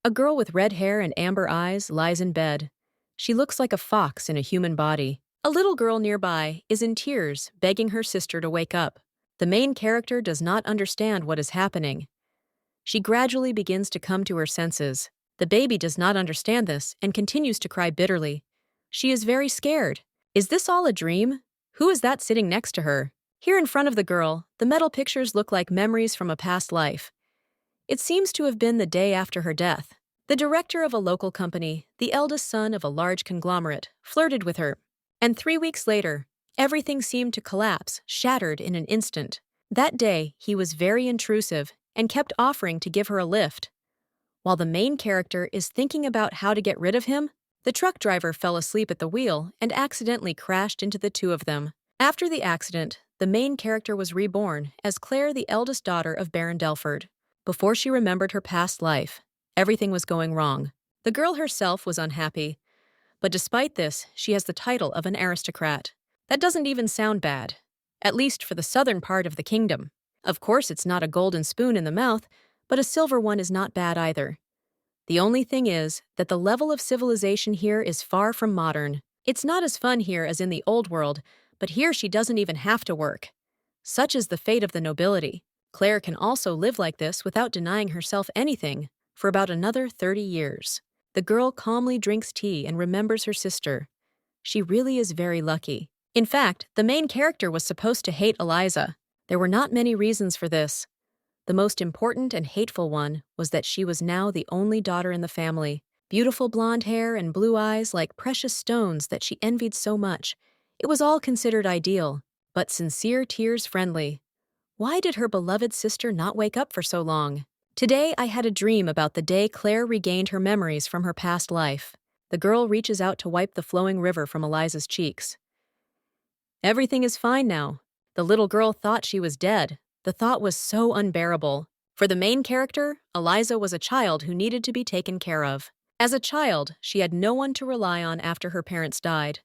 A girl with red hair and amber eyes lies in bed. She looks like a fox in a human body. A little girl nearby is in tears, begging her sister to wake up. The main character does not understand what is happening. She gradually begins to come to her senses. The baby does not understand this and continues to cry bitterly. She is very scared. Is this all a dream? Who is that sitting next to her? Here in front of the girl, the metal pictures look like memories from a past life. It seems to have been the day after her death. The director of a local company, the eldest son of a large conglomerate, flirted with her. And 3 weeks later, everything seemed to collapse, shattered in an instant. That day, he was very intrusive and kept offering to give her a lift. While the main character is thinking about how to get rid of him, the truck driver fell asleep at the wheel and accidentally crashed into the two of them. After the accident, the main character was reborn as Claire, the eldest daughter of Baron Delford. Before she remembered her past life, everything was going wrong. The girl herself was unhappy, but despite this, she has the title of an aristocrat. That doesn't even sound bad, at least for the southern part of the kingdom. Of course, it's not a golden spoon in the mouth, but a silver one is not bad either. The only thing is that the level of civilization here is far from modern. It's not as fun here as in the old world, but here she doesn't even have to work. Such is the fate of the nobility. Claire can also live like this without denying herself anything for about another 30 years. The girl calmly drinks tea and remembers her sister. She really is very lucky. In fact, the main character was supposed to hate Eliza. There were not many reasons for this. The most important and hateful one was that she was now the only daughter in the family. Beautiful blonde hair and blue eyes like precious stones that she envied so much. It was all considered ideal, but sincere tears friendly. Why did her beloved sister not wake up for so long? Today I had a dream about the day Claire regained her memories from her past life. The girl reaches out to wipe the flowing river from Eliza's cheeks. Everything is fine now. The little girl thought she was dead. The thought was so unbearable. For the main character, Eliza was a child who needed to be taken care of. As a child, she had no one to rely on after her parents died.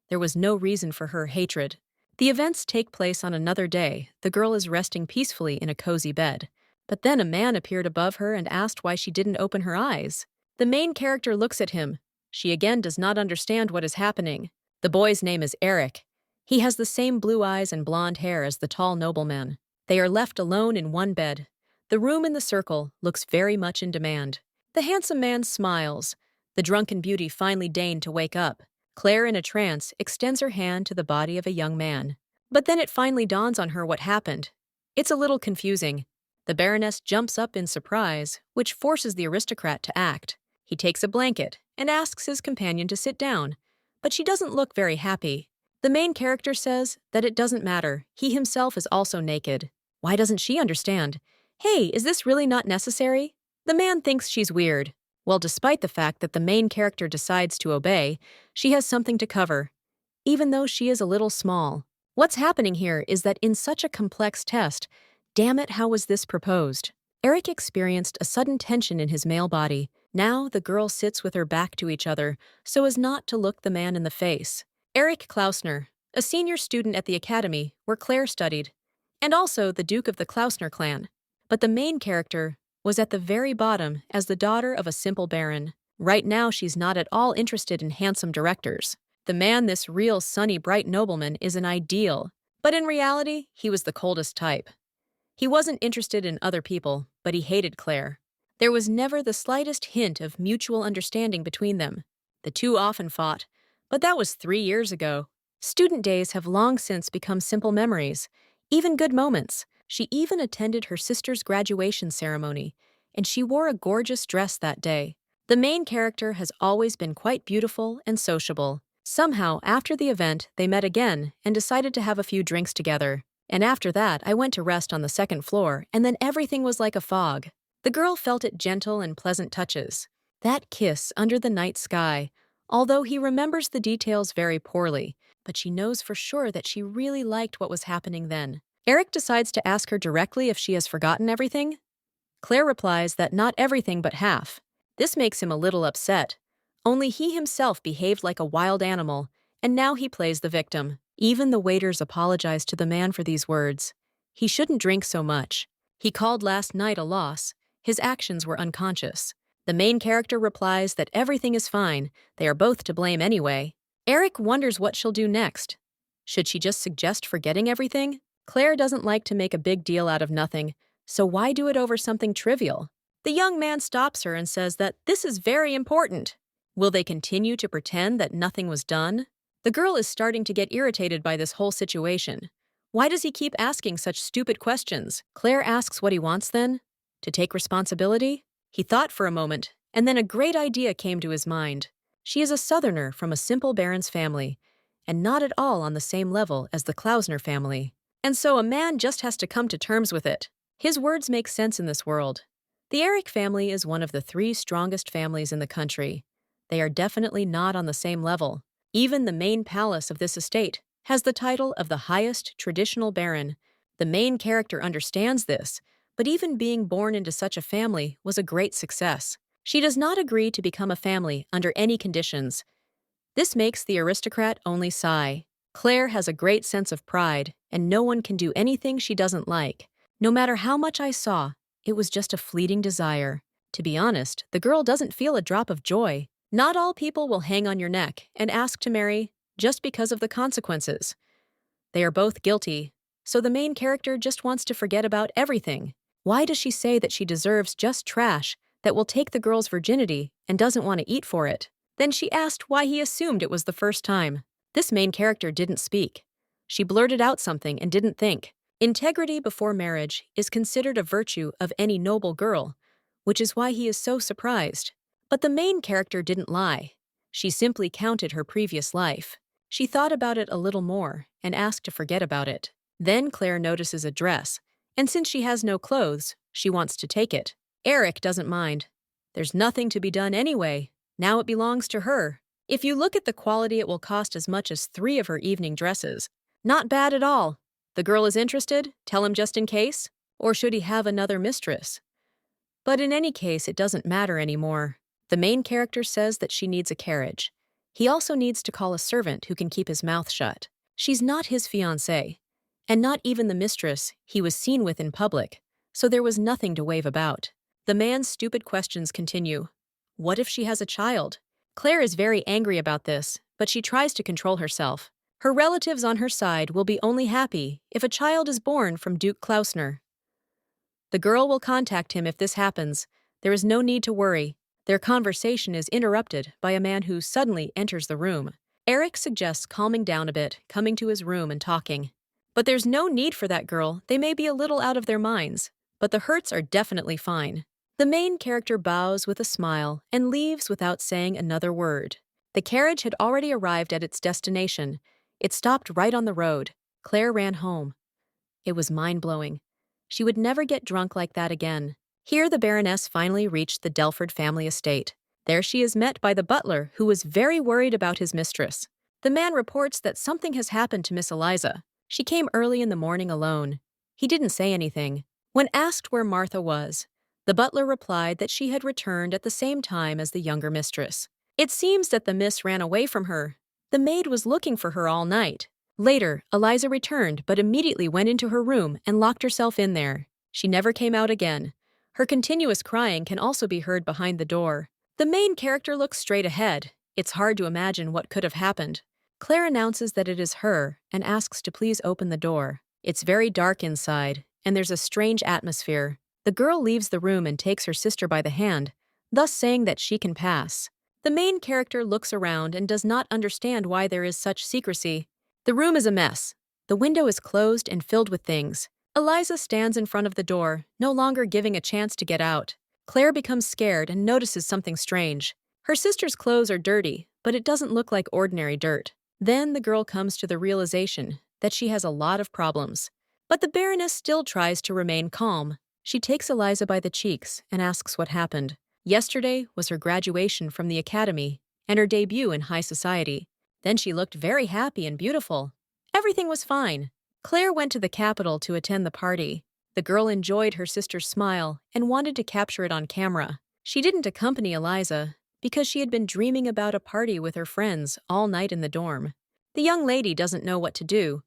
There was no reason for her hatred. The events take place on another day. The girl is resting peacefully in a cozy bed. But then a man appeared above her and asked why she didn't open her eyes. The main character looks at him. She again does not understand what is happening. The boy's name is Eric. He has the same blue eyes and blonde hair as the tall nobleman. They are left alone in one bed. The room in the circle looks very much in demand. The handsome man smiles. The drunken beauty finally deigned to wake up. Claire, in a trance, extends her hand to the body of a young man. But then it finally dawns on her what happened. It's a little confusing. The Baroness jumps up in surprise, which forces the aristocrat to act. He takes a blanket and asks his companion to sit down, but she doesn't look very happy. The main character says that it doesn't matter. He himself is also naked. Why doesn't she understand? Hey, is this really not necessary? The man thinks she's weird. Well, despite the fact that the main character decides to obey, she has something to cover, even though she is a little small. What's happening here is that in such a complex test, damn it, how was this proposed? Eric experienced a sudden tension in his male body. Now the girl sits with her back to each other so as not to look the man in the face. Eric Klausner, a senior student at the academy where Claire studied, and also the Duke of the Klausner clan. But the main character was at the very bottom as the daughter of a simple baron. Right now she's not at all interested in handsome directors. The man, this real sunny bright nobleman, is an ideal, but in reality, he was the coldest type. He wasn't interested in other people, but he hated Claire. There was never the slightest hint of mutual understanding between them. The two often fought, but that was 3 years ago. Student days have long since become simple memories, even good moments. She even attended her sister's graduation ceremony, and she wore a gorgeous dress that day. The main character has always been quite beautiful and sociable. Somehow, after the event, they met again and decided to have a few drinks together. And after that, I went to rest on the second floor, and then everything was like a fog. The girl felt it gentle and pleasant touches. That kiss under the night sky, although he remembers the details very poorly, but she knows for sure that she really liked what was happening then. Eric decides to ask her directly if she has forgotten everything. Claire replies that not everything but half. This makes him a little upset. Only he himself behaved like a wild animal, and now he plays the victim. Even the waiters apologized to the man for these words. He shouldn't drink so much. He called last night a loss. His actions were unconscious. The main character replies that everything is fine, they are both to blame anyway. Eric wonders what she'll do next. Should she just suggest forgetting everything? Claire doesn't like to make a big deal out of nothing, so why do it over something trivial? The young man stops her and says that this is very important. Will they continue to pretend that nothing was done? The girl is starting to get irritated by this whole situation. Why does he keep asking such stupid questions? Claire asks what he wants then? To take responsibility? He thought for a moment, and then a great idea came to his mind. She is a southerner from a simple baron's family, and not at all on the same level as the Klausner family. And so a man just has to come to terms with it. His words make sense in this world. The Eric family is one of the 3 strongest families in the country. They are definitely not on the same level. Even the main palace of this estate has the title of the highest traditional baron. The main character understands this, but even being born into such a family was a great success. She does not agree to become a family under any conditions. This makes the aristocrat only sigh. Claire has a great sense of pride, and no one can do anything she doesn't like. No matter how much I saw, it was just a fleeting desire. To be honest, the girl doesn't feel a drop of joy. Not all people will hang on your neck and ask to marry just because of the consequences. They are both guilty, so the main character just wants to forget about everything. Why does she say that she deserves just trash that will take the girl's virginity and doesn't want to eat for it? Then she asked why he assumed it was the first time. This main character didn't speak. She blurted out something and didn't think. Integrity before marriage is considered a virtue of any noble girl, which is why he is so surprised. But the main character didn't lie. She simply counted her previous life. She thought about it a little more and asked to forget about it. Then Claire notices a dress, and since she has no clothes, she wants to take it. Eric doesn't mind. There's nothing to be done anyway. Now it belongs to her. If you look at the quality, it will cost as much as 3 of her evening dresses. Not bad at all. The girl is interested, tell him just in case? Or should he have another mistress? But in any case, it doesn't matter anymore. The main character says that she needs a carriage. He also needs to call a servant who can keep his mouth shut. She's not his fiancée, and not even the mistress he was seen with in public, so there was nothing to wave about. The man's stupid questions continue. What if she has a child? Claire is very angry about this, but she tries to control herself. Her relatives on her side will be only happy if a child is born from Duke Klausner. The girl will contact him if this happens. There is no need to worry. Their conversation is interrupted by a man who suddenly enters the room. Eric suggests calming down a bit, coming to his room and talking. But there's no need for that girl. They may be a little out of their minds, but the hurts are definitely fine. The main character bows with a smile and leaves without saying another word. The carriage had already arrived at its destination. It stopped right on the road. Claire ran home. It was mind-blowing. She would never get drunk like that again. Here the Baroness finally reached the Delford family estate. There she is met by the butler, who was very worried about his mistress. The man reports that something has happened to Miss Eliza. She came early in the morning alone. He didn't say anything. When asked where Martha was, the butler replied that she had returned at the same time as the younger mistress. It seems that the miss ran away from her. The maid was looking for her all night. Later, Eliza returned but immediately went into her room and locked herself in there. She never came out again. Her continuous crying can also be heard behind the door. The main character looks straight ahead. It's hard to imagine what could have happened. Claire announces that it is her and asks to please open the door. It's very dark inside, and there's a strange atmosphere. The girl leaves the room and takes her sister by the hand, thus saying that she can pass. The main character looks around and does not understand why there is such secrecy. The room is a mess. The window is closed and filled with things. Eliza stands in front of the door, no longer giving a chance to get out. Claire becomes scared and notices something strange. Her sister's clothes are dirty, but it doesn't look like ordinary dirt. Then the girl comes to the realization that she has a lot of problems. But the Baroness still tries to remain calm. She takes Eliza by the cheeks and asks what happened. Yesterday was her graduation from the academy and her debut in high society. Then she looked very happy and beautiful. Everything was fine. Claire went to the capital to attend the party. The girl enjoyed her sister's smile and wanted to capture it on camera. She didn't accompany Eliza because she had been dreaming about a party with her friends all night in the dorm. The young lady doesn't know what to do.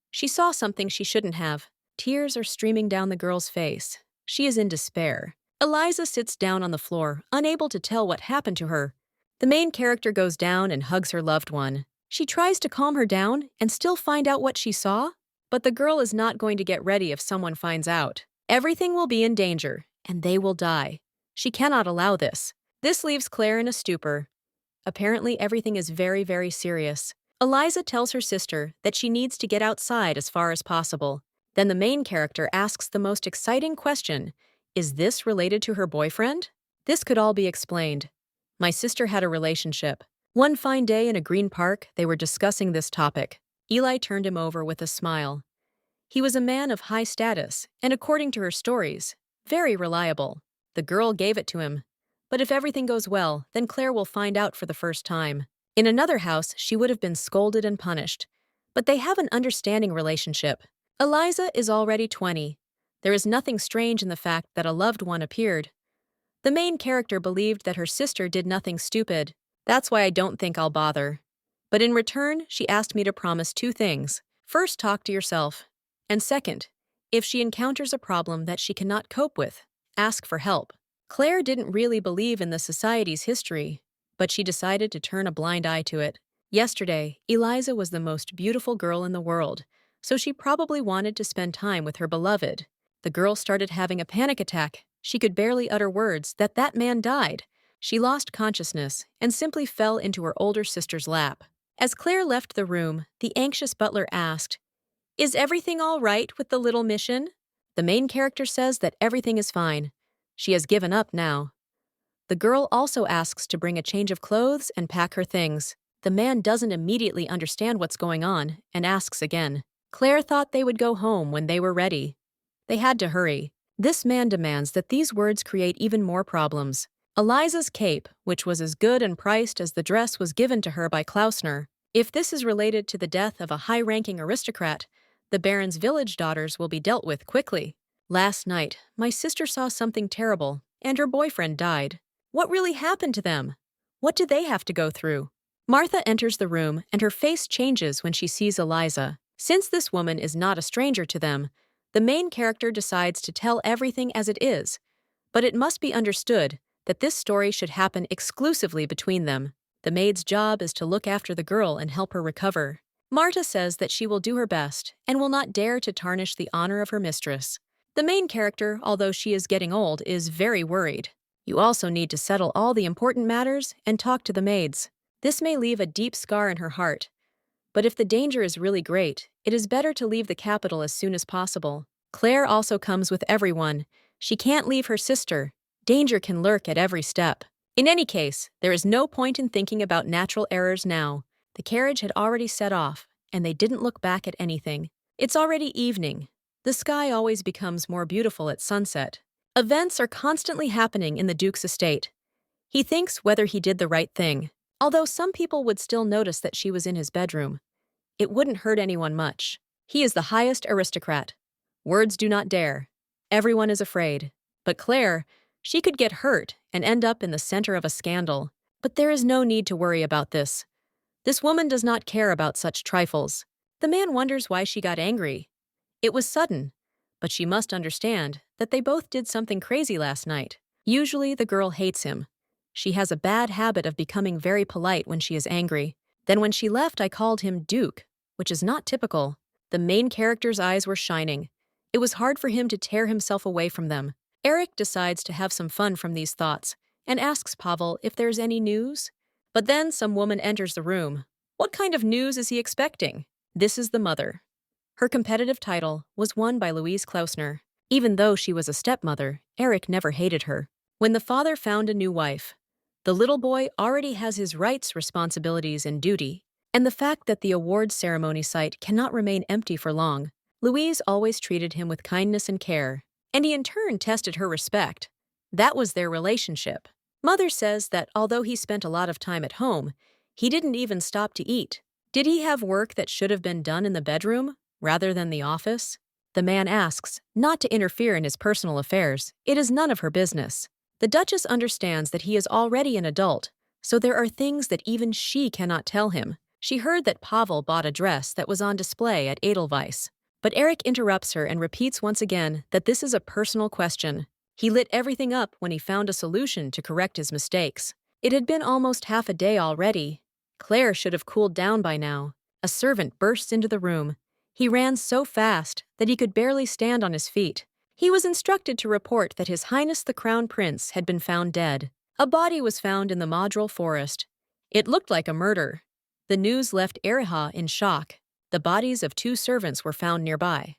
She saw something she shouldn't have. Tears are streaming down the girl's face. She is in despair. Eliza sits down on the floor, unable to tell what happened to her. The main character goes down and hugs her loved one. She tries to calm her down and still find out what she saw, but the girl is not going to get ready if someone finds out. Everything will be in danger, and they will die. She cannot allow this. This leaves Claire in a stupor. Apparently, everything is very, very serious. Eliza tells her sister that she needs to get outside as far as possible. Then the main character asks the most exciting question: is this related to her boyfriend? This could all be explained. My sister had a relationship. One fine day in a green park, they were discussing this topic. Eli turned him over with a smile. He was a man of high status, and according to her stories, very reliable. The girl gave it to him. But if everything goes well, then Claire will find out for the first time. In another house, she would have been scolded and punished. But they have an understanding relationship. Eliza is already 20. There is nothing strange in the fact that a loved one appeared. The main character believed that her sister did nothing stupid. That's why I don't think I'll bother. But in return, she asked me to promise 2 things. First, talk to yourself. And second, if she encounters a problem that she cannot cope with, ask for help. Claire didn't really believe in the society's history, but she decided to turn a blind eye to it. Yesterday, Eliza was the most beautiful girl in the world, so she probably wanted to spend time with her beloved. The girl started having a panic attack. She could barely utter words that man died. She lost consciousness and simply fell into her older sister's lap. As Claire left the room, the anxious butler asked, "Is everything all right with the little mission?" The main character says that everything is fine. She has given up now. The girl also asks to bring a change of clothes and pack her things. The man doesn't immediately understand what's going on and asks again. Claire thought they would go home when they were ready. They had to hurry. This man demands that these words create even more problems. Eliza's cape, which was as good and priced as the dress was given to her by Klausner. If this is related to the death of a high-ranking aristocrat, the Baron's village daughters will be dealt with quickly. Last night, my sister saw something terrible, and her boyfriend died. What really happened to them? What do they have to go through? Martha enters the room, and her face changes when she sees Eliza. Since this woman is not a stranger to them, the main character decides to tell everything as it is. But it must be understood that this story should happen exclusively between them. The maid's job is to look after the girl and help her recover. Marta says that she will do her best and will not dare to tarnish the honor of her mistress. The main character, although she is getting old, is very worried. You also need to settle all the important matters and talk to the maids. This may leave a deep scar in her heart. But if the danger is really great, it is better to leave the capital as soon as possible. Claire also comes with everyone. She can't leave her sister. Danger can lurk at every step. In any case, there is no point in thinking about natural errors now. The carriage had already set off, and they didn't look back at anything. It's already evening. The sky always becomes more beautiful at sunset. Events are constantly happening in the Duke's estate. He thinks whether he did the right thing. Although some people would still notice that she was in his bedroom. It wouldn't hurt anyone much. He is the highest aristocrat. Words do not dare. Everyone is afraid. But Claire, she could get hurt and end up in the center of a scandal. But there is no need to worry about this. This woman does not care about such trifles. The man wonders why she got angry. It was sudden, but she must understand that they both did something crazy last night. Usually the girl hates him. She has a bad habit of becoming very polite when she is angry. Then when she left, I called him Duke, which is not typical. The main character's eyes were shining. It was hard for him to tear himself away from them. Eric decides to have some fun from these thoughts and asks Pavel if there's any news. But then some woman enters the room. What kind of news is he expecting? This is the mother. Her competitive title was won by Louise Klausner. Even though she was a stepmother, Eric never hated her. When the father found a new wife, the little boy already has his rights, responsibilities, and duty. And the fact that the awards ceremony site cannot remain empty for long. Louise always treated him with kindness and care, and he in turn tested her respect. That was their relationship. Mother says that although he spent a lot of time at home, he didn't even stop to eat. Did he have work that should have been done in the bedroom, rather than the office? The man asks not to interfere in his personal affairs. It is none of her business. The Duchess understands that he is already an adult, so there are things that even she cannot tell him. She heard that Pavel bought a dress that was on display at Edelweiss. But Eric interrupts her and repeats once again that this is a personal question. He lit everything up when he found a solution to correct his mistakes. It had been almost half a day already. Claire should have cooled down by now. A servant bursts into the room. He ran so fast that he could barely stand on his feet. He was instructed to report that His Highness the Crown Prince had been found dead. A body was found in the Madral forest. It looked like a murder. The news left Eriha in shock. The bodies of 2 servants were found nearby.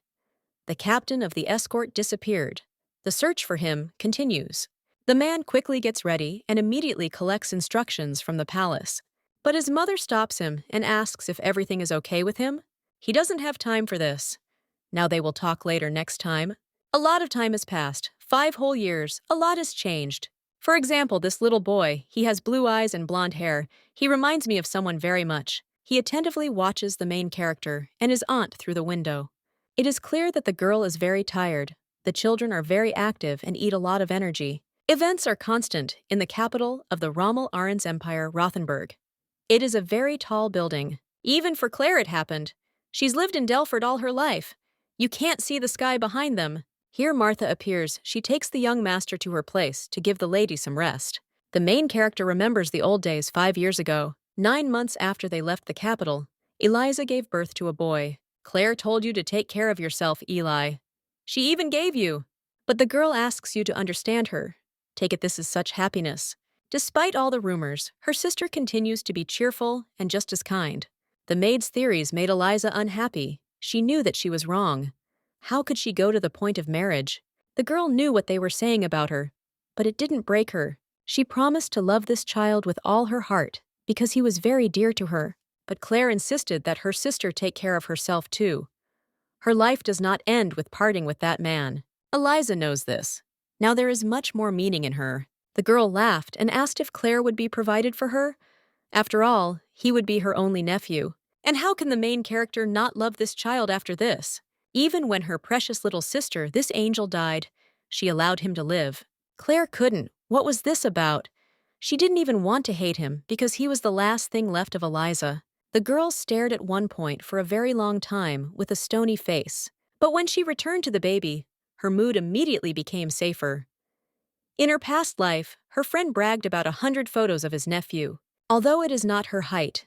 The captain of the escort disappeared. The search for him continues. The man quickly gets ready and immediately collects instructions from the palace. But his mother stops him and asks if everything is okay with him. He doesn't have time for this. Now they will talk later next time. A lot of time has passed. 5 whole years. A lot has changed. For example, this little boy, he has blue eyes and blonde hair. He reminds me of someone very much. He attentively watches the main character and his aunt through the window. It is clear that the girl is very tired. The children are very active and eat a lot of energy. Events are constant in the capital of the Rommel Arons Empire, Rothenburg. It is a very tall building. Even for Claire it happened. She's lived in Delford all her life. You can't see the sky behind them. Here Martha appears. She takes the young master to her place to give the lady some rest. The main character remembers the old days 5 years ago. 9 months after they left the capital, Eliza gave birth to a boy. Claire told you to take care of yourself, Eli. She even gave you. But the girl asks you to understand her. Take it this is such happiness. Despite all the rumors, her sister continues to be cheerful and just as kind. The maid's theories made Eliza unhappy. She knew that she was wrong. How could she go to the point of marriage? The girl knew what they were saying about her, but it didn't break her. She promised to love this child with all her heart because he was very dear to her. But Claire insisted that her sister take care of herself too. Her life does not end with parting with that man. Eliza knows this. Now there is much more meaning in her. The girl laughed and asked if Claire would be provided for her. After all, he would be her only nephew. And how can the main character not love this child after this? Even when her precious little sister, this angel, died, she allowed him to live. Claire couldn't. What was this about? She didn't even want to hate him because he was the last thing left of Eliza. The girl stared at one point for a very long time with a stony face. But when she returned to the baby, her mood immediately became safer. In her past life, her friend bragged about 100 photos of his nephew. Although it is not her height,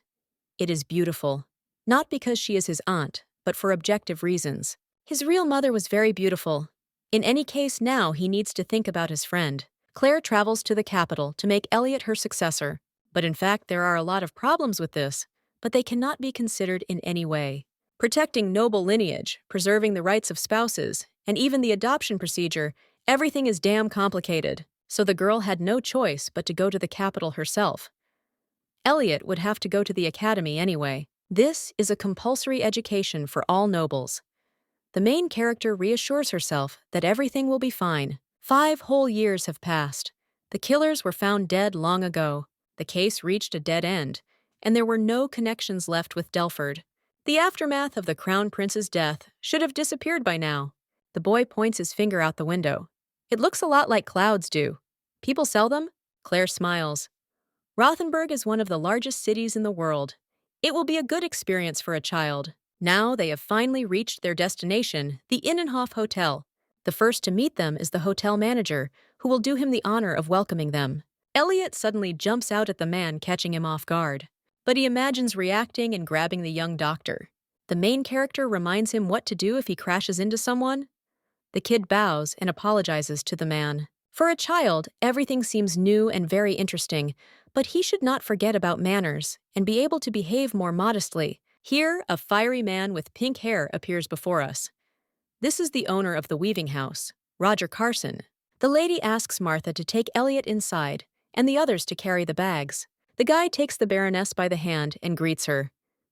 it is beautiful. Not because she is his aunt, but for objective reasons. His real mother was very beautiful. In any case, now he needs to think about his friend. Claire travels to the capital to make Elliot her successor. But in fact, there are a lot of problems with this, but they cannot be considered in any way. Protecting noble lineage, preserving the rights of spouses, and even the adoption procedure, everything is damn complicated. So the girl had no choice but to go to the capital herself. Elliot would have to go to the academy anyway. This is a compulsory education for all nobles. The main character reassures herself that everything will be fine. 5 whole years have passed. The killers were found dead long ago. The case reached a dead end, and there were no connections left with Delford. The aftermath of the Crown Prince's death should have disappeared by now. The boy points his finger out the window. It looks a lot like clouds do. People sell them? Claire smiles. Rothenburg is one of the largest cities in the world. It will be a good experience for a child. Now they have finally reached their destination, the Innenhof Hotel. The first to meet them is the hotel manager, who will do him the honor of welcoming them. Elliot suddenly jumps out at the man, catching him off guard. But he imagines reacting and grabbing the young doctor. The main character reminds him what to do if he crashes into someone. The kid bows and apologizes to the man. For a child, everything seems new and very interesting, but he should not forget about manners and be able to behave more modestly. Here, a fiery man with pink hair appears before us. This is the owner of the weaving house, Roger Carson. The lady asks Martha to take Elliot inside and the others to carry the bags. The guy takes the Baroness by the hand and greets her.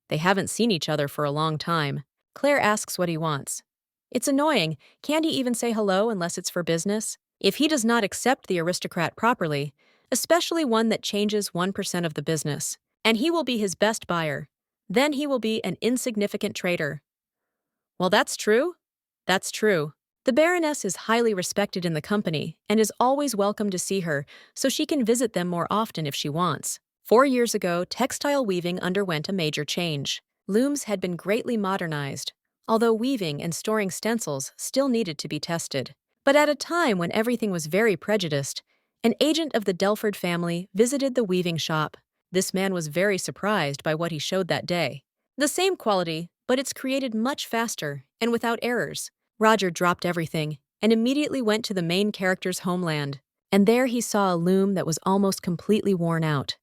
They haven't seen each other for a long time. Claire asks what he wants. It's annoying. Can't he even say hello unless it's for business? If he does not accept the aristocrat properly, especially one that changes 1% of the business, and he will be his best buyer, then he will be an insignificant traitor. Well, that's true. That's true. The Baroness is highly respected in the company and is always welcome to see her, so she can visit them more often if she wants. 4 years ago, textile weaving underwent a major change. Looms had been greatly modernized, although weaving and storing stencils still needed to be tested. But at a time when everything was very prejudiced, an agent of the Delford family visited the weaving shop. This man was very surprised by what he showed that day. The same quality, but it's created much faster and without errors. Roger dropped everything and immediately went to the main character's homeland. And there he saw a loom that was almost completely worn out.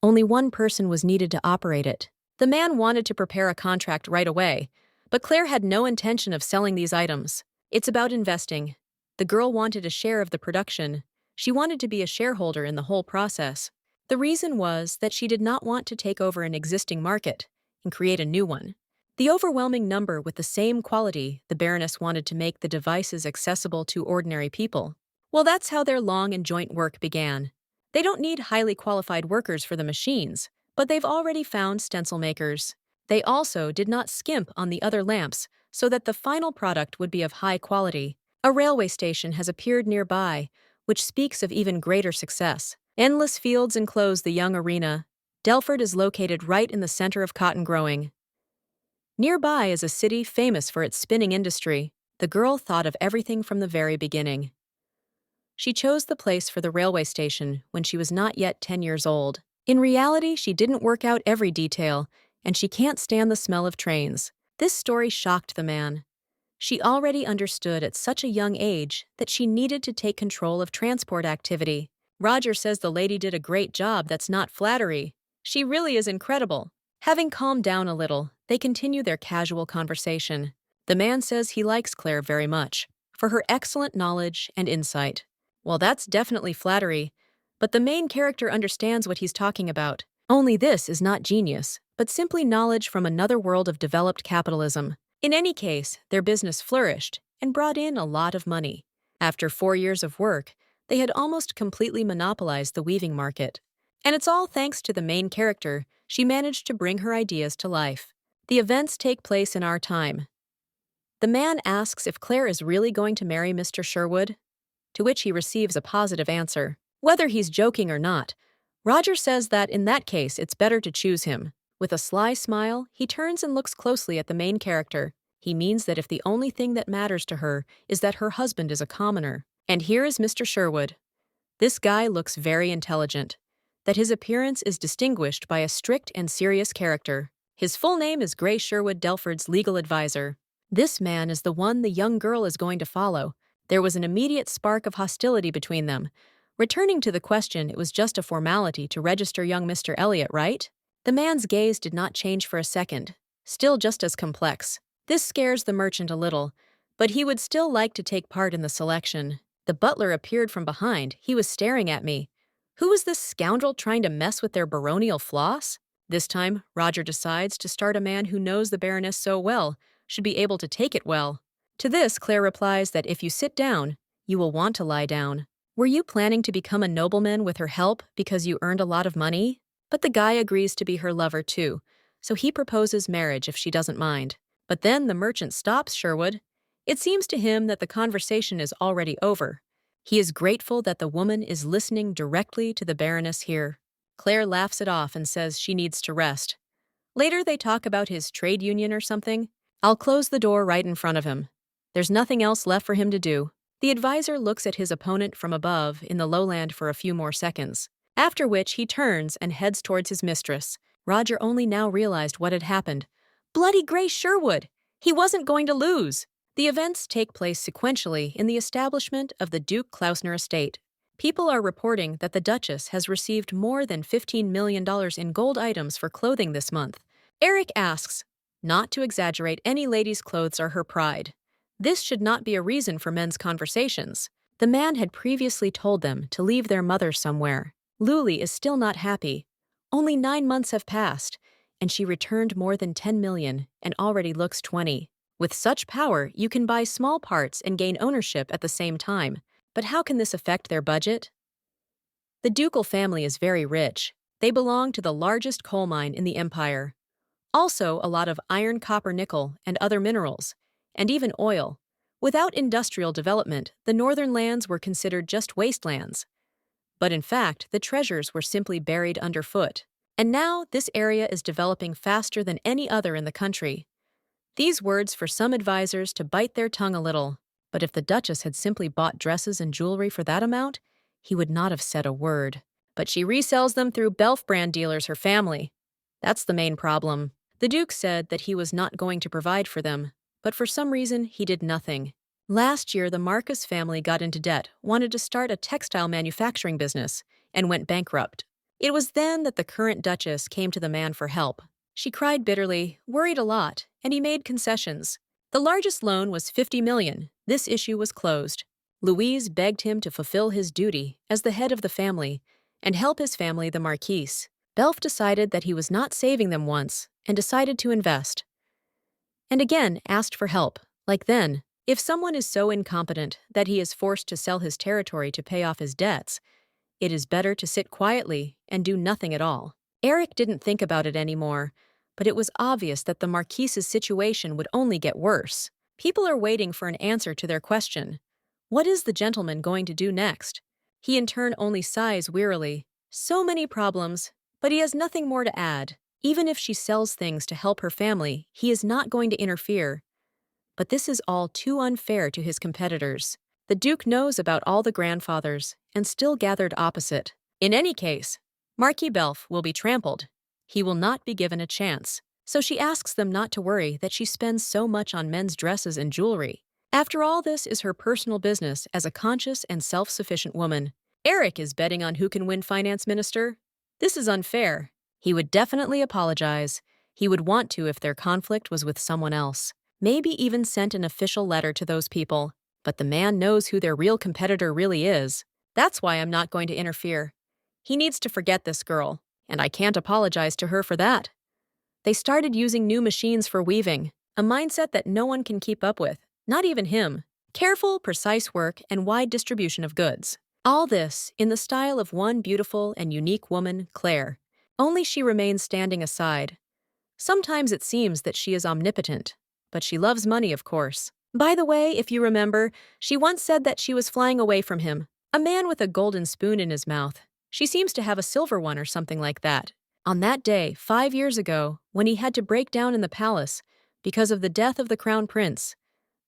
Only one person was needed to operate it. The man wanted to prepare a contract right away, but Claire had no intention of selling these items. It's about investing. The girl wanted a share of the production. She wanted to be a shareholder in the whole process. The reason was that she did not want to take over an existing market and create a new one. The overwhelming number with the same quality, the Baroness wanted to make the devices accessible to ordinary people. Well, that's how their long and joint work began. They don't need highly qualified workers for the machines, but they've already found stencil makers. They also did not skimp on the other lamps so that the final product would be of high quality. A railway station has appeared nearby, which speaks of even greater success. Endless fields enclose the young arena. Delford is located right in the center of cotton growing. Nearby is a city famous for its spinning industry. The girl thought of everything from the very beginning. She chose the place for the railway station when she was not yet 10 years old. In reality, she didn't work out every detail, and she can't stand the smell of trains. This story shocked the man. She already understood at such a young age that she needed to take control of transport activity. Roger says the lady did a great job. That's not flattery. She really is incredible. Having calmed down a little, they continue their casual conversation. The man says he likes Claire very much for her excellent knowledge and insight. Well, that's definitely flattery, but the main character understands what he's talking about. Only this is not genius, but simply knowledge from another world of developed capitalism. In any case, their business flourished and brought in a lot of money. After 4 years of work, they had almost completely monopolized the weaving market. And it's all thanks to the main character. She managed to bring her ideas to life. The events take place in our time. The man asks if Claire is really going to marry Mr. Sherwood, to which he receives a positive answer. Whether he's joking or not, Roger says that in that case it's better to choose him. With a sly smile, he turns and looks closely at the main character. He means that if the only thing that matters to her is that her husband is a commoner. And here is Mr. Sherwood. This guy looks very intelligent. That his appearance is distinguished by a strict and serious character. His full name is Gray Sherwood, Delford's legal advisor. This man is the one the young girl is going to follow. There was an immediate spark of hostility between them. Returning to the question, it was just a formality to register young Mr. Elliot, right? The man's gaze did not change for a second, still just as complex. This scares the merchant a little, but he would still like to take part in the selection. The butler appeared from behind. He was staring at me. Who is this scoundrel trying to mess with their baronial floss? This time, Roger decides to start. A man who knows the Baroness so well should be able to take it well. To this, Claire replies that if you sit down, you will want to lie down. Were you planning to become a nobleman with her help because you earned a lot of money? But the guy agrees to be her lover too, so he proposes marriage if she doesn't mind. But then the merchant stops Sherwood. It seems to him that the conversation is already over. He is grateful that the woman is listening directly to the Baroness here. Claire laughs it off and says she needs to rest. Later they talk about his trade union or something. I'll close the door right in front of him. There's nothing else left for him to do. The advisor looks at his opponent from above in the lowland for a few more seconds, after which he turns and heads towards his mistress. Roger only now realized what had happened. Bloody Gray Sherwood! He wasn't going to lose! The events take place sequentially in the establishment of the Duke Klausner estate. People are reporting that the Duchess has received more than $15 million in gold items for clothing this month. Eric asks, not to exaggerate, any lady's clothes are her pride. This should not be a reason for men's conversations. The man had previously told them to leave their mother somewhere. Luli is still not happy. Only 9 months have passed, and she returned more than 10 million and already looks 20. With such power, you can buy small parts and gain ownership at the same time. But how can this affect their budget? The ducal family is very rich. They belong to the largest coal mine in the empire. Also, a lot of iron, copper, nickel, and other minerals, and even oil. Without industrial development, the northern lands were considered just wastelands. But in fact, the treasures were simply buried underfoot. And now, this area is developing faster than any other in the country. These words for some advisors to bite their tongue a little. But if the Duchess had simply bought dresses and jewelry for that amount, he would not have said a word. But she resells them through Belf brand dealers, her family. That's the main problem. The Duke said that he was not going to provide for them, but for some reason he did nothing. Last year, the Marcus family got into debt, wanted to start a textile manufacturing business, and went bankrupt. It was then that the current Duchess came to the man for help. She cried bitterly, worried a lot, and he made concessions. The largest loan was $50 million. This issue was closed. Louise begged him to fulfill his duty as the head of the family and help his family, the Marquise. Belf decided that he was not saving them once and decided to invest. And again asked for help, like then. If someone is so incompetent that he is forced to sell his territory to pay off his debts, it is better to sit quietly and do nothing at all. Eric didn't think about it anymore, but it was obvious that the Marquise's situation would only get worse. People are waiting for an answer to their question. What is the gentleman going to do next? He in turn only sighs wearily. So many problems, but he has nothing more to add. Even if she sells things to help her family, he is not going to interfere. But this is all too unfair to his competitors. The Duke knows about all the grandfathers and still gathered opposite. In any case, Marquis Belf will be trampled. He will not be given a chance. So she asks them not to worry that she spends so much on men's dresses and jewelry. After all, this is her personal business as a conscious and self-sufficient woman. Eric is betting on who can win finance minister. This is unfair. He would definitely apologize. He would want to if their conflict was with someone else. Maybe even sent an official letter to those people. But the man knows who their real competitor really is. That's why I'm not going to interfere. He needs to forget this girl, and I can't apologize to her for that. They started using new machines for weaving, a mindset that no one can keep up with, not even him. Careful, precise work and wide distribution of goods. All this in the style of one beautiful and unique woman, Claire. Only she remains standing aside. Sometimes it seems that she is omnipotent, but she loves money, of course. By the way, if you remember, she once said that she was flying away from him, a man with a golden spoon in his mouth. She seems to have a silver one or something like that. On that day, 5 years ago, when he had to break down in the palace because of the death of the crown prince,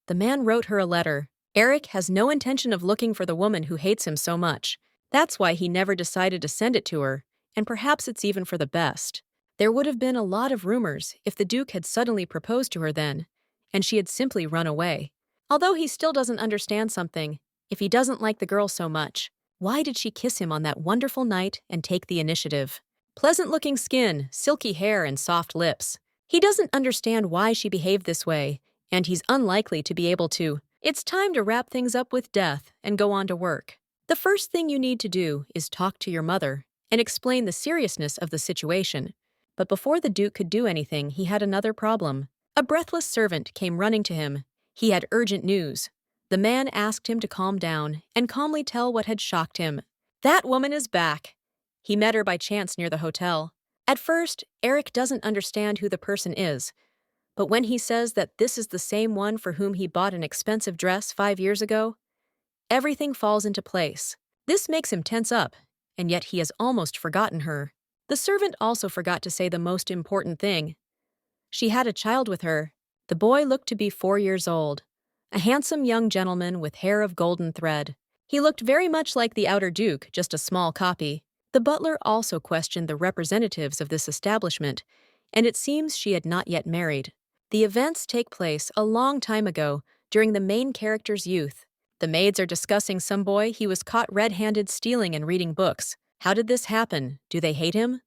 the man wrote her a letter. Eric has no intention of looking for the woman who hates him so much. That's why he never decided to send it to her, and perhaps it's even for the best. There would have been a lot of rumors if the Duke had suddenly proposed to her then, and she had simply run away. Although he still doesn't understand something, if he doesn't like the girl so much, why did she kiss him on that wonderful night and take the initiative? Pleasant-looking skin, silky hair, and soft lips. He doesn't understand why she behaved this way, and he's unlikely to be able to. It's time to wrap things up with death and go on to work. The first thing you need to do is talk to your mother and explain the seriousness of the situation. But before the Duke could do anything, he had another problem. A breathless servant came running to him. He had urgent news. The man asked him to calm down and calmly tell what had shocked him. That woman is back. He met her by chance near the hotel. At first, Eric doesn't understand who the person is. But when he says that this is the same one for whom he bought an expensive dress 5 years ago, everything falls into place. This makes him tense up, and yet he has almost forgotten her. The servant also forgot to say the most important thing. She had a child with her. The boy looked to be 4 years old, a handsome young gentleman with hair of golden thread. He looked very much like the outer Duke, just a small copy. The butler also questioned the representatives of this establishment, and it seems she had not yet married. The events take place a long time ago, during the main character's youth. The maids are discussing some boy he was caught red-handed stealing and reading books. How did this happen? Do they hate him?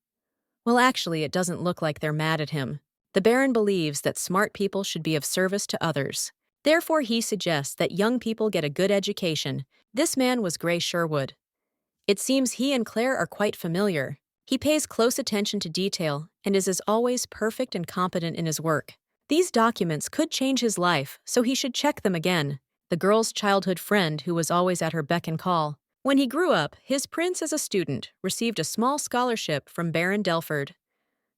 Well, actually, it doesn't look like they're mad at him. The Baron believes that smart people should be of service to others. Therefore, he suggests that young people get a good education. This man was Gray Sherwood. It seems he and Claire are quite familiar. He pays close attention to detail and is as always perfect and competent in his work. These documents could change his life, so he should check them again. The girl's childhood friend who was always at her beck and call. When he grew up, his prince as a student received a small scholarship from Baron Delford.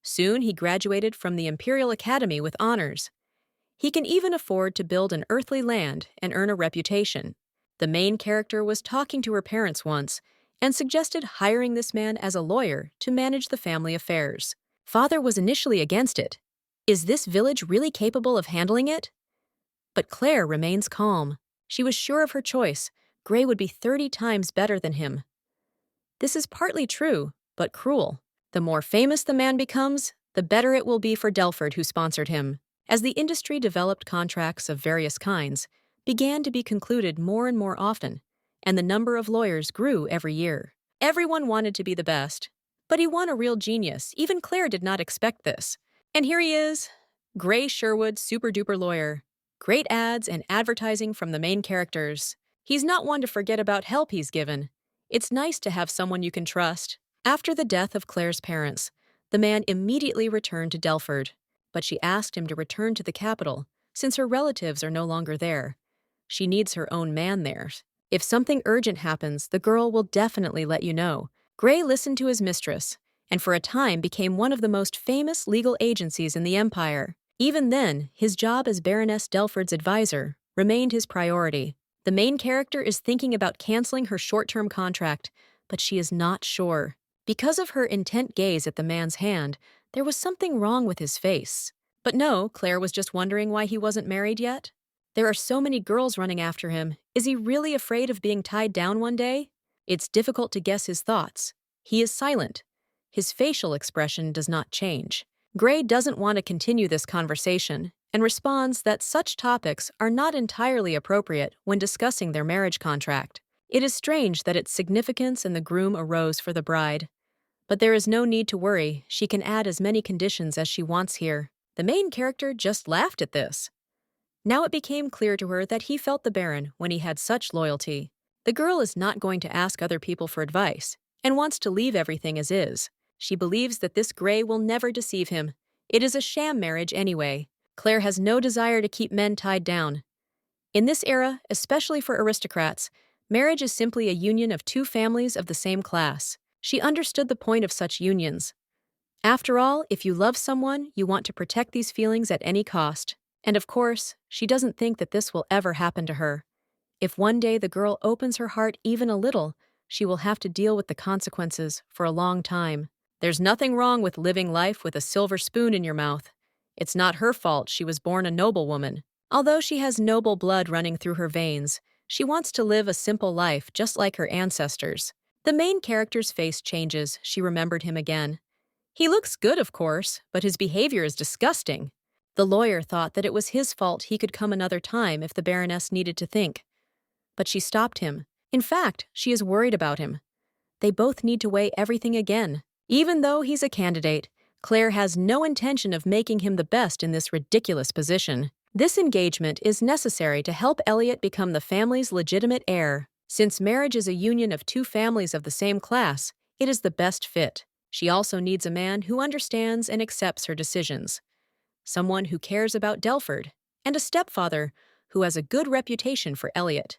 Soon he graduated from the Imperial Academy with honors. He can even afford to build an earthly land and earn a reputation. The main character was talking to her parents once and suggested hiring this man as a lawyer to manage the family affairs. Father was initially against it. Is this village really capable of handling it? But Claire remains calm. She was sure of her choice. Gray would be 30 times better than him. This is partly true, but cruel. The more famous the man becomes, the better it will be for Delford who sponsored him. As the industry developed, contracts of various kinds began to be concluded more and more often, and the number of lawyers grew every year. Everyone wanted to be the best, but he won a real genius. Even Claire did not expect this. And here he is, Gray Sherwood, super-duper lawyer. Great ads and advertising from the main characters. He's not one to forget about help he's given. It's nice to have someone you can trust. After the death of Claire's parents, the man immediately returned to Delford, but she asked him to return to the capital since her relatives are no longer there. She needs her own man there. If something urgent happens, the girl will definitely let you know. Gray listened to his mistress, and for a time became one of the most famous legal agencies in the empire. Even then, his job as Baroness Delford's advisor remained his priority. The main character is thinking about canceling her short-term contract, but she is not sure. Because of her intent gaze at the man's hand, there was something wrong with his face. But no, Claire was just wondering why he wasn't married yet. There are so many girls running after him. Is he really afraid of being tied down one day? It's difficult to guess his thoughts. He is silent. His facial expression does not change. Gray doesn't want to continue this conversation and responds that such topics are not entirely appropriate when discussing their marriage contract. It is strange that its significance in the groom arose for the bride. But there is no need to worry, she can add as many conditions as she wants here. The main character just laughed at this. Now it became clear to her that he felt the Baron when he had such loyalty. The girl is not going to ask other people for advice and wants to leave everything as is. She believes that this Gray will never deceive him. It is a sham marriage anyway. Claire has no desire to keep men tied down. In this era, especially for aristocrats, marriage is simply a union of two families of the same class. She understood the point of such unions. After all, if you love someone, you want to protect these feelings at any cost. And of course, she doesn't think that this will ever happen to her. If one day the girl opens her heart even a little, she will have to deal with the consequences for a long time. There's nothing wrong with living life with a silver spoon in your mouth. It's not her fault she was born a noblewoman. Although she has noble blood running through her veins, she wants to live a simple life just like her ancestors. The main character's face changes. She remembered him again. He looks good, of course, but his behavior is disgusting. The lawyer thought that it was his fault he could come another time if the Baroness needed to think. But she stopped him. In fact, she is worried about him. They both need to weigh everything again. Even though he's a candidate, Claire has no intention of making him the best in this ridiculous position. This engagement is necessary to help Elliot become the family's legitimate heir. Since marriage is a union of two families of the same class, it is the best fit. She also needs a man who understands and accepts her decisions. Someone who cares about Delford, and a stepfather who has a good reputation for Elliot.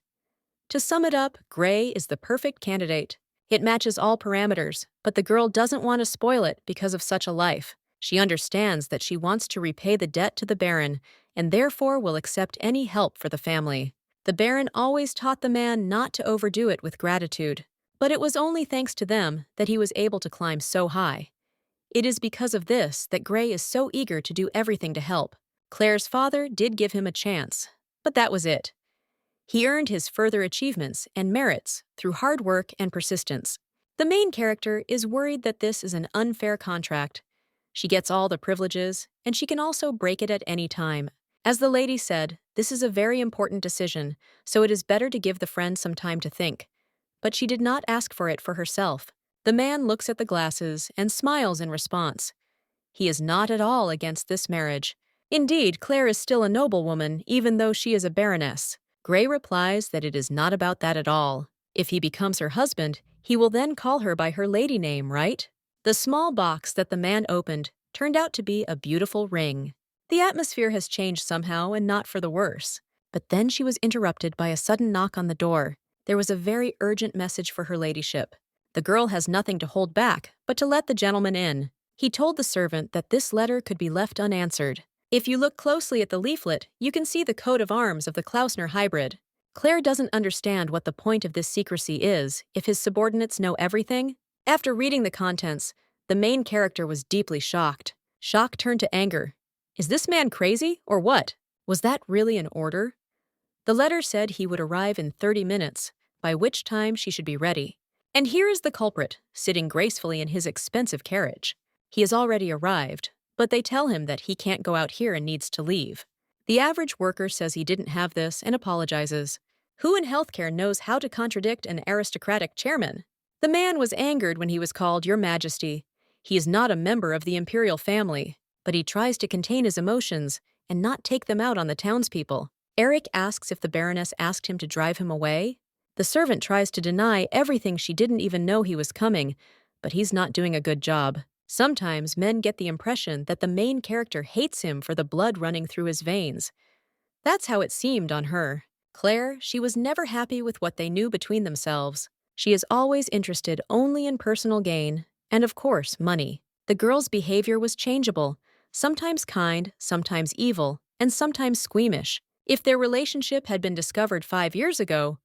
To sum it up, Gray is the perfect candidate. It matches all parameters, but the girl doesn't want to spoil it because of such a life. She understands that she wants to repay the debt to the Baron, and therefore will accept any help for the family. The Baron always taught the man not to overdo it with gratitude, but it was only thanks to them that he was able to climb so high. It is because of this that Gray is so eager to do everything to help. Claire's father did give him a chance, but that was it. He earned his further achievements and merits through hard work and persistence. The main character is worried that this is an unfair contract. She gets all the privileges, and she can also break it at any time. As the lady said, this is a very important decision, so it is better to give the friend some time to think. But she did not ask for it for herself. The man looks at the glasses and smiles in response. He is not at all against this marriage. Indeed, Claire is still a noblewoman, even though she is a baroness. Gray replies that it is not about that at all. If he becomes her husband, he will then call her by her lady name, right? The small box that the man opened turned out to be a beautiful ring. The atmosphere has changed somehow, and not for the worse. But then she was interrupted by a sudden knock on the door. There was a very urgent message for her ladyship. The girl has nothing to hold back, but to let the gentleman in. He told the servant that this letter could be left unanswered. If you look closely at the leaflet, you can see the coat of arms of the Klausner hybrid. Claire doesn't understand what the point of this secrecy is if his subordinates know everything. After reading the contents, the main character was deeply shocked. Shock turned to anger. Is this man crazy, or what? Was that really an order? The letter said he would arrive in 30 minutes, by which time she should be ready. And here is the culprit, sitting gracefully in his expensive carriage. He has already arrived, but they tell him that he can't go out here and needs to leave. The average worker says he didn't have this and apologizes. Who in healthcare knows how to contradict an aristocratic chairman? The man was angered when he was called Your Majesty. He is not a member of the imperial family, but he tries to contain his emotions and not take them out on the townspeople. Eric asks if the Baroness asked him to drive him away. The servant tries to deny everything she didn't even know he was coming, but he's not doing a good job. Sometimes men get the impression that the main character hates him for the blood running through his veins. That's how it seemed on her. Claire, she was never happy with what they knew between themselves. She is always interested only in personal gain, and of course, money. The girl's behavior was changeable, sometimes kind, sometimes evil, and sometimes squeamish. If their relationship had been discovered 5 years ago,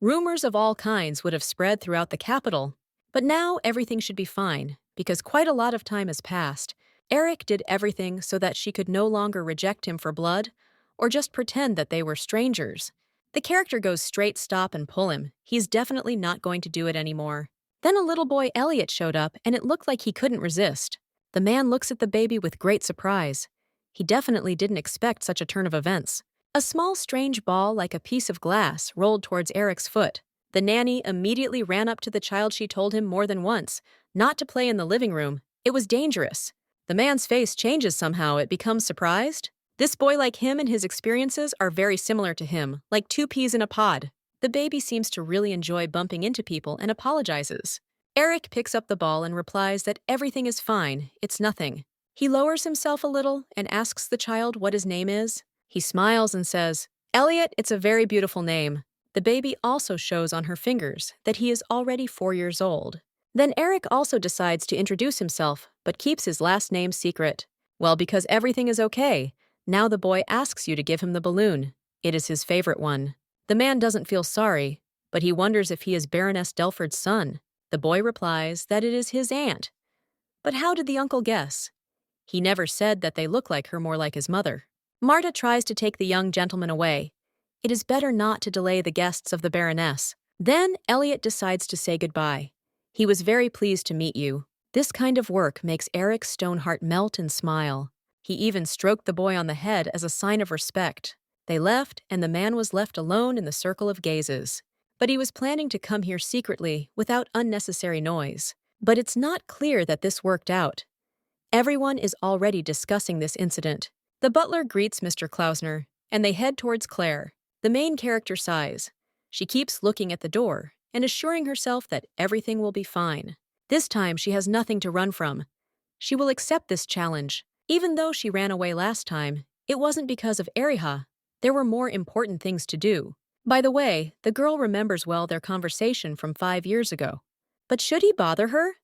rumors of all kinds would have spread throughout the capital. But now everything should be fine, because quite a lot of time has passed. Eric did everything so that she could no longer reject him for blood, or just pretend that they were strangers. The character goes straight stop and pull him. He's definitely not going to do it anymore. Then a little boy Elliot showed up, and it looked like he couldn't resist. The man looks at the baby with great surprise. He definitely didn't expect such a turn of events. A small strange ball like a piece of glass rolled towards Eric's foot. The nanny immediately ran up to the child. She told him more than once not to play in the living room. It was dangerous. The man's face changes somehow. It becomes surprised. This boy, like him, and his experiences are very similar to him, like two peas in a pod. The baby seems to really enjoy bumping into people and apologizes. Eric picks up the ball and replies that everything is fine, it's nothing. He lowers himself a little and asks the child what his name is. He smiles and says, Elliot, it's a very beautiful name. The baby also shows on her fingers that he is already 4 years old. Then Eric also decides to introduce himself, but keeps his last name secret. Well, because everything is okay, now the boy asks you to give him the balloon. It is his favorite one. The man doesn't feel sorry, but he wonders if he is Baroness Delford's son. The boy replies that it is his aunt. But how did the uncle guess? He never said that they look like her, more like his mother. Marta tries to take the young gentleman away. It is better not to delay the guests of the Baroness. Then Elliot decides to say goodbye. He was very pleased to meet you. This kind of work makes Eric's stone heart melt and smile. He even stroked the boy on the head as a sign of respect. They left, and the man was left alone in the circle of gazes. But he was planning to come here secretly, without unnecessary noise. But it's not clear that this worked out. Everyone is already discussing this incident. The butler greets Mr. Klausner, and they head towards Claire. The main character sighs. She keeps looking at the door and assuring herself that everything will be fine. This time she has nothing to run from. She will accept this challenge. Even though she ran away last time, it wasn't because of Eriha. There were more important things to do. By the way, the girl remembers well their conversation from 5 years ago. But should he bother her?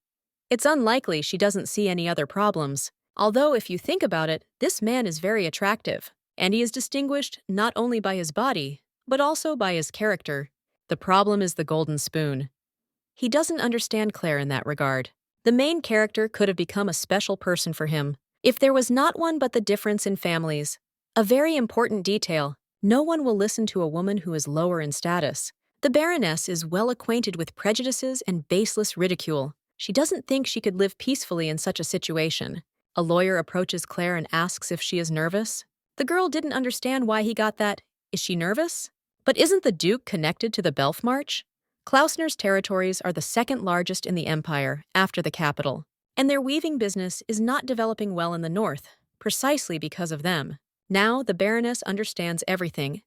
It's unlikely she doesn't see any other problems. Although, if you think about it, this man is very attractive, and he is distinguished not only by his body, but also by his character. The problem is the golden spoon. He doesn't understand Claire in that regard. The main character could have become a special person for him, if there was not one but the difference in families. A very important detail: no one will listen to a woman who is lower in status. The Baroness is well acquainted with prejudices and baseless ridicule. She doesn't think she could live peacefully in such a situation. A lawyer approaches Claire and asks if she is nervous. The girl didn't understand why he got that. Is she nervous? But isn't the Duke connected to the Belf March? Klausner's territories are the second largest in the empire, after the capital, and their weaving business is not developing well in the north, precisely because of them. Now the Baroness understands everything,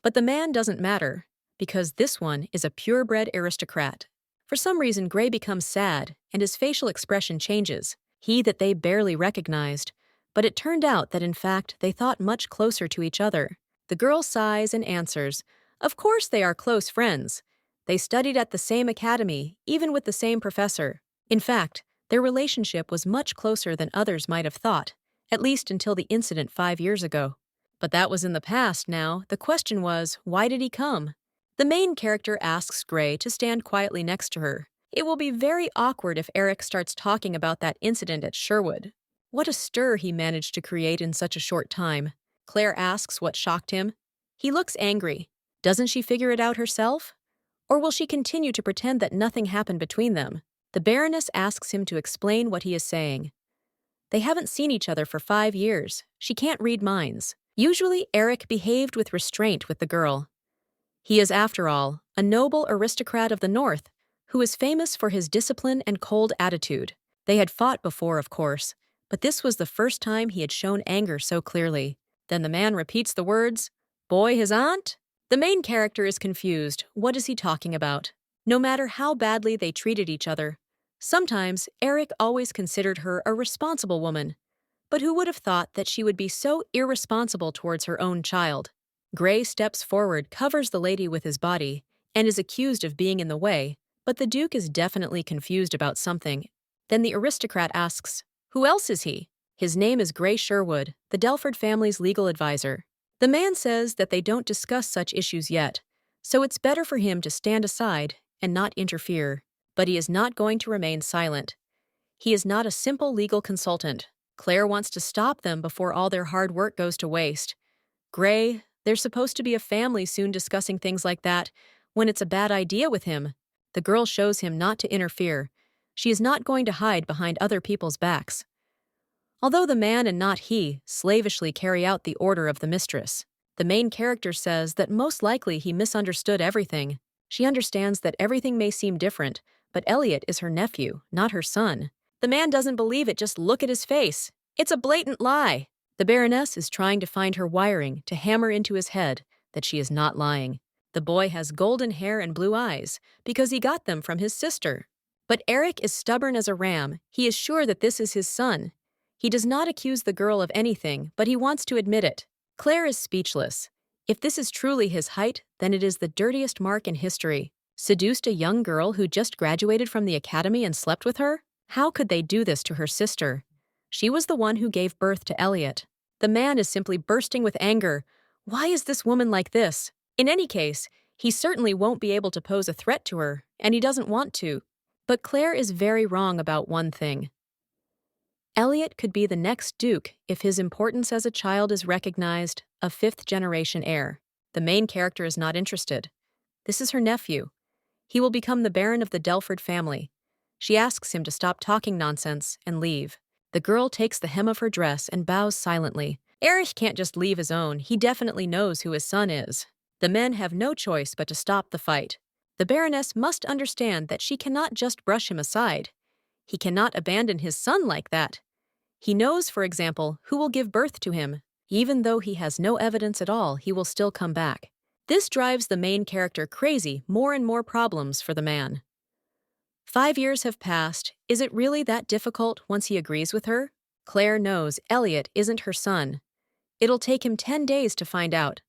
but the man doesn't matter, because this one is a purebred aristocrat. For some reason, Gray becomes sad, and his facial expression changes. He that they barely recognized, but it turned out that in fact they thought much closer to each other. The girl sighs and answers, of course they are close friends. They studied at the same academy, even with the same professor. In fact, their relationship was much closer than others might have thought, at least until the incident 5 years ago. But that was in the past now. The question was, why did he come? The main character asks Gray to stand quietly next to her. It will be very awkward if Eric starts talking about that incident at Sherwood. What a stir he managed to create in such a short time. Claire asks what shocked him. He looks angry. Doesn't she figure it out herself? Or will she continue to pretend that nothing happened between them? The Baroness asks him to explain what he is saying. They haven't seen each other for 5 years. She can't read minds. Usually, Eric behaved with restraint with the girl. He is, after all, a noble aristocrat of the North who is famous for his discipline and cold attitude. They had fought before, of course, but this was the first time he had shown anger so clearly. Then the man repeats the words, "Boy, his aunt?" The main character is confused. What is he talking about? No matter how badly they treated each other, sometimes Eric always considered her a responsible woman. But who would have thought that she would be so irresponsible towards her own child? Gray steps forward, covers the lady with his body, and is accused of being in the way, but the Duke is definitely confused about something. Then the aristocrat asks, "Who else is he?" His name is Gray Sherwood, the Delford family's legal advisor. The man says that they don't discuss such issues yet, so it's better for him to stand aside and not interfere. But he is not going to remain silent. He is not a simple legal consultant. Claire wants to stop them before all their hard work goes to waste. Gray, they're supposed to be a family soon discussing things like that, when it's a bad idea with him. The girl shows him not to interfere. She is not going to hide behind other people's backs. Although the man and not he slavishly carry out the order of the mistress, the main character says that most likely he misunderstood everything. She understands that everything may seem different, but Elliot is her nephew, not her son. The man doesn't believe it, just look at his face. It's a blatant lie. The Baroness is trying to find her wiring to hammer into his head that she is not lying. The boy has golden hair and blue eyes because he got them from his sister. But Eric is stubborn as a ram. He is sure that this is his son. He does not accuse the girl of anything, but he wants to admit it. Claire is speechless. If this is truly his height, then it is the dirtiest mark in history. Seduced a young girl who just graduated from the academy and slept with her? How could they do this to her sister? She was the one who gave birth to Elliot. The man is simply bursting with anger. Why is this woman like this? In any case, he certainly won't be able to pose a threat to her, and he doesn't want to. But Claire is very wrong about one thing. Elliot could be the next Duke if his importance as a child is recognized, a fifth-generation heir. The main character is not interested. This is her nephew. He will become the Baron of the Delford family. She asks him to stop talking nonsense and leave. The girl takes the hem of her dress and bows silently. Eric can't just leave his own. He definitely knows who his son is. The men have no choice but to stop the fight. The Baroness must understand that she cannot just brush him aside. He cannot abandon his son like that. He knows, for example, who will give birth to him. Even though he has no evidence at all, he will still come back. This drives the main character crazy, more and more problems for the man. 5 years have passed. Is it really that difficult once he agrees with her? Claire knows Elliot isn't her son. It'll take him 10 days to find out.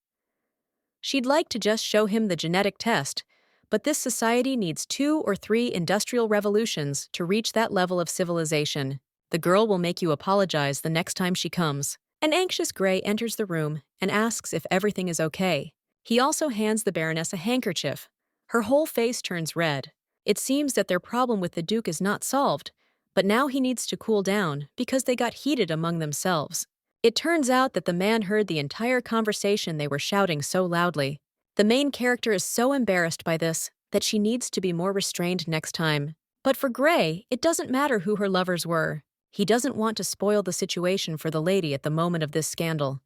She'd like to just show him the genetic test, but this society needs 2 or 3 industrial revolutions to reach that level of civilization. The girl will make you apologize the next time she comes. An anxious Gray enters the room and asks if everything is okay. He also hands the Baroness a handkerchief. Her whole face turns red. It seems that their problem with the Duke is not solved, but now he needs to cool down because they got heated among themselves. It turns out that the man heard the entire conversation they were shouting so loudly. The main character is so embarrassed by this that she needs to be more restrained next time. But for Gray, it doesn't matter who her lovers were. He doesn't want to spoil the situation for the lady at the moment of this scandal.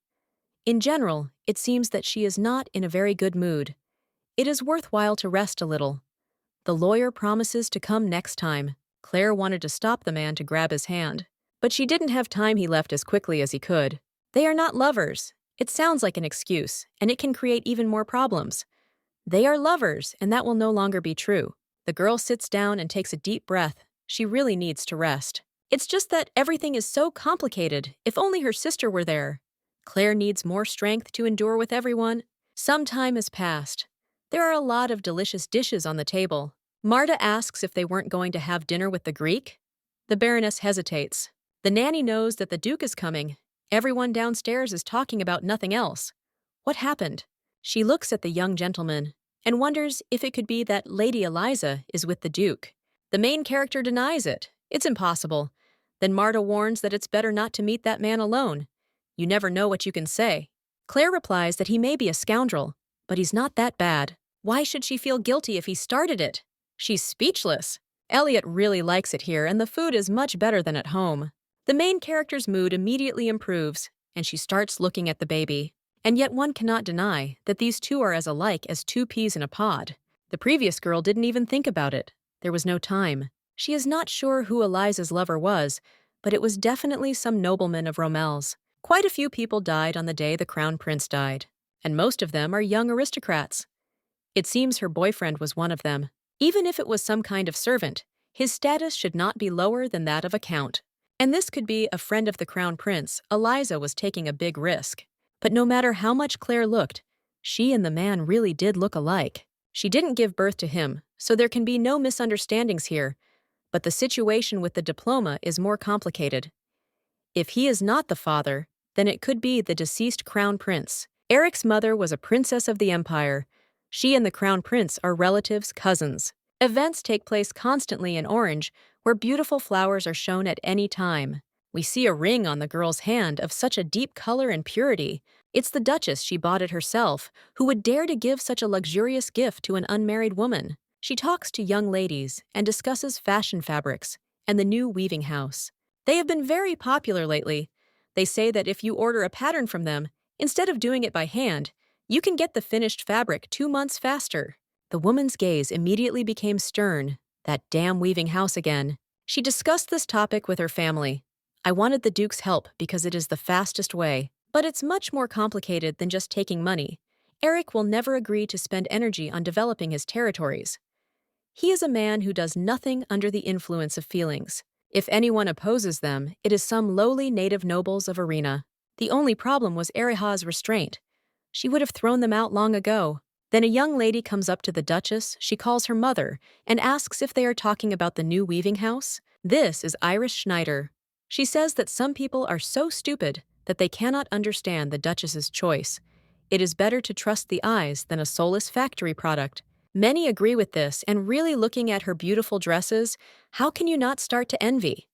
In general, it seems that she is not in a very good mood. It is worthwhile to rest a little. The lawyer promises to come next time. Claire wanted to stop the man to grab his hand, but she didn't have time. He left as quickly as he could. They are not lovers. It sounds like an excuse, and it can create even more problems. They are lovers, and that will no longer be true. The girl sits down and takes a deep breath. She really needs to rest. It's just that everything is so complicated. If only her sister were there. Claire needs more strength to endure with everyone. Some time has passed. There are a lot of delicious dishes on the table. Marta asks if they weren't going to have dinner with the Greek. The Baroness hesitates. The nanny knows that the Duke is coming. Everyone downstairs is talking about nothing else. What happened? She looks at the young gentleman and wonders if it could be that Lady Eliza is with the Duke. The main character denies it. It's impossible. Then Marta warns that it's better not to meet that man alone. You never know what you can say. Claire replies that he may be a scoundrel, But he's not that bad. Why should she feel guilty if he started it? She's speechless. Elliot really likes it here, and the food is much better than at home. The main character's mood immediately improves, and she starts looking at the baby. And yet one cannot deny that these two are as alike as two peas in a pod. The previous girl didn't even think about it. There was no time. She is not sure who Eliza's lover was, but it was definitely some nobleman of Romel's. Quite a few people died on the day the crown prince died, and most of them are young aristocrats. It seems her boyfriend was one of them. Even if it was some kind of servant, his status should not be lower than that of a count. And this could be a friend of the crown prince. Eliza was taking a big risk. But no matter how much Claire looked, she and the man really did look alike. She didn't give birth to him, so there can be no misunderstandings here. But the situation with the diploma is more complicated. If he is not the father, then it could be the deceased crown prince. Eric's mother was a princess of the empire. She and the crown prince are relatives, cousins. Events take place constantly in Orange, where beautiful flowers are shown at any time. We see a ring on the girl's hand of such a deep color and purity. It's the Duchess, she bought it herself, who would dare to give such a luxurious gift to an unmarried woman. She talks to young ladies and discusses fashion fabrics and the new weaving house. They have been very popular lately. They say that if you order a pattern from them, instead of doing it by hand, you can get the finished fabric 2 months faster. The woman's gaze immediately became stern. That damn weaving house again. She discussed this topic with her family. I wanted the Duke's help because it is the fastest way. But it's much more complicated than just taking money. Eric will never agree to spend energy on developing his territories. He is a man who does nothing under the influence of feelings. If anyone opposes them, it is some lowly native nobles of Arena. The only problem was Eriha's restraint. She would have thrown them out long ago. Then a young lady comes up to the Duchess, she calls her mother, and asks if they are talking about the new weaving house. This is Iris Schneider. She says that some people are so stupid that they cannot understand the Duchess's choice. It is better to trust the eyes than a soulless factory product. Many agree with this, and really looking at her beautiful dresses, how can you not start to envy?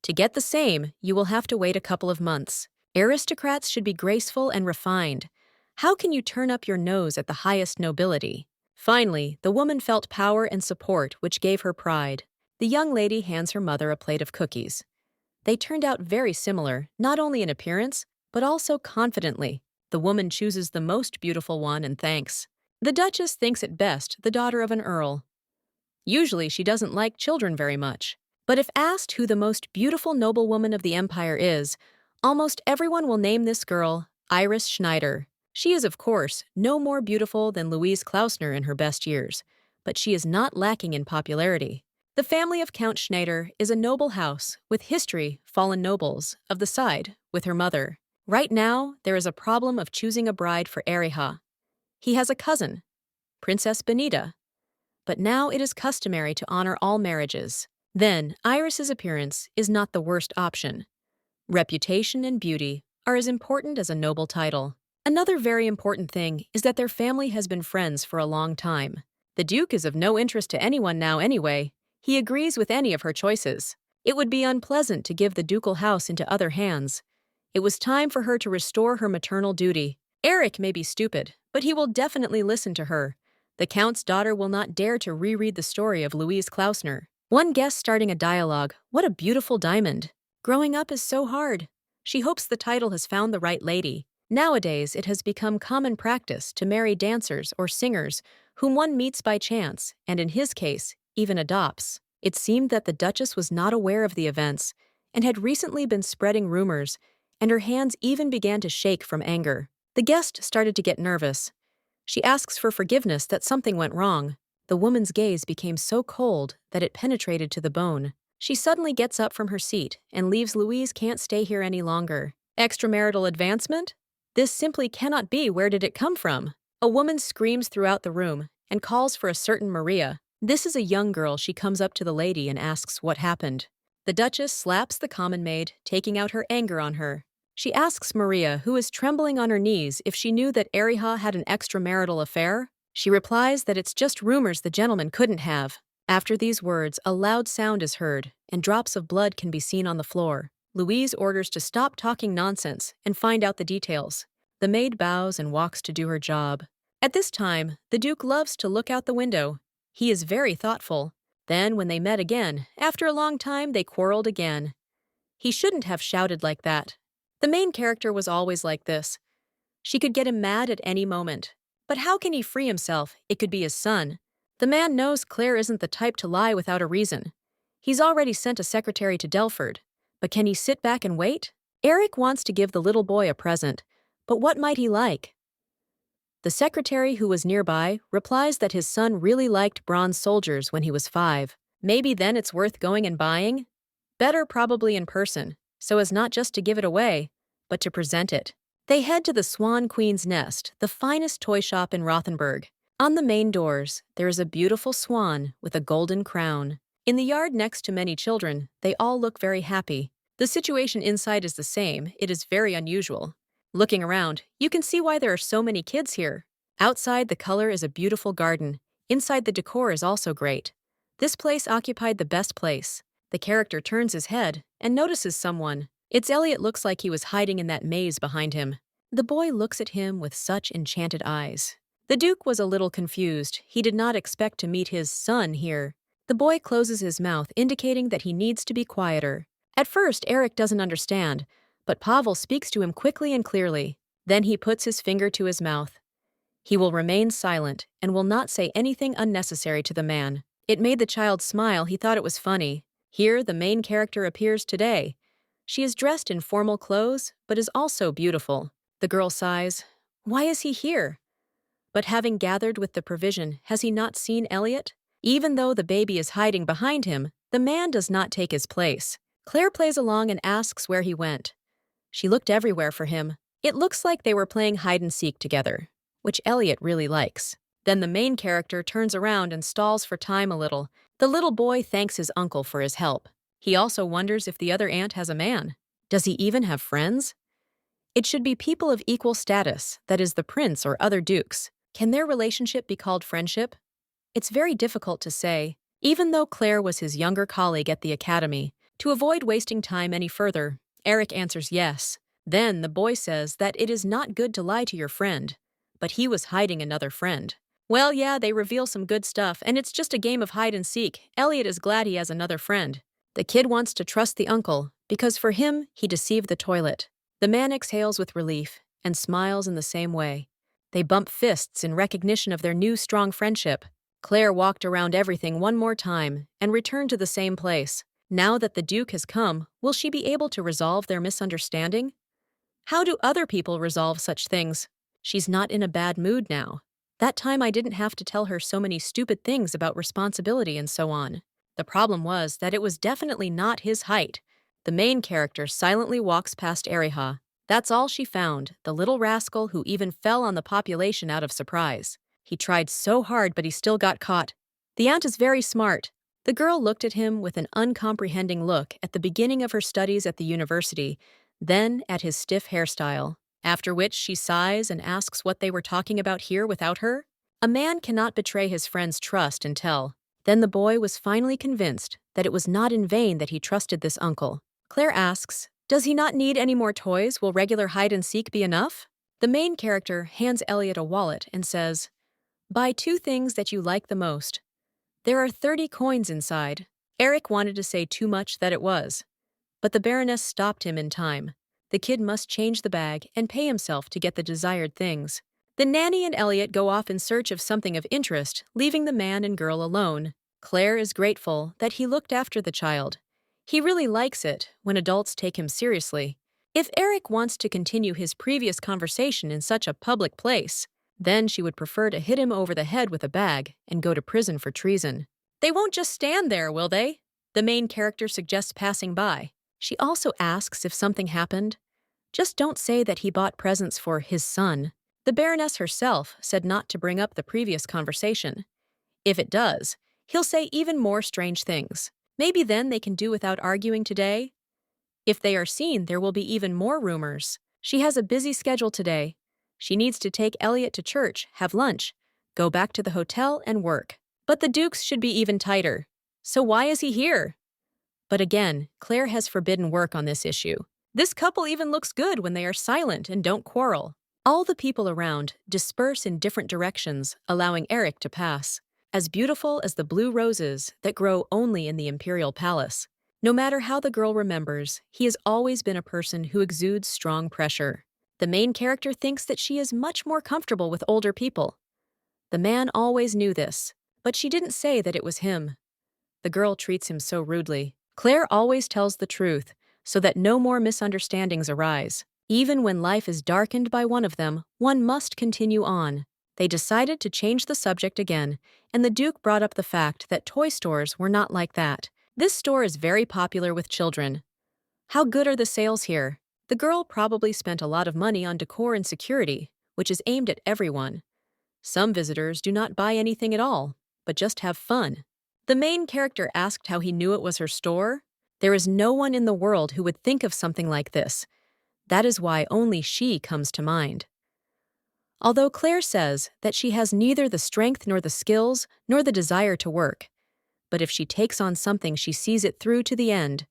To get the same, you will have to wait a couple of months. Aristocrats should be graceful and refined. How can you turn up your nose at the highest nobility? Finally, the woman felt power and support, which gave her pride. The young lady hands her mother a plate of cookies. They turned out very similar, not only in appearance, but also confidently. The woman chooses the most beautiful one and thanks. The Duchess thinks it best, the daughter of an earl. Usually she doesn't like children very much. But if asked who the most beautiful noblewoman of the empire is, almost everyone will name this girl Iris Schneider. She is, of course, no more beautiful than Louise Klausner in her best years, but she is not lacking in popularity. The family of Count Schneider is a noble house with history, fallen nobles, of the side, with her mother. Right now, there is a problem of choosing a bride for Eriha. He has a cousin, Princess Benita. But now it is customary to honor all marriages. Then, Iris's appearance is not the worst option. Reputation and beauty are as important as a noble title. Another very important thing is that their family has been friends for a long time. The Duke is of no interest to anyone now anyway. He agrees with any of her choices. It would be unpleasant to give the ducal house into other hands. It was time for her to restore her maternal duty. Eric may be stupid, but he will definitely listen to her. The Count's daughter will not dare to reread the story of Louise Klausner. One guest starting a dialogue, "What a beautiful diamond. Growing up is so hard." She hopes the title has found the right lady. Nowadays, it has become common practice to marry dancers or singers whom one meets by chance, and in his case, even adopts. It seemed that the Duchess was not aware of the events and had recently been spreading rumors, and her hands even began to shake from anger. The guest started to get nervous. She asks for forgiveness that something went wrong. The woman's gaze became so cold that it penetrated to the bone. She suddenly gets up from her seat and leaves. Louise can't stay here any longer. Extramarital advancement? This simply cannot be. Where did it come from? A woman screams throughout the room and calls for a certain Maria. This is a young girl. She comes up to the lady and asks what happened. The Duchess slaps the common maid, taking out her anger on her. She asks Maria, who is trembling on her knees, if she knew that Eriha had an extramarital affair. She replies that it's just rumors the gentleman couldn't have. After these words, a loud sound is heard, and drops of blood can be seen on the floor. Louise orders to stop talking nonsense and find out the details. The maid bows and walks to do her job. At this time, the Duke loves to look out the window. He is very thoughtful. Then, when they met again, after a long time, they quarreled again. He shouldn't have shouted like that. The main character was always like this. She could get him mad at any moment. But how can he free himself? It could be his son. The man knows Claire isn't the type to lie without a reason. He's already sent a secretary to Delford. But can he sit back and wait? Eric wants to give the little boy a present. But what might he like? The secretary, who was nearby, replies that his son really liked bronze soldiers when he was 5. Maybe then it's worth going and buying? Better probably in person, so as not just to give it away, but to present it. They head to the Swan Queen's Nest, the finest toy shop in Rothenburg. On the main doors, there is a beautiful swan with a golden crown. In the yard next to many children, they all look very happy. The situation inside is the same. It is very unusual. Looking around, you can see why there are so many kids here. Outside, the color is a beautiful garden. Inside, the decor is also great. This place occupied the best place. The character turns his head and notices someone. It's Elliot. Looks like he was hiding in that maze behind him. The boy looks at him with such enchanted eyes. The Duke was a little confused. He did not expect to meet his son here. The boy closes his mouth, indicating that he needs to be quieter. At first, Eric doesn't understand, but Pavel speaks to him quickly and clearly. Then he puts his finger to his mouth. He will remain silent and will not say anything unnecessary to the man. It made the child smile. He thought it was funny. Here, the main character appears today. She is dressed in formal clothes, but is also beautiful. The girl sighs. Why is he here? But having gathered with the provision, has he not seen Elliot? Even though the baby is hiding behind him, the man does not take his place. Claire plays along and asks where he went. She looked everywhere for him. It looks like they were playing hide-and-seek together, which Elliot really likes. Then the main character turns around and stalls for time a little. The little boy thanks his uncle for his help. He also wonders if the other aunt has a man. Does he even have friends? It should be people of equal status, that is the prince or other dukes. Can their relationship be called friendship? It's very difficult to say. Even though Claire was his younger colleague at the academy, to avoid wasting time any further, Eric answers yes. Then the boy says that it is not good to lie to your friend, but he was hiding another friend. Well, yeah, they reveal some good stuff, and it's just a game of hide and seek. Elliot is glad he has another friend. The kid wants to trust the uncle, because for him, he deceived the toilet. The man exhales with relief and smiles in the same way. They bump fists in recognition of their new strong friendship. Claire walked around everything one more time and returned to the same place. Now that the Duke has come, will she be able to resolve their misunderstanding? How do other people resolve such things? She's not in a bad mood now. That time I didn't have to tell her so many stupid things about responsibility and so on. The problem was that it was definitely not his height. The main character silently walks past Eriha. That's all she found, the little rascal who even fell on the population out of surprise. He tried so hard, but he still got caught. The aunt is very smart. The girl looked at him with an uncomprehending look at the beginning of her studies at the university, then at his stiff hairstyle. After which she sighs and asks what they were talking about here without her. A man cannot betray his friend's trust and tell. Then the boy was finally convinced that it was not in vain that he trusted this uncle. Claire asks, does he not need any more toys? Will regular hide-and-seek be enough? The main character hands Elliot a wallet and says, buy 2 things that you like the most. There are 30 coins inside. Eric wanted to say too much that it was, but the Baroness stopped him in time. The kid must change the bag and pay himself to get the desired things. The nanny and Elliot go off in search of something of interest, leaving the man and girl alone. Claire is grateful that he looked after the child. He really likes it when adults take him seriously. If Eric wants to continue his previous conversation in such a public place, then she would prefer to hit him over the head with a bag and go to prison for treason. They won't just stand there, will they? The main character suggests passing by. She also asks if something happened. Just don't say that he bought presents for his son. The Baroness herself said not to bring up the previous conversation. If it does, he'll say even more strange things. Maybe then they can do without arguing today. If they are seen, there will be even more rumors. She has a busy schedule today. She needs to take Elliot to church, have lunch, go back to the hotel, and work. But the Dukes should be even tighter. So why is he here? But again, Claire has forbidden work on this issue. This couple even looks good when they are silent and don't quarrel. All the people around disperse in different directions, allowing Eric to pass. As beautiful as the blue roses that grow only in the imperial palace. No matter how the girl remembers, he has always been a person who exudes strong pressure. The main character thinks that she is much more comfortable with older people. The man always knew this, but she didn't say that it was him. The girl treats him so rudely. Claire always tells the truth, so that no more misunderstandings arise. Even when life is darkened by one of them, one must continue on. They decided to change the subject again, and the Duke brought up the fact that toy stores were not like that. This store is very popular with children. How good are the sales here? The girl probably spent a lot of money on decor and security, which is aimed at everyone. Some visitors do not buy anything at all, but just have fun. The main character asked how he knew it was her store. There is no one in the world who would think of something like this. That is why only she comes to mind. Although Claire says that she has neither the strength nor the skills nor the desire to work, but if she takes on something, she sees it through to the end.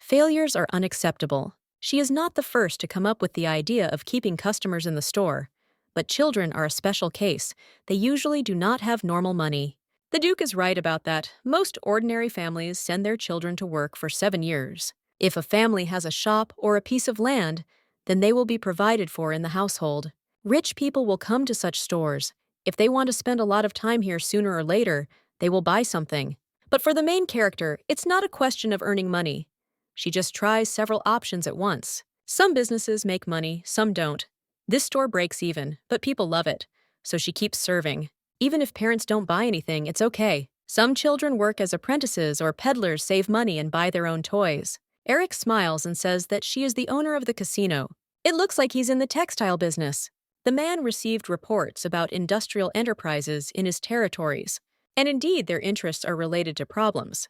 Failures are unacceptable. She is not the first to come up with the idea of keeping customers in the store, but children are a special case. They usually do not have normal money. The Duke is right about that. Most ordinary families send their children to work for 7 years. If a family has a shop or a piece of land, then they will be provided for in the household. Rich people will come to such stores. If they want to spend a lot of time here sooner or later, they will buy something. But for the main character, it's not a question of earning money. She just tries several options at once. Some businesses make money, some don't. This store breaks even, but people love it, so she keeps serving. Even if parents don't buy anything, it's okay. Some children work as apprentices or peddlers, save money and buy their own toys. Eric smiles and says that she is the owner of the casino. It looks like he's in the textile business. The man received reports about industrial enterprises in his territories, and indeed their interests are related to problems.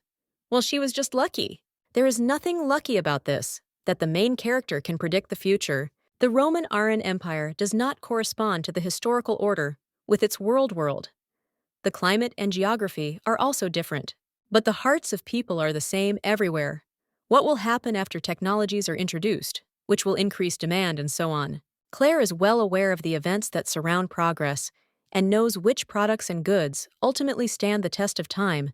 Well, she was just lucky. There is nothing lucky about this, that the main character can predict the future. The Roman Aryan Empire does not correspond to the historical order with its world. The climate and geography are also different, but the hearts of people are the same everywhere. What will happen after technologies are introduced, which will increase demand and so on? Claire is well aware of the events that surround progress and knows which products and goods ultimately stand the test of time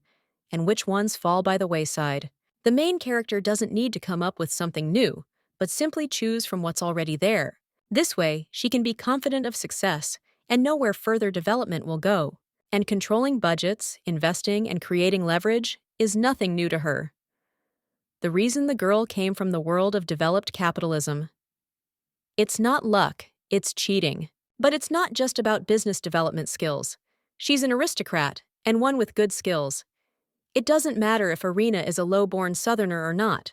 and which ones fall by the wayside. The main character doesn't need to come up with something new, but simply choose from what's already there. This way, she can be confident of success and know where further development will go. And controlling budgets, investing, and creating leverage is nothing new to her. The reason the girl came from the world of developed capitalism. It's not luck, it's cheating. But it's not just about business development skills. She's an aristocrat, and one with good skills. It doesn't matter if Irina is a low-born southerner or not.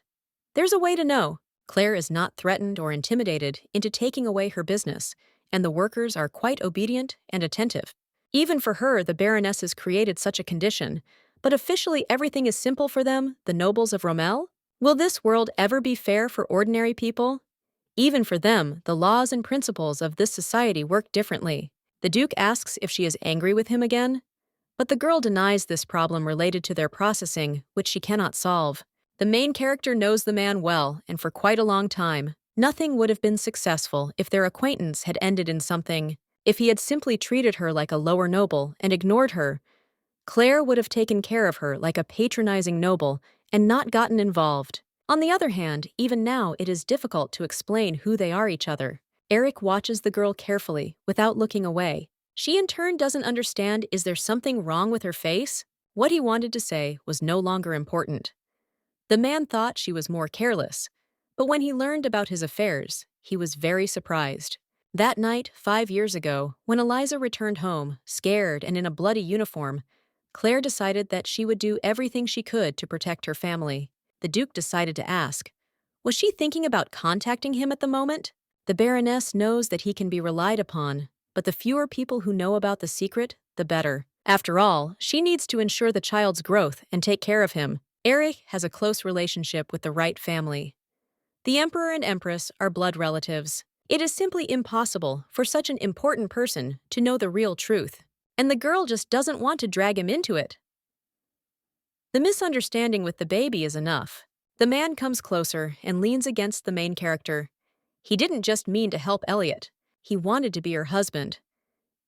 There's a way to know. Claire is not threatened or intimidated into taking away her business, and the workers are quite obedient and attentive. Even for her, the Baroness created such a condition, but officially everything is simple for them, the nobles of Rommel? Will this world ever be fair for ordinary people? Even for them, the laws and principles of this society work differently. The Duke asks if she is angry with him again, but the girl denies this problem related to their processing, which she cannot solve. The main character knows the man well, and for quite a long time. Nothing would have been successful if their acquaintance had ended in something. If he had simply treated her like a lower noble and ignored her, Claire would have taken care of her like a patronizing noble and not gotten involved. On the other hand, even now it is difficult to explain who they are each other. Eric watches the girl carefully, without looking away. She in turn doesn't understand, is there something wrong with her face? What he wanted to say was no longer important. The man thought she was more careless, but when he learned about his affairs, he was very surprised. That night, 5 years ago, when Eliza returned home, scared and in a bloody uniform, Claire decided that she would do everything she could to protect her family. The Duke decided to ask, was she thinking about contacting him at the moment? The Baroness knows that he can be relied upon, but the fewer people who know about the secret, the better. After all, she needs to ensure the child's growth and take care of him. Eric has a close relationship with the right family. The Emperor and Empress are blood relatives. It is simply impossible for such an important person to know the real truth, and the girl just doesn't want to drag him into it. The misunderstanding with the baby is enough. The man comes closer and leans against the main character. He didn't just mean to help Elliot. He wanted to be her husband.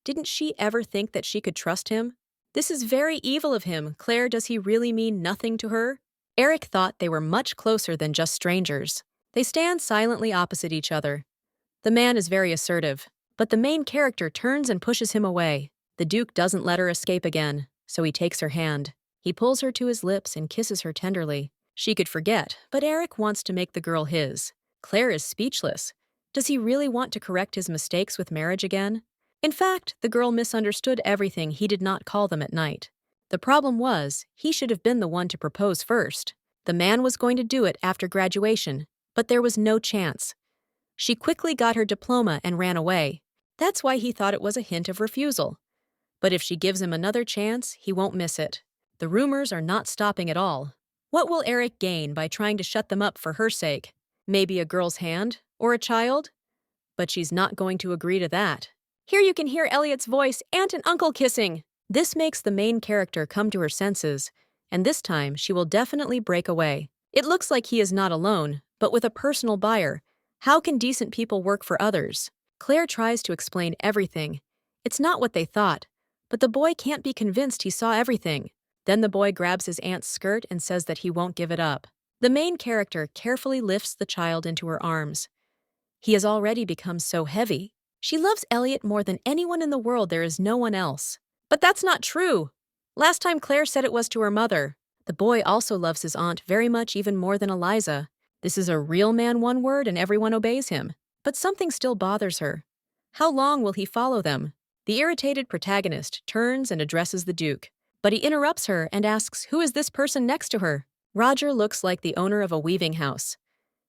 Didn't she ever think that she could trust him? This is very evil of him. Claire, does he really mean nothing to her? Eric thought they were much closer than just strangers. They stand silently opposite each other. The man is very assertive, but the main character turns and pushes him away. The Duke doesn't let her escape again, so he takes her hand. He pulls her to his lips and kisses her tenderly. She could forget, but Eric wants to make the girl his. Claire is speechless. Does he really want to correct his mistakes with marriage again? In fact, the girl misunderstood everything he did not call them at night. The problem was, he should have been the one to propose first. The man was going to do it after graduation, but there was no chance. She quickly got her diploma and ran away. That's why he thought it was a hint of refusal. But if she gives him another chance, he won't miss it. The rumors are not stopping at all. What will Eric gain by trying to shut them up for her sake? Maybe a girl's hand? Or a child? But she's not going to agree to that. Here you can hear Elliot's voice, aunt and uncle kissing. This makes the main character come to her senses, and this time she will definitely break away. It looks like he is not alone, but with a personal buyer. How can decent people work for others? Claire tries to explain everything. It's not what they thought, but the boy can't be convinced he saw everything. Then the boy grabs his aunt's skirt and says that he won't give it up. The main character carefully lifts the child into her arms. He has already become so heavy. She loves Elliot more than anyone in the world. There is no one else. But that's not true. Last time Claire said it was to her mother. The boy also loves his aunt very much, even more than Eliza. This is a real man, one word, and everyone obeys him. But something still bothers her. How long will he follow them? The irritated protagonist turns and addresses the Duke. But he interrupts her and asks, who is this person next to her? Roger looks like the owner of a weaving house.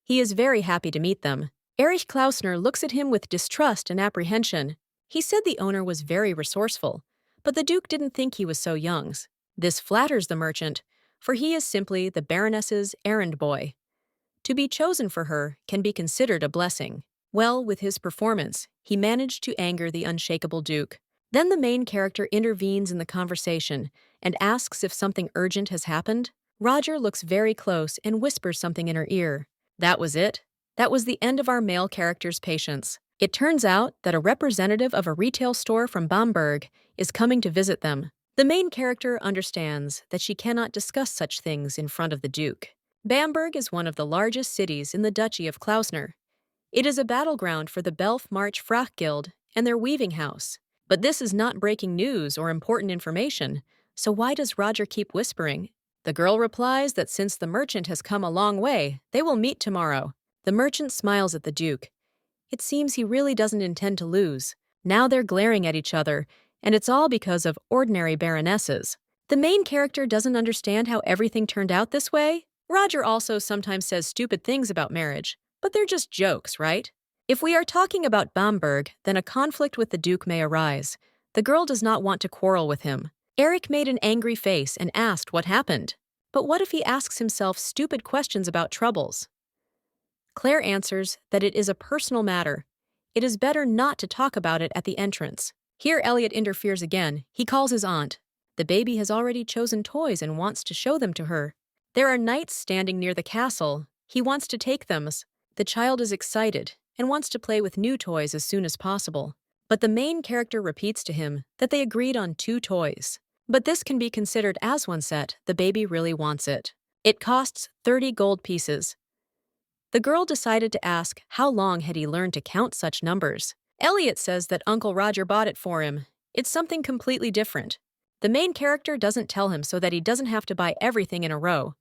He is very happy to meet them. Erich Klausner looks at him with distrust and apprehension. He said the owner was very resourceful, but the Duke didn't think he was so young. This flatters the merchant, for he is simply the Baroness's errand boy. To be chosen for her can be considered a blessing. Well, with his performance, he managed to anger the unshakable Duke. Then the main character intervenes in the conversation and asks if something urgent has happened. Roger looks very close and whispers something in her ear. That was it. That was the end of our male character's patience. It turns out that a representative of a retail store from Bamberg is coming to visit them. The main character understands that she cannot discuss such things in front of the Duke. Bamberg is one of the largest cities in the Duchy of Klausner. It is a battleground for the Belf March Fracht Guild and their weaving house. But this is not breaking news or important information, so why does Roger keep whispering? The girl replies that since the merchant has come a long way, they will meet tomorrow. The merchant smiles at the Duke. It seems he really doesn't intend to lose. Now they're glaring at each other, and it's all because of ordinary baronesses. The main character doesn't understand how everything turned out this way. Roger also sometimes says stupid things about marriage, but they're just jokes, right? If we are talking about Bamberg, then a conflict with the Duke may arise. The girl does not want to quarrel with him. Eric made an angry face and asked what happened. But what if he asks himself stupid questions about troubles? Claire answers that it is a personal matter. It is better not to talk about it at the entrance. Here Elliot interferes again. He calls his aunt. The baby has already chosen toys and wants to show them to her. There are knights standing near the castle. He wants to take them. The child is excited and wants to play with new toys as soon as possible. But the main character repeats to him that they agreed on 2 toys. But this can be considered as one set. The baby really wants it. It costs 30 gold pieces. The girl decided to ask how long had he learned to count such numbers. Elliot says that Uncle Roger bought it for him. It's something completely different. The main character doesn't tell him so that he doesn't have to buy everything in a row.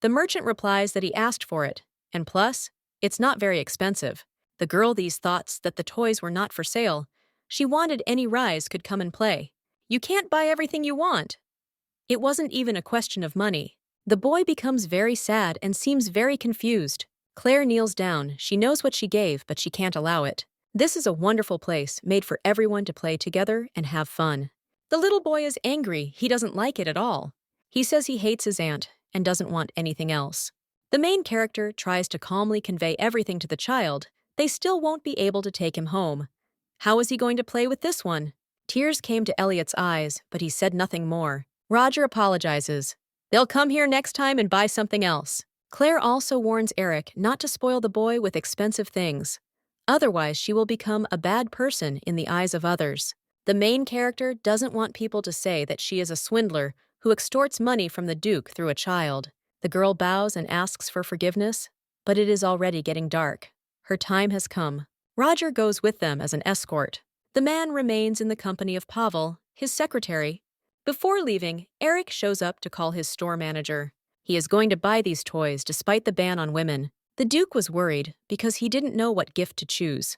The merchant replies that he asked for it, and plus, it's not very expensive. The girl these thoughts that the toys were not for sale. She wanted any rise could come and play. You can't buy everything you want. It wasn't even a question of money. The boy becomes very sad and seems very confused. Claire kneels down. She knows what she gave, but she can't allow it. This is a wonderful place, made for everyone to play together and have fun. The little boy is angry. He doesn't like it at all. He says he hates his aunt and doesn't want anything else. The main character tries to calmly convey everything to the child. They still won't be able to take him home. How is he going to play with this one? Tears came to Elliot's eyes, but he said nothing more. Roger apologizes. They'll come here next time and buy something else. Claire also warns Eric not to spoil the boy with expensive things. Otherwise, she will become a bad person in the eyes of others. The main character doesn't want people to say that she is a swindler who extorts money from the Duke through a child. The girl bows and asks for forgiveness, but it is already getting dark. Her time has come. Roger goes with them as an escort. The man remains in the company of Pavel, his secretary. Before leaving, Eric shows up to call his store manager. He is going to buy these toys despite the ban on women. The Duke was worried because he didn't know what gift to choose.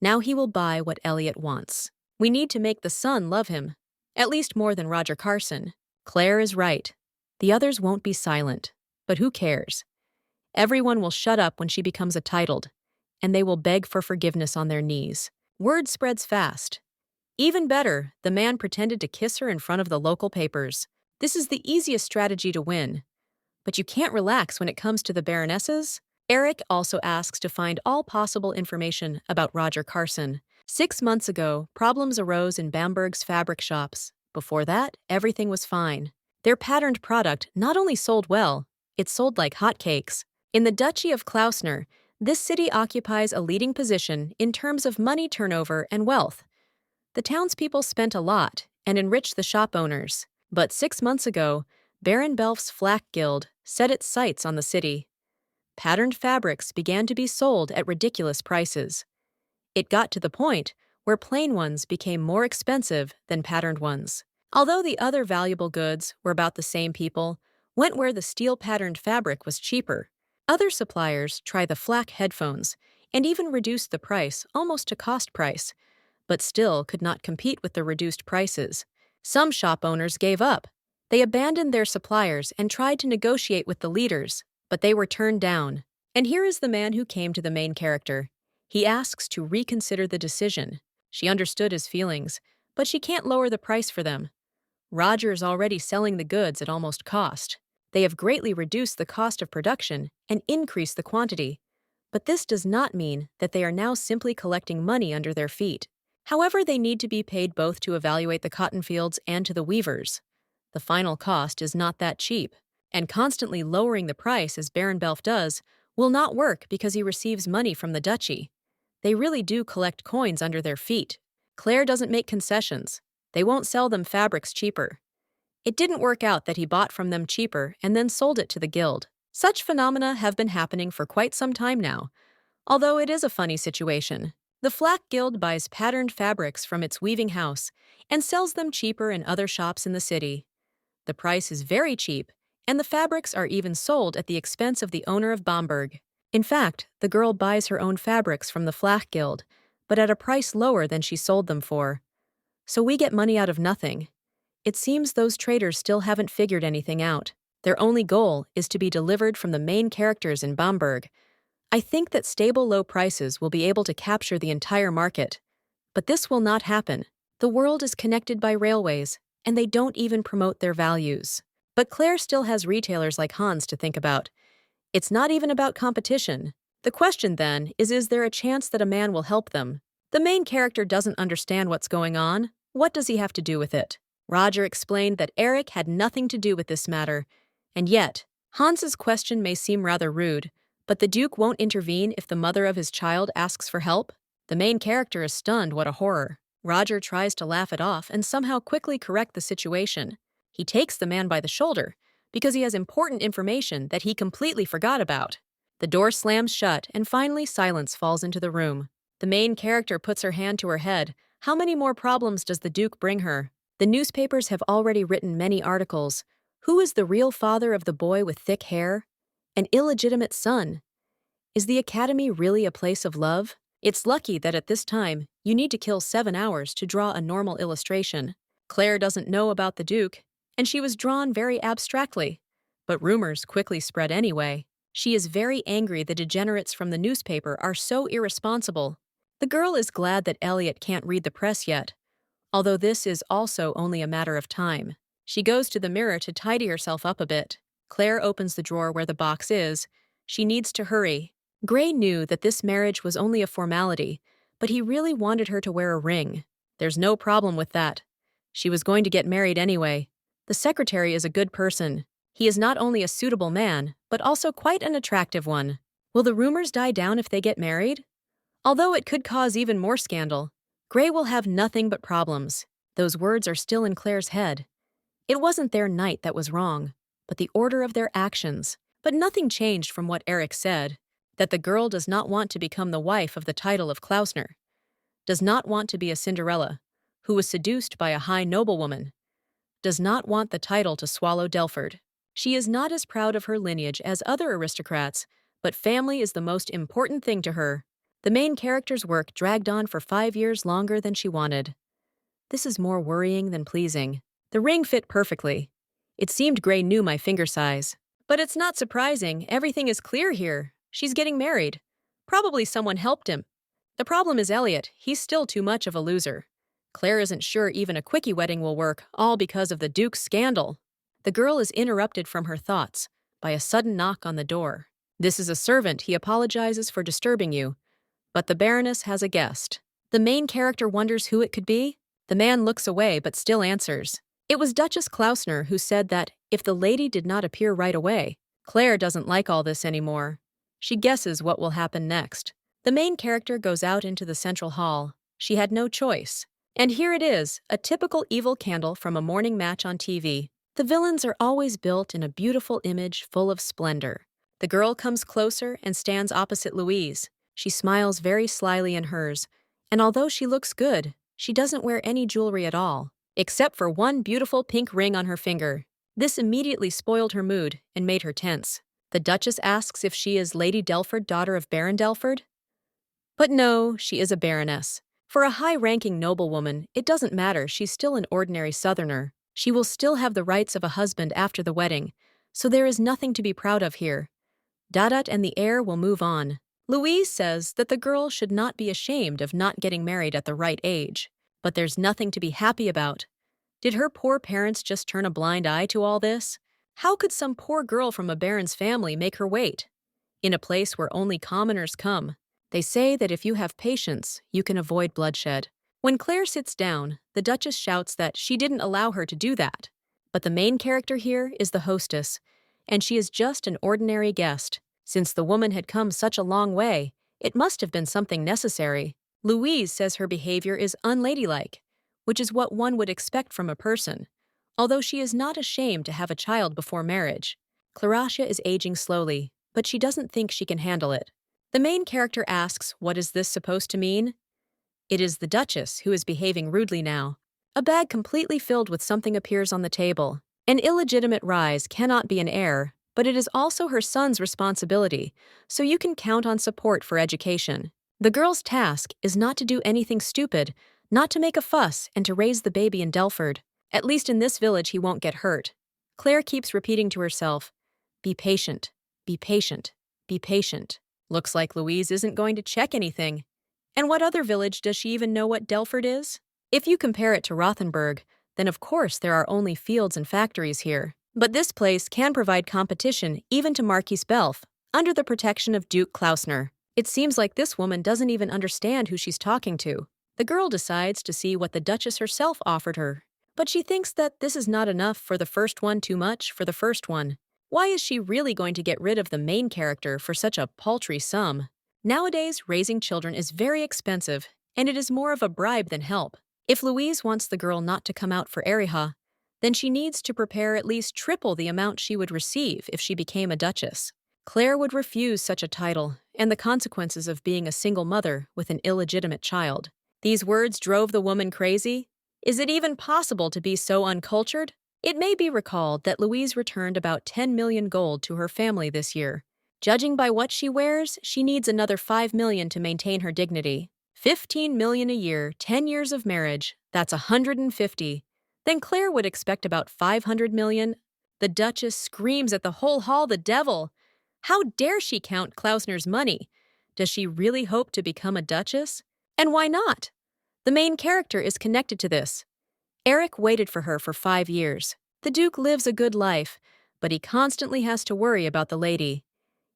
Now he will buy what Elliot wants. We need to make the son love him, at least more than Roger Carson. Claire is right. The others won't be silent. But who cares? Everyone will shut up when she becomes a titled, and they will beg for forgiveness on their knees. Word spreads fast. Even better, the man pretended to kiss her in front of the local papers. This is the easiest strategy to win. But you can't relax when it comes to the Baronesses. Eric also asks to find all possible information about Roger Carson. 6 months ago, problems arose in Bamberg's fabric shops. Before that, everything was fine. Their patterned product not only sold well, it sold like hotcakes. In the Duchy of Klausner, this city occupies a leading position in terms of money turnover and wealth. The townspeople spent a lot and enriched the shop owners. But 6 months ago, Baron Belf's Flak Guild set its sights on the city. Patterned fabrics began to be sold at ridiculous prices. It got to the point where plain ones became more expensive than patterned ones. Although the other valuable goods were about the same, people went where the steel-patterned fabric was cheaper. Other suppliers tried the flak headphones and even reduced the price almost to cost price, but still could not compete with the reduced prices. Some shop owners gave up. They abandoned their suppliers and tried to negotiate with the leaders, but they were turned down. And here is the man who came to the main character. He asks to reconsider the decision. She understood his feelings, but she can't lower the price for them. Roger is already selling the goods at almost cost. They have greatly reduced the cost of production and increased the quantity. But this does not mean that they are now simply collecting money under their feet. However, they need to be paid both to evaluate the cotton fields and to the weavers. The final cost is not that cheap, and constantly lowering the price as Baron Belf does will not work because he receives money from the duchy. They really do collect coins under their feet. Claire doesn't make concessions. They won't sell them fabrics cheaper. It didn't work out that he bought from them cheaper and then sold it to the guild. Such phenomena have been happening for quite some time now, although it is a funny situation. The Flak Guild buys patterned fabrics from its weaving house and sells them cheaper in other shops in the city. The price is very cheap, and the fabrics are even sold at the expense of the owner of Bamberg. In fact, the girl buys her own fabrics from the Flak Guild, but at a price lower than she sold them for. So we get money out of nothing. It seems those traders still haven't figured anything out. Their only goal is to be delivered from the main characters in Bamberg. I think that stable low prices will be able to capture the entire market. But this will not happen. The world is connected by railways, and they don't even promote their values. But Claire still has retailers like Hans to think about. It's not even about competition. The question then is there a chance that a man will help them? The main character doesn't understand what's going on. What does he have to do with it? Roger explained that Eric had nothing to do with this matter, and yet, Hans's question may seem rather rude, but the Duke won't intervene if the mother of his child asks for help? The main character is stunned. What a horror. Roger tries to laugh it off and somehow quickly correct the situation. He takes the man by the shoulder, because he has important information that he completely forgot about. The door slams shut, and finally silence falls into the room. The main character puts her hand to her head. How many more problems does the Duke bring her? The newspapers have already written many articles. Who is the real father of the boy with thick hair? An illegitimate son. Is the academy really a place of love? It's lucky that at this time, you need to kill 7 hours to draw a normal illustration. Claire doesn't know about the Duke, and she was drawn very abstractly. But rumors quickly spread anyway. She is very angry the degenerates from the newspaper are so irresponsible. The girl is glad that Elliot can't read the press yet, although this is also only a matter of time. She goes to the mirror to tidy herself up a bit. Claire opens the drawer where the box is. She needs to hurry. Gray knew that this marriage was only a formality, but he really wanted her to wear a ring. There's no problem with that. She was going to get married anyway. The secretary is a good person. He is not only a suitable man, but also quite an attractive one. Will the rumors die down if they get married? Although it could cause even more scandal, Gray will have nothing but problems. Those words are still in Claire's head. It wasn't their night that was wrong, but the order of their actions. But nothing changed from what Eric said, that the girl does not want to become the wife of the title of Klausner, does not want to be a Cinderella, who was seduced by a high noblewoman, does not want the title to swallow Delford. She is not as proud of her lineage as other aristocrats, but family is the most important thing to her. The main character's work dragged on for 5 years longer than she wanted. This is more worrying than pleasing. The ring fit perfectly. It seemed Gray knew my finger size. But it's not surprising, everything is clear here. She's getting married. Probably someone helped him. The problem is Elliot, he's still too much of a loser. Claire isn't sure even a quickie wedding will work, all because of the Duke's scandal. The girl is interrupted from her thoughts by a sudden knock on the door. This is a servant, he apologizes for disturbing you. But the Baroness has a guest. The main character wonders who it could be. The man looks away but still answers. It was Duchess Klausner who said that if the lady did not appear right away, Claire doesn't like all this anymore. She guesses what will happen next. The main character goes out into the central hall. She had no choice. And here it is, a typical evil candle from a morning match on TV. The villains are always built in a beautiful image full of splendor. The girl comes closer and stands opposite Louise. She smiles very slyly in hers, and although she looks good, she doesn't wear any jewelry at all, except for one beautiful pink ring on her finger. This immediately spoiled her mood and made her tense. The Duchess asks if she is Lady Delford, daughter of Baron Delford. But no, she is a baroness. For a high-ranking noblewoman, it doesn't matter, she's still an ordinary southerner. She will still have the rights of a husband after the wedding, so there is nothing to be proud of here. Dadat and the heir will move on. Louise says that the girl should not be ashamed of not getting married at the right age. But there's nothing to be happy about. Did her poor parents just turn a blind eye to all this? How could some poor girl from a baron's family make her wait? In a place where only commoners come, they say that if you have patience, you can avoid bloodshed. When Claire sits down, the Duchess shouts that she didn't allow her to do that. But the main character here is the hostess, and she is just an ordinary guest. Since the woman had come such a long way, it must have been something necessary. Louise says her behavior is unladylike, which is what one would expect from a person, although she is not ashamed to have a child before marriage. Claratia is aging slowly, but she doesn't think she can handle it. The main character asks, what is this supposed to mean? It is the Duchess who is behaving rudely now. A bag completely filled with something appears on the table. An illegitimate rise cannot be an heir, but it is also her son's responsibility, so you can count on support for education. The girl's task is not to do anything stupid, not to make a fuss, and to raise the baby in Delford. At least in this village he won't get hurt. Claire keeps repeating to herself, be patient, be patient, be patient. Looks like Louise isn't going to check anything. And what other village does she even know what Delford is? If you compare it to Rothenburg, then of course there are only fields and factories here. But this place can provide competition even to Marquis Belf, under the protection of Duke Klausner. It seems like this woman doesn't even understand who she's talking to. The girl decides to see what the Duchess herself offered her. But she thinks that this is not enough for the first one, too much for the first one. Why is she really going to get rid of the main character for such a paltry sum? Nowadays, raising children is very expensive, and it is more of a bribe than help. If Louise wants the girl not to come out for Eriha, then she needs to prepare at least triple the amount she would receive if she became a duchess. Claire would refuse such a title, and the consequences of being a single mother with an illegitimate child. These words drove the woman crazy. Is it even possible to be so uncultured? It may be recalled that Louise returned about 10 million gold to her family this year. Judging by what she wears, she needs another 5 million to maintain her dignity. 15 million a year, 10 years of marriage, that's 150. Then Claire would expect about 500 million. The Duchess screams at the whole hall, the devil. How dare she count Klausner's money? Does she really hope to become a duchess? And why not? The main character is connected to this. Eric waited for her for 5 years. The Duke lives a good life, but he constantly has to worry about the lady.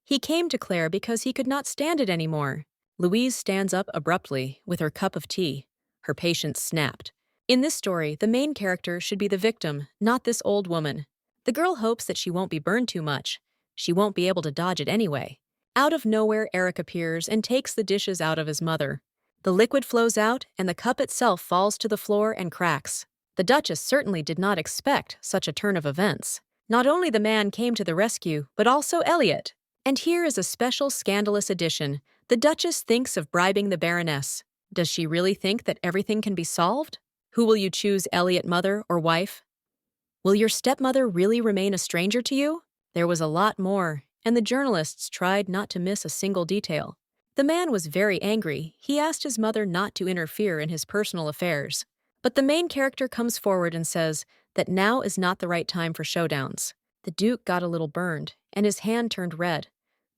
He came to Claire because he could not stand it anymore. Louise stands up abruptly with her cup of tea. Her patience snapped. In this story, the main character should be the victim, not this old woman. The girl hopes that she won't be burned too much. She won't be able to dodge it anyway. Out of nowhere, Eric appears and takes the dishes out of his mother. The liquid flows out, and the cup itself falls to the floor and cracks. The Duchess certainly did not expect such a turn of events. Not only the man came to the rescue, but also Elliot. And here is a special scandalous addition. The Duchess thinks of bribing the Baroness. Does she really think that everything can be solved? Who will you choose, Elliot, mother or wife? Will your stepmother really remain a stranger to you? There was a lot more, and the journalists tried not to miss a single detail. The man was very angry. He asked his mother not to interfere in his personal affairs. But the main character comes forward and says that now is not the right time for showdowns. The Duke got a little burned, and his hand turned red.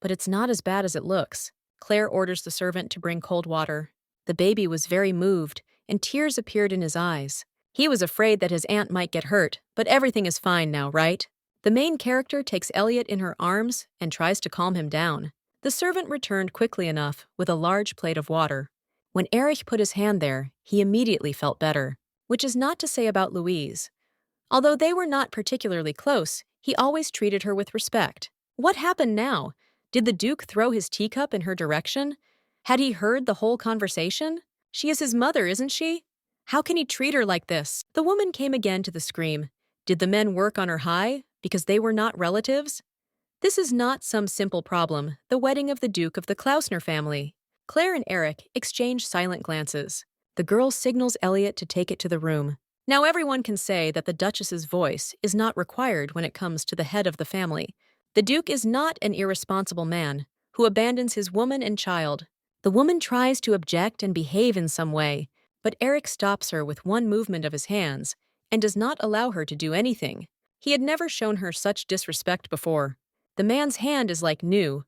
But it's not as bad as it looks. Claire orders the servant to bring cold water. The baby was very moved, and tears appeared in his eyes. He was afraid that his aunt might get hurt, but everything is fine now, right? The main character takes Elliot in her arms and tries to calm him down. The servant returned quickly enough with a large plate of water. When Erich put his hand there, he immediately felt better, which is not to say about Louise. Although they were not particularly close, he always treated her with respect. What happened now? Did the Duke throw his teacup in her direction? Had he heard the whole conversation? She is his mother, isn't she? How can he treat her like this? The woman came again to the scream. Did the men work on her high, because they were not relatives? This is not some simple problem, the wedding of the Duke of the Klausner family. Claire and Eric exchange silent glances. The girl signals Elliot to take it to the room. Now everyone can say that the Duchess's voice is not required when it comes to the head of the family. The Duke is not an irresponsible man who abandons his woman and child. The woman tries to object and behave in some way, but Eric stops her with one movement of his hands and does not allow her to do anything. He had never shown her such disrespect before. The man's hand is like new.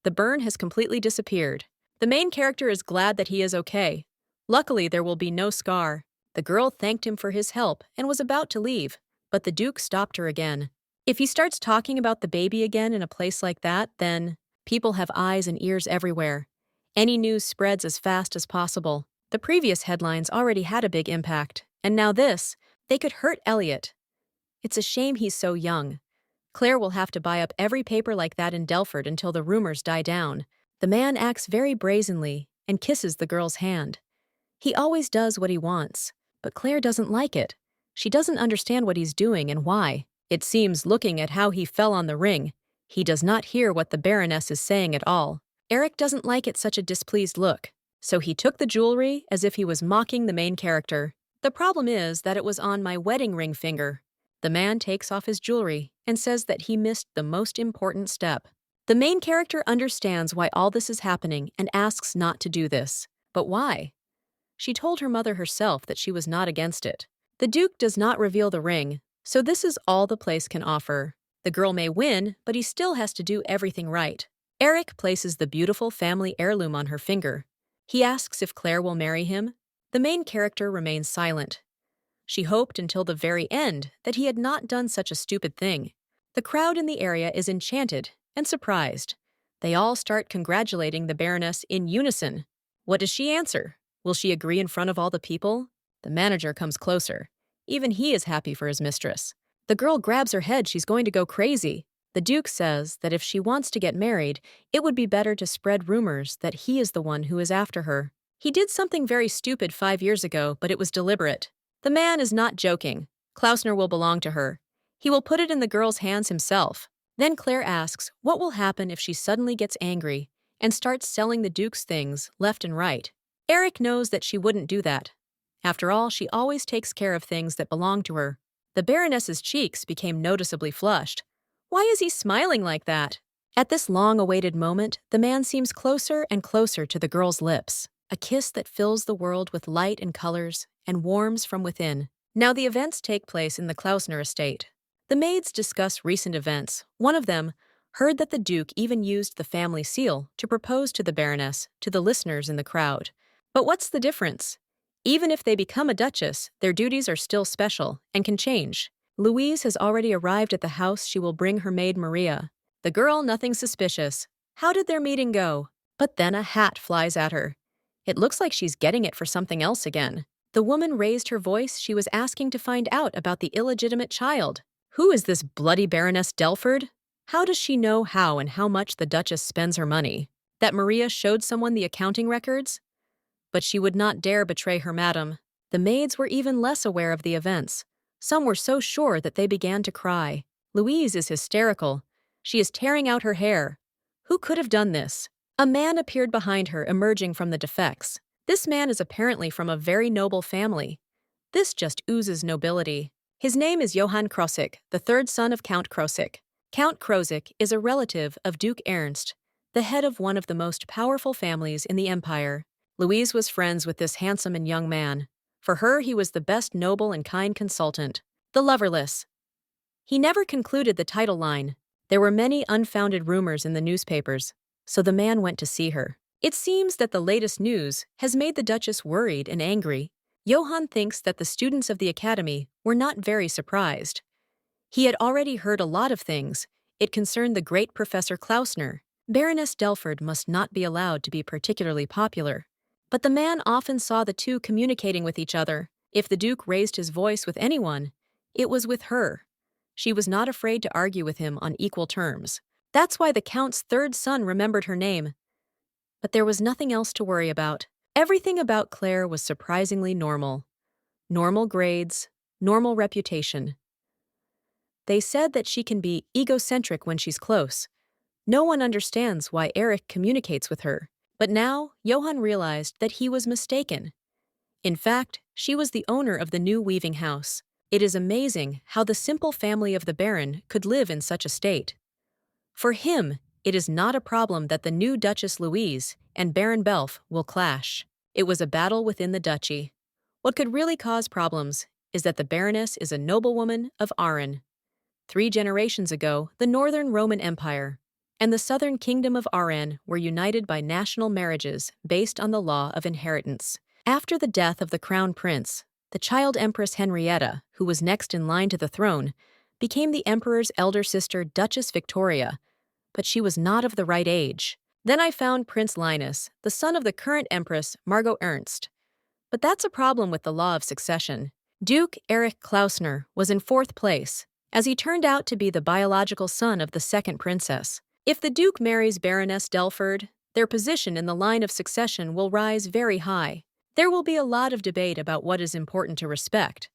The burn has completely disappeared. The main character is glad that he is okay. Luckily, there will be no scar. The girl thanked him for his help and was about to leave, but the Duke stopped her again. If he starts talking about the baby again in a place like that, then people have eyes and ears everywhere. Any news spreads as fast as possible. The previous headlines already had a big impact, and now this, they could hurt Elliot. It's a shame he's so young. Claire will have to buy up every paper like that in Delford until the rumors die down. The man acts very brazenly and kisses the girl's hand. He always does what he wants, but Claire doesn't like it. She doesn't understand what he's doing and why. It seems, looking at how he fell on the ring, he does not hear what the Baroness is saying at all. Eric doesn't like it, such a displeased look, so he took the jewelry as if he was mocking the main character. The problem is that it was on my wedding ring finger. The man takes off his jewelry and says that he missed the most important step. The main character understands why all this is happening and asks not to do this. But why? She told her mother herself that she was not against it. The Duke does not reveal the ring, so this is all the place can offer. The girl may win, but he still has to do everything right. Eric places the beautiful family heirloom on her finger. He asks if Claire will marry him. The main character remains silent. She hoped until the very end that he had not done such a stupid thing. The crowd in the area is enchanted and surprised. They all start congratulating the Baroness in unison. What does she answer? Will she agree in front of all the people? The manager comes closer. Even he is happy for his mistress. The girl grabs her head, she's going to go crazy. The Duke says that if she wants to get married, it would be better to spread rumors that he is the one who is after her. He did something very stupid 5 years ago, but it was deliberate. The man is not joking. Klausner will belong to her. He will put it in the girl's hands himself. Then Claire asks what will happen if she suddenly gets angry and starts selling the Duke's things left and right. Eric knows that she wouldn't do that. After all, she always takes care of things that belong to her. The Baroness's cheeks became noticeably flushed. Why is he smiling like that? At this long-awaited moment, the man seems closer and closer to the girl's lips, a kiss that fills the world with light and colors and warms from within. Now the events take place in the Klausner estate. The maids discuss recent events. One of them heard that the Duke even used the family seal to propose to the Baroness to the listeners in the crowd. But what's the difference? Even if they become a duchess, their duties are still special and can change. Louise has already arrived at the house. She will bring her maid Maria. The girl, nothing suspicious. How did their meeting go? But then a hat flies at her. It looks like she's getting it for something else again. The woman raised her voice. She was asking to find out about the illegitimate child. Who is this bloody Baroness Delford? How does she know how and how much the Duchess spends her money? That Maria showed someone the accounting records? But she would not dare betray her madam. The maids were even less aware of the events. Some were so sure that they began to cry. Louise is hysterical. She is tearing out her hair. Who could have done this? A man appeared behind her, emerging from the defects. This man is apparently from a very noble family. This just oozes nobility. His name is Johann Krosigk, the third son of Count Krosigk. Count Krosigk is a relative of Duke Ernst, the head of one of the most powerful families in the empire. Louise was friends with this handsome and young man. For her, he was the best noble and kind consultant. The loverless. He never concluded the title line. There were many unfounded rumors in the newspapers, so the man went to see her. It seems that the latest news has made the Duchess worried and angry. Johann thinks that the students of the academy were not very surprised. He had already heard a lot of things. It concerned the great Professor Klausner. Baroness Delford must not be allowed to be particularly popular. But the man often saw the two communicating with each other. If the Duke raised his voice with anyone, it was with her. She was not afraid to argue with him on equal terms. That's why the Count's third son remembered her name. But there was nothing else to worry about. Everything about Claire was surprisingly normal. Normal grades, normal reputation. They said that she can be egocentric when she's close. No one understands why Eric communicates with her. But now, Johann realized that he was mistaken. In fact, she was the owner of the new weaving house. It is amazing how the simple family of the Baron could live in such a state. For him, it is not a problem that the new Duchess Louise and Baron Belf will clash. It was a battle within the duchy. What could really cause problems is that the Baroness is a noblewoman of Aran. 3 generations ago, the Northern Roman Empire and the Southern Kingdom of Aran were united by national marriages based on the law of inheritance. After the death of the crown prince, the child Empress Henrietta, who was next in line to the throne, became the emperor's elder sister Duchess Victoria, but she was not of the right age. Then I found Prince Linus, the son of the current empress Margot Ernst. But that's a problem with the law of succession. Duke Erich Klausner was in 4th place, as he turned out to be the biological son of the second princess. If the Duke marries Baroness Delford, their position in the line of succession will rise very high. There will be a lot of debate about what is important to respect,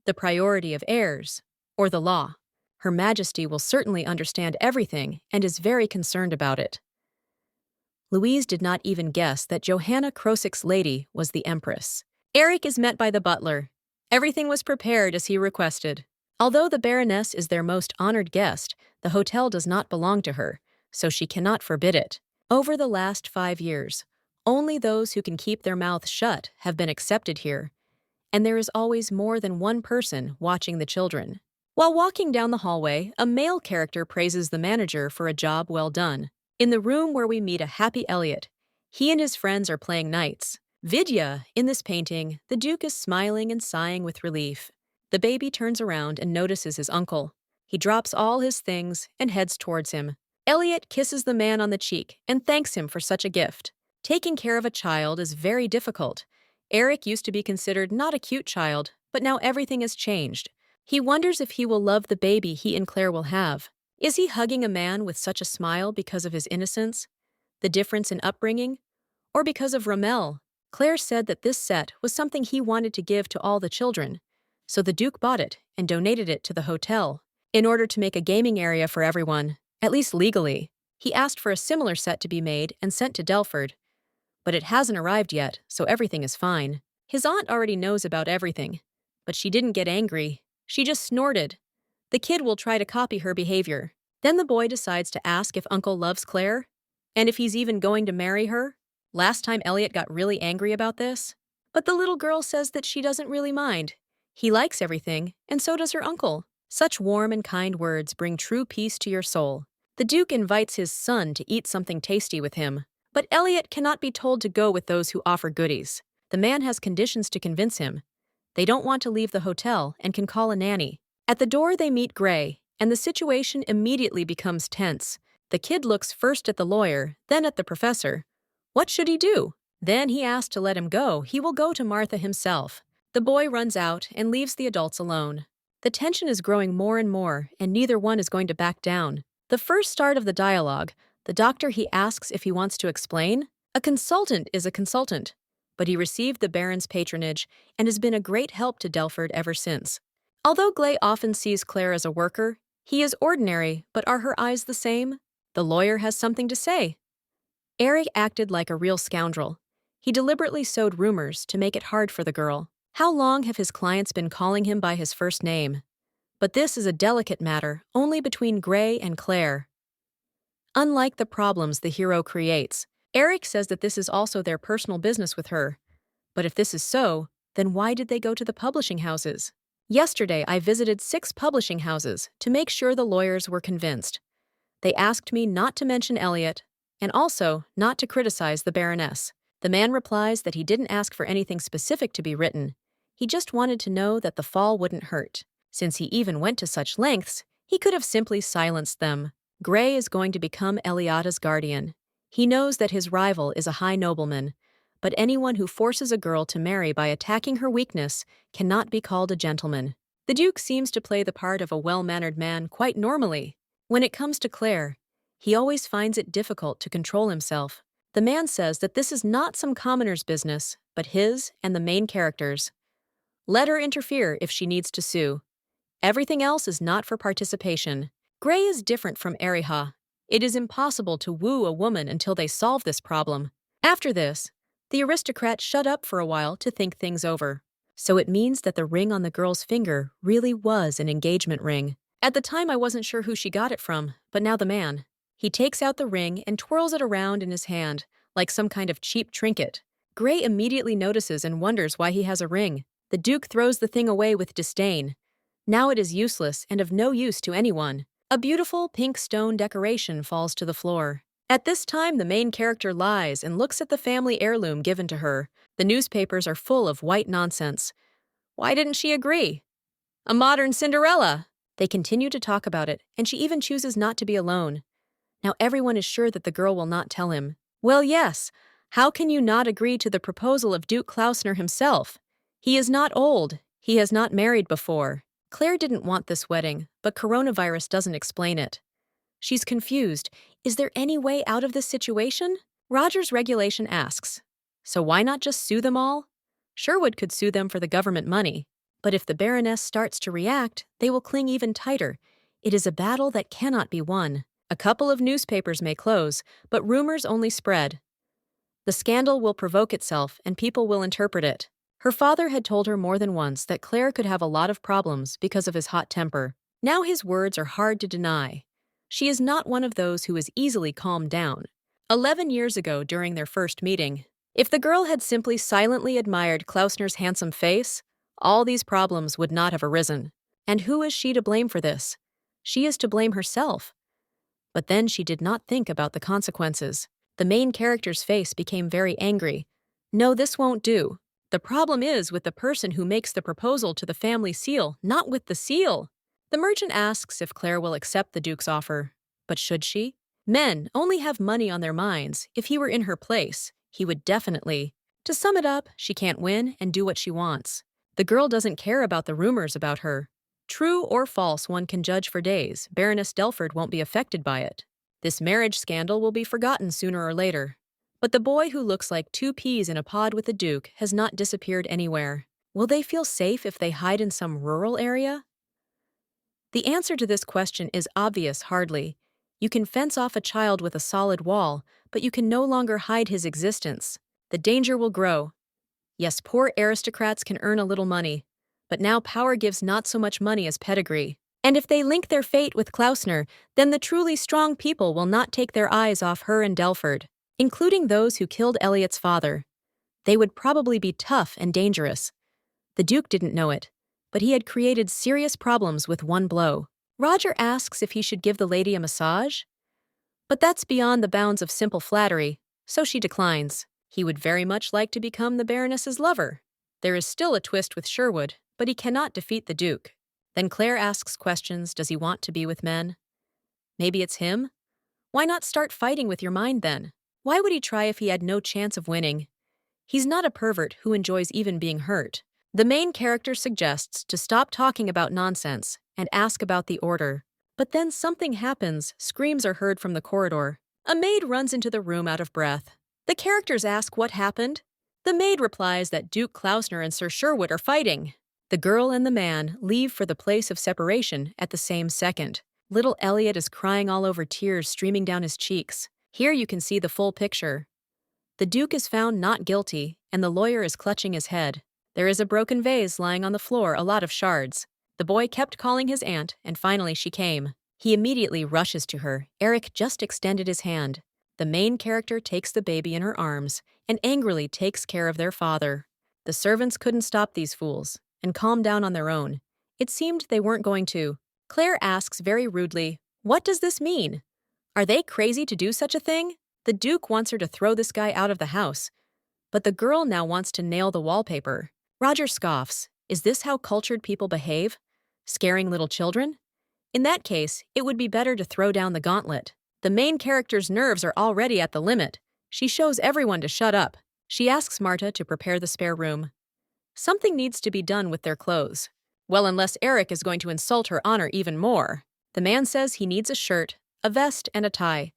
the priority of heirs, or the law. Her Majesty will certainly understand everything and is very concerned about it. Louise did not even guess that Johanna Krosigk's lady was the Empress. Eric is met by the butler. Everything was prepared as he requested. Although the Baroness is their most honored guest, the hotel does not belong to her, so she cannot forbid it. Over the last 5 years, only those who can keep their mouths shut have been accepted here, and there is always more than one person watching the children. While walking down the hallway, a male character praises the manager for a job well done. In the room where we meet a happy Elliot, he and his friends are playing knights. Vidya, in this painting, the Duke is smiling and sighing with relief. The baby turns around and notices his uncle. He drops all his things and heads towards him. Elliot kisses the man on the cheek and thanks him for such a gift. Taking care of a child is very difficult. Eric used to be considered not a cute child, but now everything has changed. He wonders if he will love the baby he and Claire will have. Is he hugging a man with such a smile because of his innocence, the difference in upbringing, or because of Rommel? Claire said that this set was something he wanted to give to all the children, so the Duke bought it and donated it to the hotel. In order to make a gaming area for everyone, at least legally, he asked for a similar set to be made and sent to Delford. But it hasn't arrived yet, so everything is fine. His aunt already knows about everything, but she didn't get angry. She just snorted. The kid will try to copy her behavior. Then the boy decides to ask if Uncle loves Claire, and if he's even going to marry her. Last time Elliot got really angry about this, but the little girl says that she doesn't really mind. He likes everything, and so does her uncle. Such warm and kind words bring true peace to your soul. The Duke invites his son to eat something tasty with him, but Elliot cannot be told to go with those who offer goodies. The man has conditions to convince him. They don't want to leave the hotel and can call a nanny. At the door they meet Gray, and the situation immediately becomes tense. The kid looks first at the lawyer, then at the professor. What should he do? Then he asks to let him go. He will go to Martha himself. The boy runs out and leaves the adults alone. The tension is growing more and more, and neither one is going to back down. The first start of the dialogue, the doctor he asks if he wants to explain. A consultant is a consultant, but he received the Baron's patronage and has been a great help to Delford ever since. Although Glay often sees Claire as a worker, he is ordinary, but are her eyes the same? The lawyer has something to say. Eric acted like a real scoundrel. He deliberately sowed rumors to make it hard for the girl. How long have his clients been calling him by his first name? But this is a delicate matter, only between Gray and Claire. Unlike the problems the hero creates, Eric says that this is also their personal business with her. But if this is so, then why did they go to the publishing houses? Yesterday, I visited 6 publishing houses to make sure the lawyers were convinced. They asked me not to mention Elliot, and also not to criticize the Baroness. The man replies that he didn't ask for anything specific to be written. He just wanted to know that the fall wouldn't hurt. Since he even went to such lengths, he could have simply silenced them. Gray is going to become Eliada's guardian. He knows that his rival is a high nobleman, but anyone who forces a girl to marry by attacking her weakness cannot be called a gentleman. The Duke seems to play the part of a well-mannered man quite normally. When it comes to Claire, he always finds it difficult to control himself. The man says that this is not some commoner's business, but his and the main character's. Let her interfere if she needs to sue. Everything else is not for participation. Gray is different from Eriha. It is impossible to woo a woman until they solve this problem. After this, the aristocrat shut up for a while to think things over. So it means that the ring on the girl's finger really was an engagement ring. At the time I wasn't sure who she got it from, but now the man. He takes out the ring and twirls it around in his hand, like some kind of cheap trinket. Gray immediately notices and wonders why he has a ring. The Duke throws the thing away with disdain. Now it is useless and of no use to anyone. A beautiful pink stone decoration falls to the floor. At this time, the main character lies and looks at the family heirloom given to her. The newspapers are full of white nonsense. Why didn't she agree? A modern Cinderella! They continue to talk about it, and she even chooses not to be alone. Now everyone is sure that the girl will not tell him. Well, yes. How can you not agree to the proposal of Duke Klausner himself? He is not old. He has not married before. Claire didn't want this wedding, but coronavirus doesn't explain it. She's confused. Is there any way out of this situation? Roger's regulation asks. So why not just sue them all? Sherwood could sue them for the government money. But if the Baroness starts to react, they will cling even tighter. It is a battle that cannot be won. A couple of newspapers may close, but rumors only spread. The scandal will provoke itself, and people will interpret it. Her father had told her more than once that Claire could have a lot of problems because of his hot temper. Now his words are hard to deny. She is not one of those who is easily calmed down. 11 years ago, during their first meeting, if the girl had simply silently admired Klausner's handsome face, all these problems would not have arisen. And who is she to blame for this? She is to blame herself. But then she did not think about the consequences. The main character's face became very angry. No, this won't do. The problem is with the person who makes the proposal to the family seal, not with the seal. The merchant asks if Claire will accept the Duke's offer. But should she? Men only have money on their minds. If he were in her place, he would definitely. To sum it up, she can't win and do what she wants. The girl doesn't care about the rumors about her. True or false, one can judge for days. Baroness Delford won't be affected by it. This marriage scandal will be forgotten sooner or later. But the boy who looks like 2 peas in a pod with the Duke has not disappeared anywhere. Will they feel safe if they hide in some rural area? The answer to this question is obvious, hardly. You can fence off a child with a solid wall, but you can no longer hide his existence. The danger will grow. Yes, poor aristocrats can earn a little money, but now power gives not so much money as pedigree. And if they link their fate with Klausner, then the truly strong people will not take their eyes off her and Delford, including those who killed Elliot's father. They would probably be tough and dangerous. The Duke didn't know it, but he had created serious problems with one blow. Roger asks if he should give the lady a massage. But that's beyond the bounds of simple flattery, so she declines. He would very much like to become the Baroness's lover. There is still a twist with Sherwood, but he cannot defeat the Duke. Then Claire asks questions. Does he want to be with men? Maybe it's him? Why not start fighting with your mind then? Why would he try if he had no chance of winning? He's not a pervert who enjoys even being hurt. The main character suggests to stop talking about nonsense and ask about the order. But then something happens, screams are heard from the corridor. A maid runs into the room out of breath. The characters ask what happened. The maid replies that Duke Klausner and Sir Sherwood are fighting. The girl and the man leave for the place of separation at the same second. Little Elliot is crying all over, tears streaming down his cheeks. Here you can see the full picture. The Duke is found not guilty, and the lawyer is clutching his head. There is a broken vase lying on the floor, a lot of shards. The boy kept calling his aunt, and finally she came. He immediately rushes to her. Eric just extended his hand. The main character takes the baby in her arms and angrily takes care of their father. The servants couldn't stop these fools and calm down on their own. It seemed they weren't going to. Claire asks very rudely, "What does this mean? Are they crazy to do such a thing?" The Duke wants her to throw this guy out of the house, but the girl now wants to nail the wallpaper. Roger scoffs. Is this how cultured people behave? Scaring little children? In that case, it would be better to throw down the gauntlet. The main character's nerves are already at the limit. She shows everyone to shut up. She asks Marta to prepare the spare room. Something needs to be done with their clothes. Well, unless Eric is going to insult her honor even more. The man says he needs a shirt, a vest, and a tie.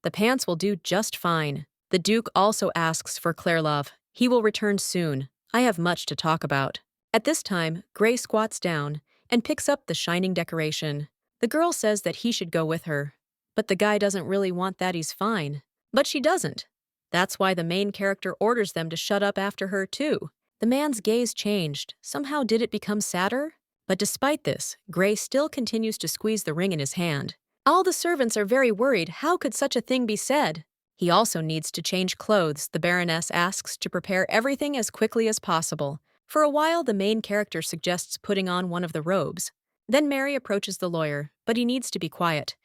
The pants will do just fine. The Duke also asks for Claire love. He will return soon. I have much to talk about. At this time, Gray squats down and picks up the shining decoration. The girl says that he should go with her. But the guy doesn't really want that, he's fine. But she doesn't. That's why the main character orders them to shut up after her, too. The man's gaze changed. Somehow did it become sadder? But despite this, Gray still continues to squeeze the ring in his hand. All the servants are very worried. How could such a thing be said? He also needs to change clothes. The Baroness asks to prepare everything as quickly as possible. For a while, the main character suggests putting on one of the robes. Then Mary approaches the lawyer, but he needs to be quiet.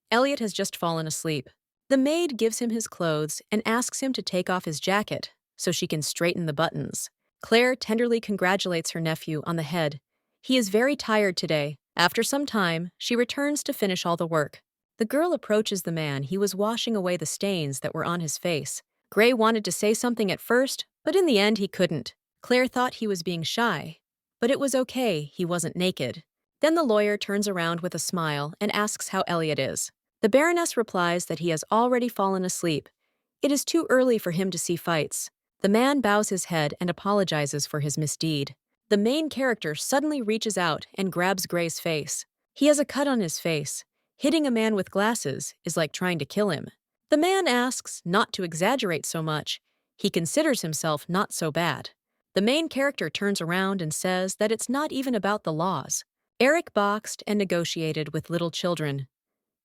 Elliot has just fallen asleep. The maid gives him his clothes and asks him to take off his jacket so she can straighten the buttons. Claire tenderly congratulates her nephew on the head. He is very tired today. After some time, she returns to finish all the work. The girl approaches the man. He was washing away the stains that were on his face. Gray wanted to say something at first, but in the end he couldn't. Claire thought he was being shy, but it was okay, he wasn't naked. Then the lawyer turns around with a smile and asks how Elliot is. The Baroness replies that he has already fallen asleep. It is too early for him to see fights. The man bows his head and apologizes for his misdeed. The main character suddenly reaches out and grabs Gray's face. He has a cut on his face. Hitting a man with glasses is like trying to kill him. The man asks not to exaggerate so much. He considers himself not so bad. The main character turns around and says that it's not even about the laws. Eric boxed and negotiated with little children.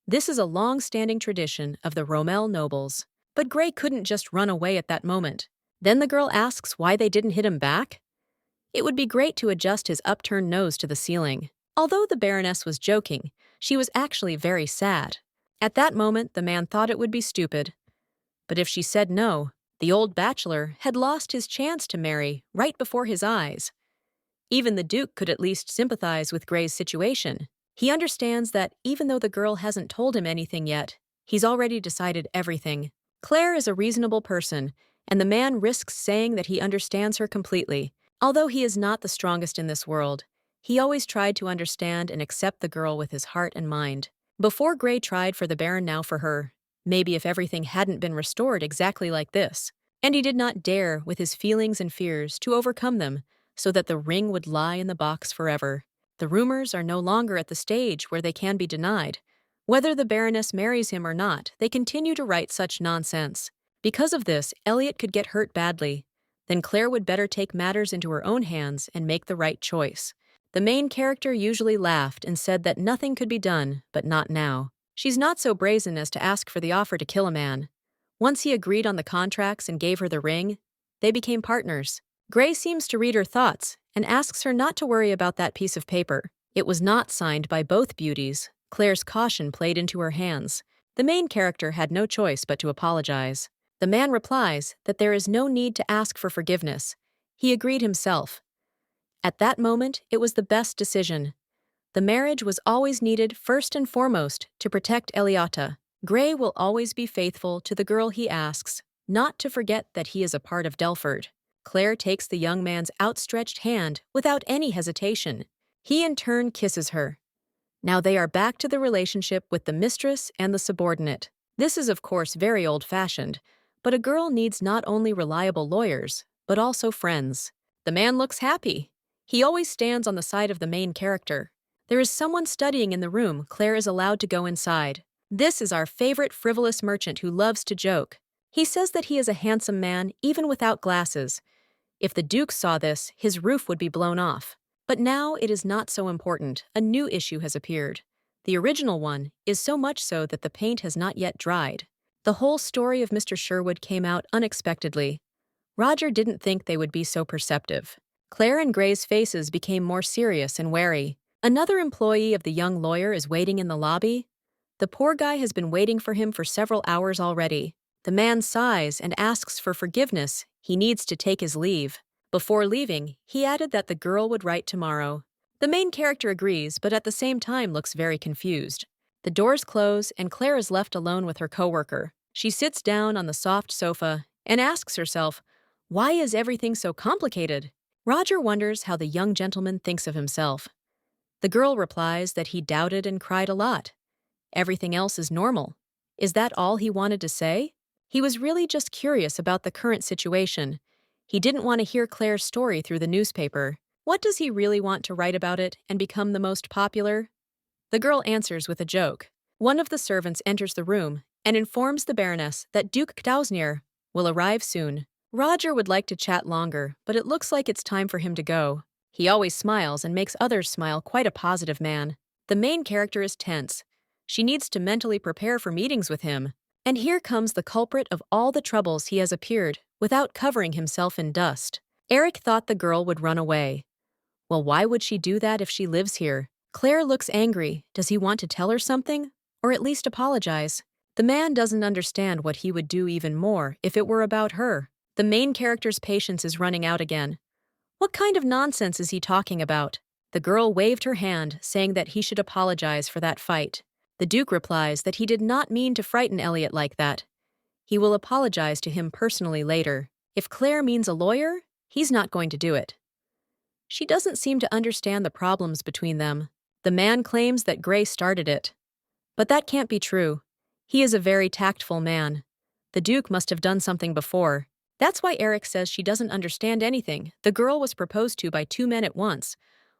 This is a long-standing tradition of the Rommel nobles. But Gray couldn't just run away at that moment. Then the girl asks why they didn't hit him back. It would be great to adjust his upturned nose to the ceiling. Although the Baroness was joking, she was actually very sad. At that moment, the man thought it would be stupid. But if she said no, the old bachelor had lost his chance to marry right before his eyes. Even the Duke could at least sympathize with Gray's situation. He understands that even though the girl hasn't told him anything yet, he's already decided everything. Claire is a reasonable person, and the man risks saying that he understands her completely. Although he is not the strongest in this world, he always tried to understand and accept the girl with his heart and mind. Before Gray tried for the Baron, now for her. Maybe if everything hadn't been restored exactly like this. And he did not dare, with his feelings and fears, to overcome them, so that the ring would lie in the box forever. The rumors are no longer at the stage where they can be denied. Whether the Baroness marries him or not, they continue to write such nonsense. Because of this, Elliot could get hurt badly. Then Claire would better take matters into her own hands and make the right choice. The main character usually laughed and said that nothing could be done, but not now. She's not so brazen as to ask for the offer to kill a man. Once he agreed on the contracts and gave her the ring, they became partners. Gray seems to read her thoughts and asks her not to worry about that piece of paper. It was not signed by both beauties. Claire's caution played into her hands. The main character had no choice but to apologize. The man replies that there is no need to ask for forgiveness. He agreed himself. At that moment, it was the best decision. The marriage was always needed first and foremost to protect Eliota. Gray will always be faithful to the girl he asks, not to forget that he is a part of Delford. Claire takes the young man's outstretched hand without any hesitation. He in turn kisses her. Now they are back to the relationship with the mistress and the subordinate. This is, of course, very old-fashioned, but a girl needs not only reliable lawyers, but also friends. The man looks happy. He always stands on the side of the main character. There is someone studying in the room. Claire is allowed to go inside. This is our favorite frivolous merchant who loves to joke. He says that he is a handsome man, even without glasses. If the Duke saw this, his roof would be blown off. But now it is not so important. A new issue has appeared. The original one is so much so that the paint has not yet dried. The whole story of Mr. Sherwood came out unexpectedly. Roger didn't think they would be so perceptive. Claire and Gray's faces became more serious and wary. Another employee of the young lawyer is waiting in the lobby. The poor guy has been waiting for him for several hours already. The man sighs and asks for forgiveness. He needs to take his leave. Before leaving, he added that the girl would write tomorrow. The main character agrees, but at the same time looks very confused. The doors close and Claire is left alone with her coworker. She sits down on the soft sofa and asks herself, why is everything so complicated? Roger wonders how the young gentleman thinks of himself. The girl replies that he doubted and cried a lot. Everything else is normal. Is that all he wanted to say? He was really just curious about the current situation. He didn't want to hear Claire's story through the newspaper. What does he really want to write about it and become the most popular? The girl answers with a joke. One of the servants enters the room and informs the Baroness that Duke Ktausner will arrive soon. Roger would like to chat longer, but it looks like it's time for him to go. He always smiles and makes others smile, quite a positive man. The main character is tense. She needs to mentally prepare for meetings with him. And here comes the culprit of all the troubles. He has appeared without covering himself in dust. Eric thought the girl would run away. Well, why would she do that if she lives here? Claire looks angry. Does he want to tell her something? Or at least apologize? The man doesn't understand what he would do even more if it were about her. The main character's patience is running out again. What kind of nonsense is he talking about? The girl waved her hand, saying that he should apologize for that fight. The Duke replies that he did not mean to frighten Elliot like that. He will apologize to him personally later. If Claire means a lawyer, he's not going to do it. She doesn't seem to understand the problems between them. The man claims that Gray started it. But that can't be true. He is a very tactful man. The Duke must have done something before. That's why Eric says she doesn't understand anything. The girl was proposed to by two men at once.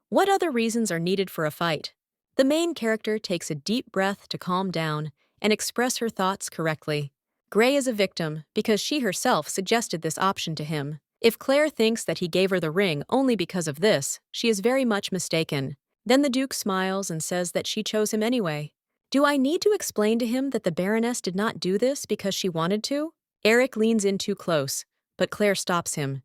What other reasons are needed for a fight? The main character takes a deep breath to calm down and express her thoughts correctly. Gray is a victim because she herself suggested this option to him. If Claire thinks that he gave her the ring only because of this, she is very much mistaken. Then the Duke smiles and says that she chose him anyway. Do I need to explain to him that the Baroness did not do this because she wanted to? Eric leans in too close, but Claire stops him.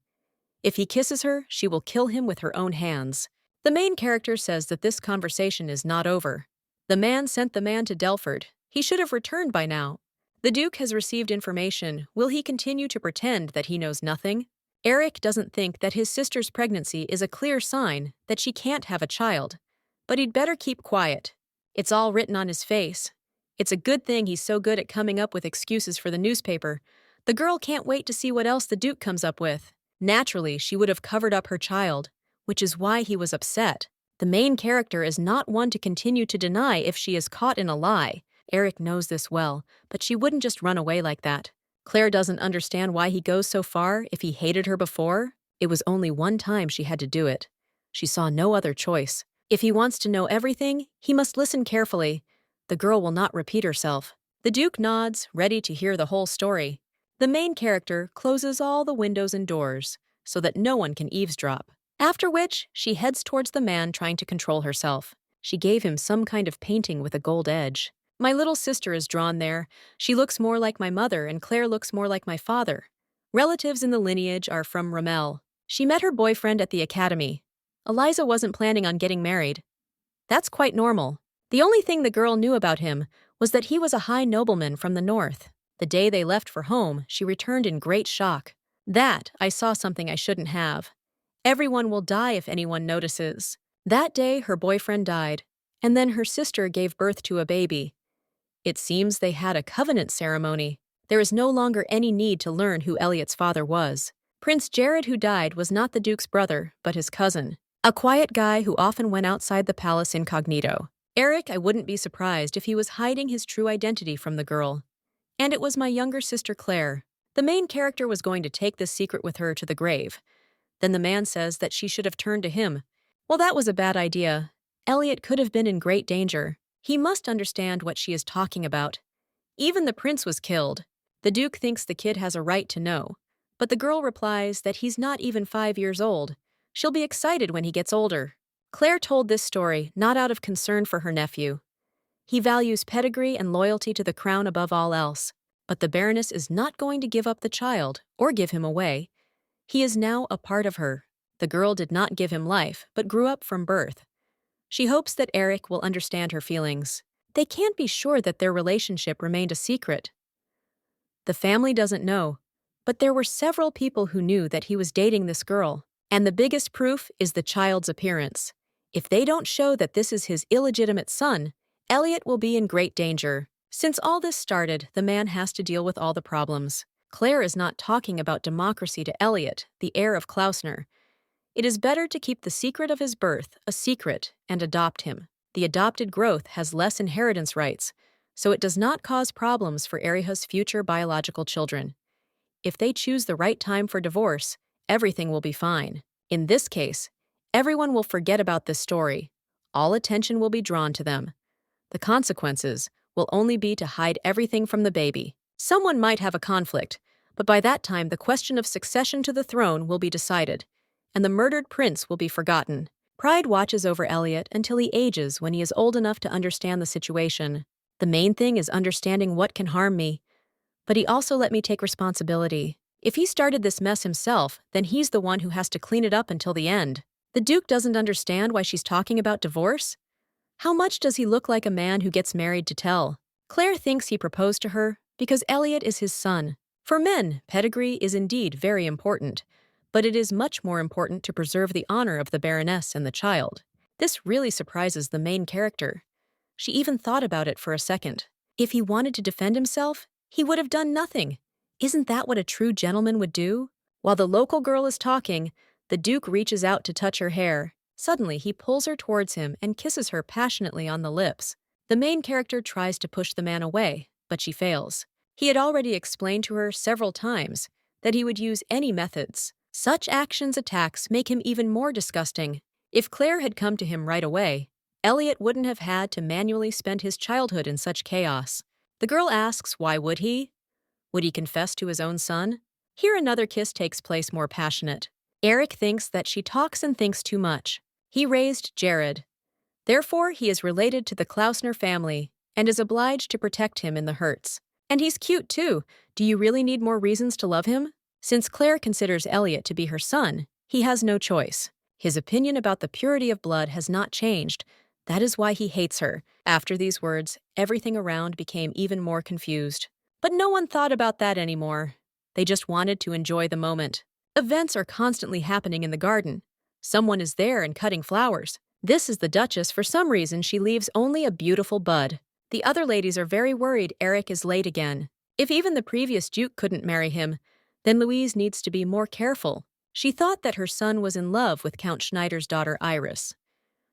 If he kisses her, she will kill him with her own hands. The main character says that this conversation is not over. The man sent the man to Delford. He should have returned by now. The Duke has received information. Will he continue to pretend that he knows nothing? Eric doesn't think that his sister's pregnancy is a clear sign that she can't have a child, but he'd better keep quiet. It's all written on his face. It's a good thing he's so good at coming up with excuses for the newspaper. The girl can't wait to see what else the Duke comes up with. Naturally, she would have covered up her child, which is why he was upset. The main character is not one to continue to deny if she is caught in a lie. Eric knows this well, but she wouldn't just run away like that. Claire doesn't understand why he goes so far if he hated her before. It was only one time she had to do it. She saw no other choice. If he wants to know everything, he must listen carefully. The girl will not repeat herself. The Duke nods, ready to hear the whole story. The main character closes all the windows and doors so that no one can eavesdrop. After which, she heads towards the man trying to control herself. She gave him some kind of painting with a gold edge. My little sister is drawn there. She looks more like my mother and Claire looks more like my father. Relatives in the lineage are from Ramel. She met her boyfriend at the academy. Eliza wasn't planning on getting married. That's quite normal. The only thing the girl knew about him was that he was a high nobleman from the north. The day they left for home, she returned in great shock. That I saw something I shouldn't have. Everyone will die if anyone notices. That day, her boyfriend died, and then her sister gave birth to a baby. It seems they had a covenant ceremony. There is no longer any need to learn who Elliot's father was. Prince Jared, who died, was not the Duke's brother, but his cousin. A quiet guy who often went outside the palace incognito. Eric, I wouldn't be surprised if he was hiding his true identity from the girl. And it was my younger sister Claire. The main character was going to take this secret with her to the grave. Then the man says that she should have turned to him. Well, that was a bad idea. Elliot could have been in great danger. He must understand what she is talking about. Even the prince was killed. The Duke thinks the kid has a right to know. But the girl replies that he's not even 5 years old. She'll be excited when he gets older. Claire told this story not out of concern for her nephew. He values pedigree and loyalty to the crown above all else. But the Baroness is not going to give up the child or give him away. He is now a part of her. The girl did not give him life, but grew up from birth. She hopes that Eric will understand her feelings. They can't be sure that their relationship remained a secret. The family doesn't know, but there were several people who knew that he was dating this girl. And the biggest proof is the child's appearance. If they don't show that this is his illegitimate son, Elliot will be in great danger. Since all this started, the man has to deal with all the problems. Claire is not talking about democracy to Elliot, the heir of Klausner. It is better to keep the secret of his birth a secret and adopt him. The adopted growth has less inheritance rights, so it does not cause problems for Eriha's future biological children. If they choose the right time for divorce, everything will be fine. In this case, everyone will forget about this story. All attention will be drawn to them. The consequences will only be to hide everything from the baby. Someone might have a conflict, but by that time the question of succession to the throne will be decided, and the murdered prince will be forgotten. Pride watches over Elliot until he ages when he is old enough to understand the situation. The main thing is understanding what can harm me, but he also let me take responsibility. If he started this mess himself, then he's the one who has to clean it up until the end. The Duke doesn't understand why she's talking about divorce? How much does he look like a man who gets married to tell? Claire thinks he proposed to her because Elliot is his son. For men, pedigree is indeed very important, but it is much more important to preserve the honor of the Baroness and the child. This really surprises the main character. She even thought about it for a second. If he wanted to defend himself, he would have done nothing. Isn't that what a true gentleman would do? While the local girl is talking, the Duke reaches out to touch her hair. Suddenly, he pulls her towards him and kisses her passionately on the lips. The main character tries to push the man away, but she fails. He had already explained to her several times that he would use any methods. Such attacks make him even more disgusting. If Claire had come to him right away, Elliot wouldn't have had to manually spend his childhood in such chaos. The girl asks why would he? Would he confess to his own son? Here another kiss takes place more passionate. Eric thinks that she talks and thinks too much. He raised Jared. Therefore, he is related to the Klausner family and is obliged to protect him in the hurts. And he's cute too. Do you really need more reasons to love him? Since Claire considers Elliot to be her son, he has no choice. His opinion about the purity of blood has not changed. That is why he hates her. After these words, everything around became even more confused. But no one thought about that anymore. They just wanted to enjoy the moment. Events are constantly happening in the garden. Someone is there and cutting flowers. This is the Duchess. For some reason, she leaves only a beautiful bud. The other ladies are very worried Eric is late again. If even the previous Duke couldn't marry him, then Louise needs to be more careful. She thought that her son was in love with Count Schneider's daughter Iris.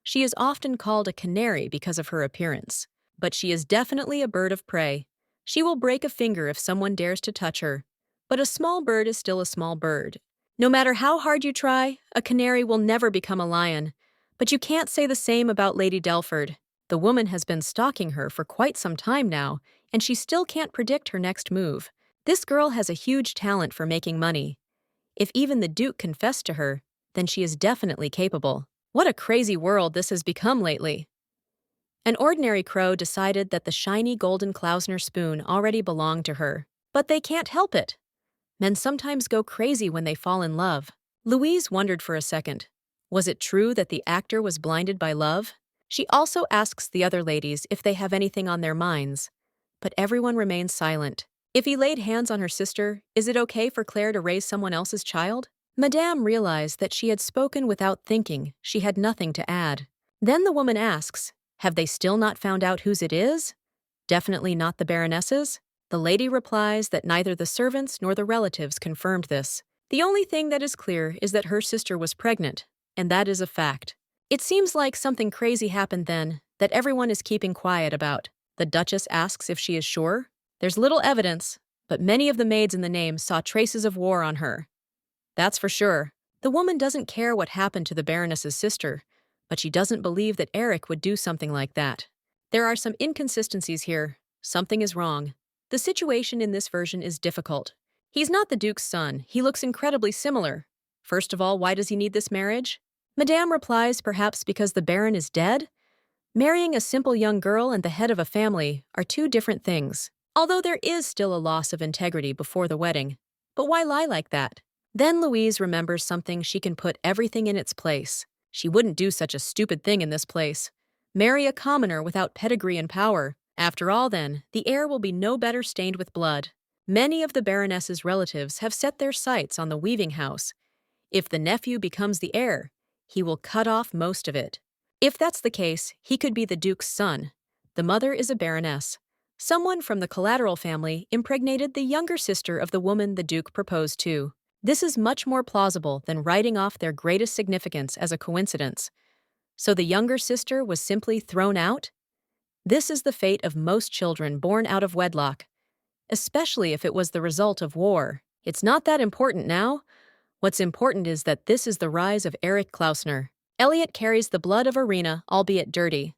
She is often called a canary because of her appearance, but she is definitely a bird of prey. She will break a finger if someone dares to touch her. But a small bird is still a small bird. No matter how hard you try, a canary will never become a lion. But you can't say the same about Lady Delford. The woman has been stalking her for quite some time now, and she still can't predict her next move. This girl has a huge talent for making money. If even the Duke confessed to her, then she is definitely capable. What a crazy world this has become lately. An ordinary crow decided that the shiny golden Klausner spoon already belonged to her. But they can't help it. Men sometimes go crazy when they fall in love. Louise wondered for a second. Was it true that the actor was blinded by love? She also asks the other ladies if they have anything on their minds. But everyone remains silent. If he laid hands on her sister, is it okay for Claire to raise someone else's child? Madame realized that she had spoken without thinking. She had nothing to add. Then the woman asks, have they still not found out whose it is? Definitely not the Baroness's? The lady replies that neither the servants nor the relatives confirmed this. The only thing that is clear is that her sister was pregnant, and that is a fact. It seems like something crazy happened then, that everyone is keeping quiet about. The Duchess asks if she is sure. There's little evidence, but many of the maids in the name saw traces of war on her. That's for sure. The woman doesn't care what happened to the Baroness's sister, but she doesn't believe that Eric would do something like that. There are some inconsistencies here. Something is wrong. The situation in this version is difficult. He's not the Duke's son. He looks incredibly similar. First of all, why does he need this marriage? Madame replies perhaps because the Baron is dead? Marrying a simple young girl and the head of a family are two different things, although there is still a loss of integrity before the wedding. But why lie like that? Then Louise remembers something she can put everything in its place. She wouldn't do such a stupid thing in this place. Marry a commoner without pedigree and power. After all then, the heir will be no better stained with blood. Many of the Baroness's relatives have set their sights on the weaving house. If the nephew becomes the heir, he will cut off most of it. If that's the case, he could be the Duke's son. The mother is a Baroness. Someone from the collateral family impregnated the younger sister of the woman the Duke proposed to. This is much more plausible than writing off their greatest significance as a coincidence. So the younger sister was simply thrown out? This is the fate of most children born out of wedlock, especially if it was the result of war. It's not that important now. What's important is that this is the rise of Eric Klausner. Elliot carries the blood of Irina, albeit dirty.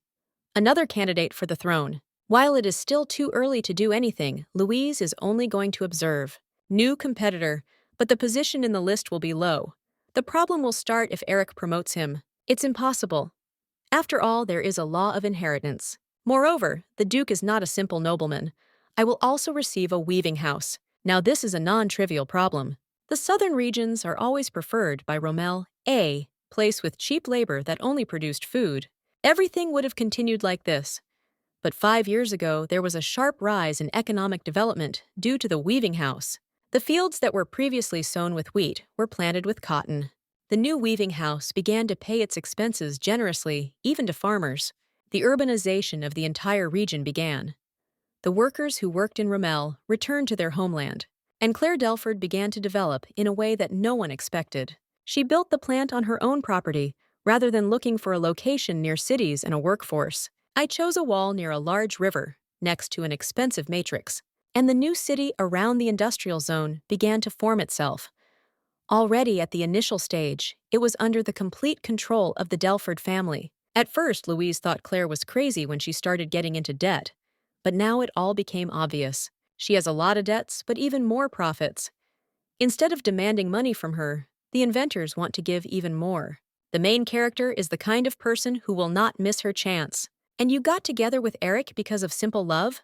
Another candidate for the throne. While it is still too early to do anything, Louise is only going to observe. New competitor, but the position in the list will be low. The problem will start if Eric promotes him. It's impossible. After all, there is a law of inheritance. Moreover, the Duke is not a simple nobleman. I will also receive a weaving house. Now this is a non-trivial problem. The southern regions are always preferred by Rommel, a place with cheap labor that only produced food. Everything would have continued like this. But 5 years ago, there was a sharp rise in economic development due to the weaving house. The fields that were previously sown with wheat were planted with cotton. The new weaving house began to pay its expenses generously, even to farmers. The urbanization of the entire region began. The workers who worked in Rommel returned to their homeland, and Claire Delford began to develop in a way that no one expected. She built the plant on her own property, rather than looking for a location near cities and a workforce. I chose a wall near a large river, next to an expensive matrix, and the new city around the industrial zone began to form itself. Already at the initial stage, it was under the complete control of the Delford family. At first, Louise thought Claire was crazy when she started getting into debt, but now it all became obvious. She has a lot of debts, but even more profits. Instead of demanding money from her, the inventors want to give even more. The main character is the kind of person who will not miss her chance. And you got together with Eric because of simple love?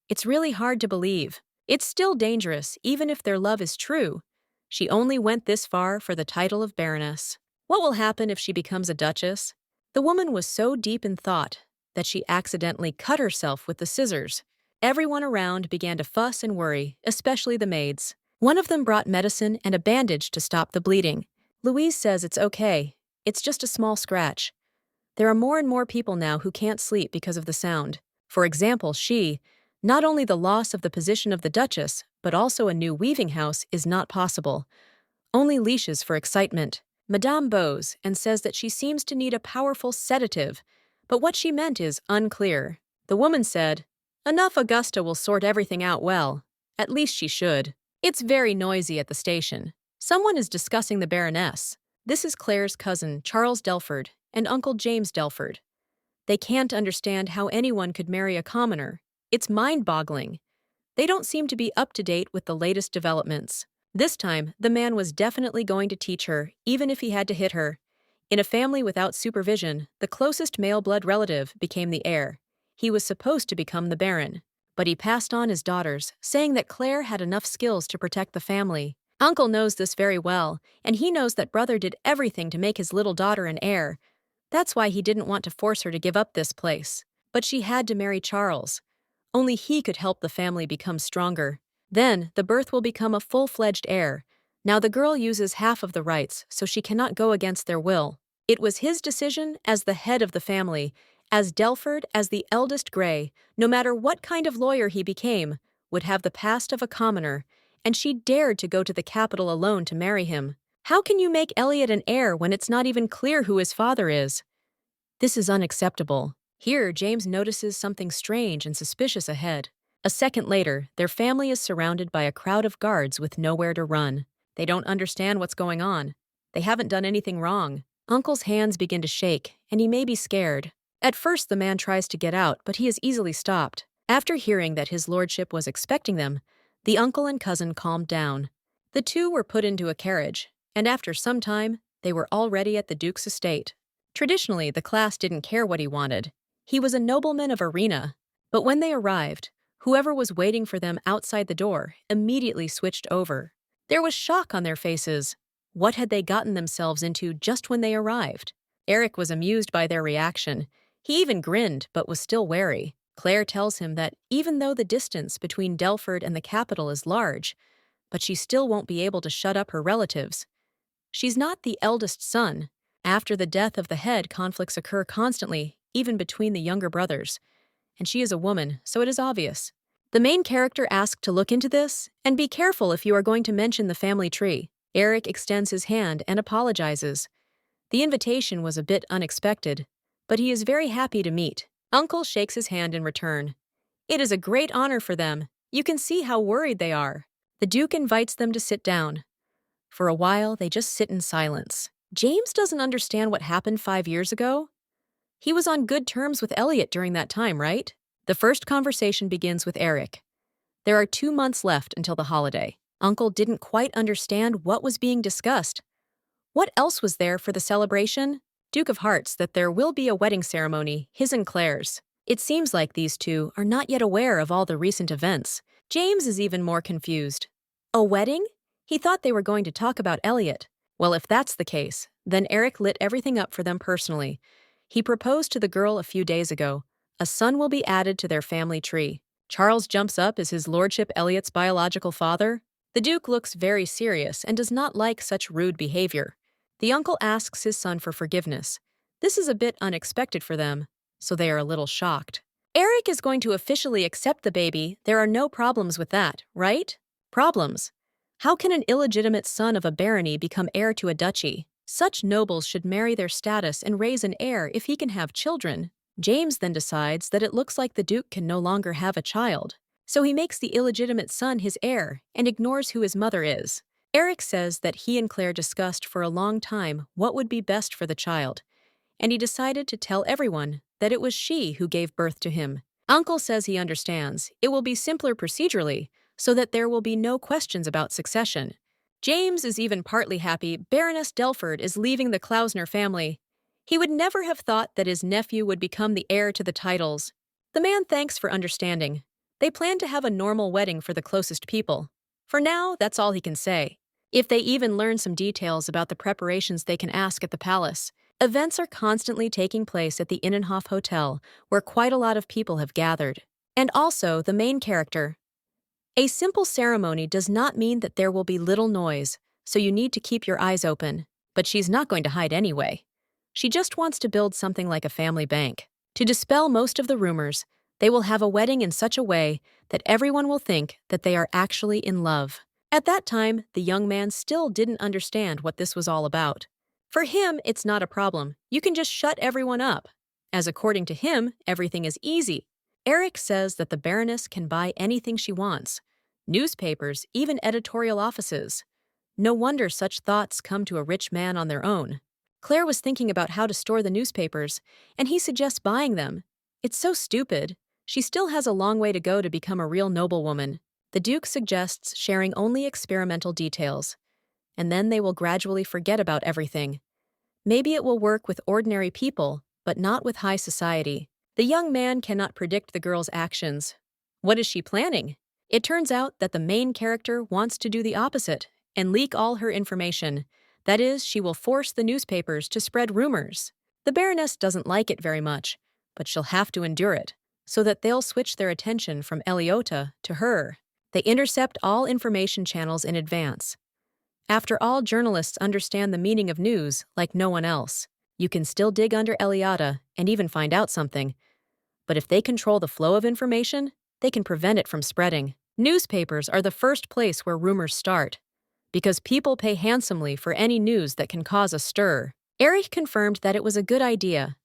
It's really hard to believe. It's still dangerous, even if their love is true. She only went this far for the title of Baroness. What will happen if she becomes a duchess? The woman was so deep in thought that she accidentally cut herself with the scissors. Everyone around began to fuss and worry, especially the maids. One of them brought medicine and a bandage to stop the bleeding. Louise says it's okay. It's just a small scratch. There are more and more people now who can't sleep because of the sound. For example, not only the loss of the position of the Duchess, but also a new weaving house is not possible. Only leashes for excitement. Madame bows and says that she seems to need a powerful sedative, but what she meant is unclear. The woman said, "Enough, Augusta will sort everything out well. At least she should." It's very noisy at the station. Someone is discussing the Baroness. This is Claire's cousin, Charles Delford, and Uncle James Delford. They can't understand how anyone could marry a commoner. It's mind-boggling. They don't seem to be up to date with the latest developments. This time, the man was definitely going to teach her, even if he had to hit her. In a family without supervision, the closest male blood relative became the heir. He was supposed to become the Baron, but he passed on his daughters, saying that Claire had enough skills to protect the family. Uncle knows this very well, and he knows that brother did everything to make his little daughter an heir. That's why he didn't want to force her to give up this place. But she had to marry Charles. Only he could help the family become stronger. Then, the birth will become a full-fledged heir. Now the girl uses half of the rights, so she cannot go against their will. It was his decision as the head of the family, as Delford, as the eldest Grey, no matter what kind of lawyer he became, would have the past of a commoner, and she dared to go to the capital alone to marry him. How can you make Elliot an heir when it's not even clear who his father is? This is unacceptable. Here, James notices something strange and suspicious ahead. A second later, their family is surrounded by a crowd of guards with nowhere to run. They don't understand what's going on. They haven't done anything wrong. Uncle's hands begin to shake, and he may be scared. At first, the man tries to get out, but he is easily stopped. After hearing that his lordship was expecting them, the uncle and cousin calmed down. The two were put into a carriage, and after some time, they were already at the Duke's estate. Traditionally, the class didn't care what he wanted. He was a nobleman of Arena. But when they arrived, whoever was waiting for them outside the door immediately switched over. There was shock on their faces. What had they gotten themselves into just when they arrived? Eric was amused by their reaction. He even grinned, but was still wary. Claire tells him that even though the distance between Delford and the capital is large, but she still won't be able to shut up her relatives. She's not the eldest son. After the death of the head, conflicts occur constantly, even between the younger brothers. And she is a woman, so it is obvious. The main character asked to look into this, and be careful if you are going to mention the family tree. Eric extends his hand and apologizes. The invitation was a bit unexpected, but he is very happy to meet. Uncle shakes his hand in return. It is a great honor for them. You can see how worried they are. The Duke invites them to sit down. For a while, they just sit in silence. James doesn't understand what happened 5 years ago. He was on good terms with Elliot during that time, right? The first conversation begins with Eric. There are 2 months left until the holiday. Uncle didn't quite understand what was being discussed. What else was there for the celebration? Duke of Hearts that there will be a wedding ceremony, his and Claire's. It seems like these two are not yet aware of all the recent events. James is even more confused. A wedding? He thought they were going to talk about Elliot. Well, if that's the case, then Eric lit everything up for them personally. He proposed to the girl a few days ago. A son will be added to their family tree. Charles jumps up as his lordship Elliot's biological father. The Duke looks very serious and does not like such rude behavior. The uncle asks his son for forgiveness. This is a bit unexpected for them, so they are a little shocked. Eric is going to officially accept the baby. There are no problems with that, right? Problems. How can an illegitimate son of a barony become heir to a duchy? Such nobles should marry their status and raise an heir if he can have children. James then decides that it looks like the Duke can no longer have a child, so he makes the illegitimate son his heir and ignores who his mother is. Eric says that he and Claire discussed for a long time what would be best for the child, and he decided to tell everyone that it was she who gave birth to him. Uncle says he understands. It will be simpler procedurally, so that there will be no questions about succession. James is even partly happy Baroness Delford is leaving the Klausner family. He would never have thought that his nephew would become the heir to the titles. The man thanks for understanding. They plan to have a normal wedding for the closest people. For now, that's all he can say. If they even learn some details about the preparations, they can ask at the palace. Events are constantly taking place at the Innenhof Hotel, where quite a lot of people have gathered. And also, the main character. A simple ceremony does not mean that there will be little noise, so you need to keep your eyes open. But she's not going to hide anyway. She just wants to build something like a family bank. To dispel most of the rumors, they will have a wedding in such a way that everyone will think that they are actually in love. At that time, the young man still didn't understand what this was all about. For him, it's not a problem. You can just shut everyone up. As according to him, everything is easy. Eric says that the Baroness can buy anything she wants. Newspapers, even editorial offices. No wonder such thoughts come to a rich man on their own. Claire was thinking about how to store the newspapers, and he suggests buying them. It's so stupid. She still has a long way to go to become a real noblewoman. The Duke suggests sharing only experimental details, and then they will gradually forget about everything. Maybe it will work with ordinary people, but not with high society. The young man cannot predict the girl's actions. What is she planning? It turns out that the main character wants to do the opposite and leak all her information. That is, she will force the newspapers to spread rumors. The Baroness doesn't like it very much, but she'll have to endure it, so that they'll switch their attention from Eliota to her. They intercept all information channels in advance. After all, journalists understand the meaning of news like no one else. You can still dig under Eliota and even find out something. But if they control the flow of information, they can prevent it from spreading. Newspapers are the first place where rumors start, because people pay handsomely for any news that can cause a stir. Eric confirmed that it was a good idea.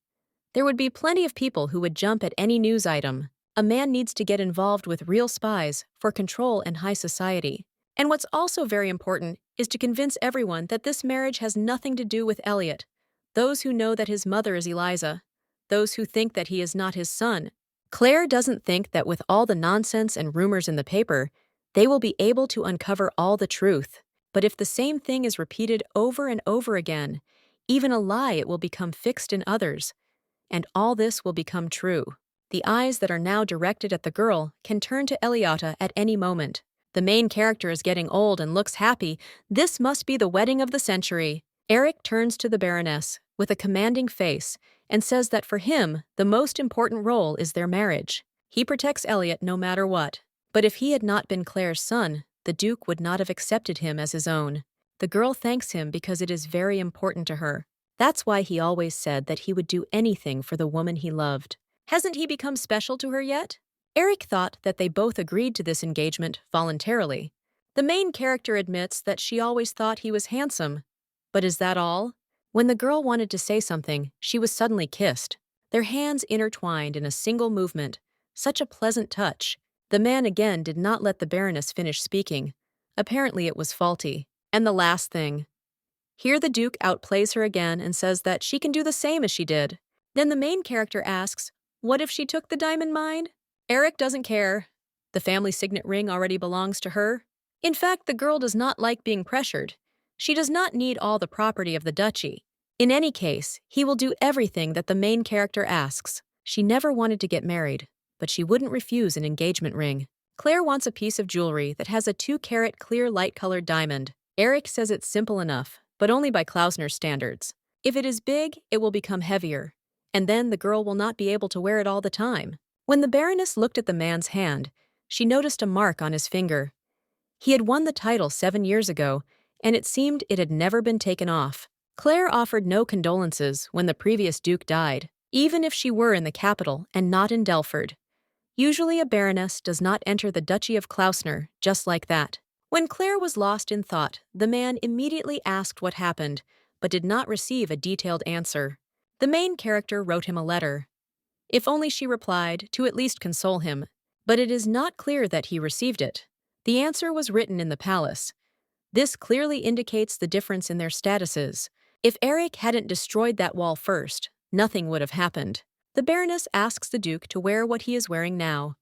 There would be plenty of people who would jump at any news item. A man needs to get involved with real spies for control and high society. And what's also very important is to convince everyone that this marriage has nothing to do with Elliot. Those who know that his mother is Eliza. Those who think that he is not his son. Claire doesn't think that with all the nonsense and rumors in the paper, they will be able to uncover all the truth. But if the same thing is repeated over and over again, even a lie, it will become fixed in others. And all this will become true. The eyes that are now directed at the girl can turn to Eliota at any moment. The main character is getting old and looks happy. This must be the wedding of the century. Eric turns to the Baroness with a commanding face and says that for him, the most important role is their marriage. He protects Elliot no matter what. But if he had not been Claire's son, the Duke would not have accepted him as his own. The girl thanks him because it is very important to her. That's why he always said that he would do anything for the woman he loved. Hasn't he become special to her yet? Eric thought that they both agreed to this engagement voluntarily. The main character admits that she always thought he was handsome. But is that all? When the girl wanted to say something, she was suddenly kissed. Their hands intertwined in a single movement. Such a pleasant touch. The man again did not let the Baroness finish speaking. Apparently it was faulty. And the last thing. Here the Duke outplays her again and says that she can do the same as she did. Then the main character asks, what if she took the diamond mine? Eric doesn't care. The family signet ring already belongs to her. In fact, the girl does not like being pressured. She does not need all the property of the duchy. In any case, he will do everything that the main character asks. She never wanted to get married, but she wouldn't refuse an engagement ring. Claire wants a piece of jewelry that has a 2-carat clear light-colored diamond. Eric says it's simple enough, but only by Klausner's standards. If it is big, it will become heavier, and then the girl will not be able to wear it all the time. When the Baroness looked at the man's hand, she noticed a mark on his finger. He had won the title 7 years ago, and it seemed it had never been taken off. Claire offered no condolences when the previous Duke died, even if she were in the capital and not in Delford. Usually a Baroness does not enter the Duchy of Klausner just like that. When Claire was lost in thought, the man immediately asked what happened, but did not receive a detailed answer. The main character wrote him a letter. If only she replied, to at least console him. But it is not clear that he received it. The answer was written in the palace. This clearly indicates the difference in their statuses. If Eric hadn't destroyed that wall first, nothing would have happened. The Baroness asks the Duke to wear what he is wearing now.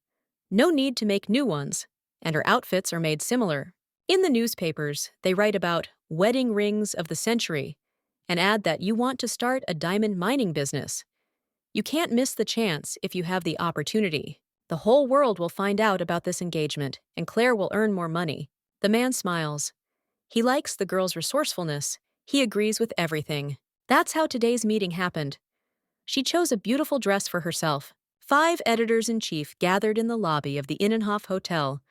No need to make new ones, and her outfits are made similar. In the newspapers, they write about wedding rings of the century and add that you want to start a diamond mining business. You can't miss the chance if you have the opportunity. The whole world will find out about this engagement, and Claire will earn more money. The man smiles. He likes the girl's resourcefulness. He agrees with everything. That's how today's meeting happened. She chose a beautiful dress for herself. 5 editors-in-chief gathered in the lobby of the Innenhof Hotel,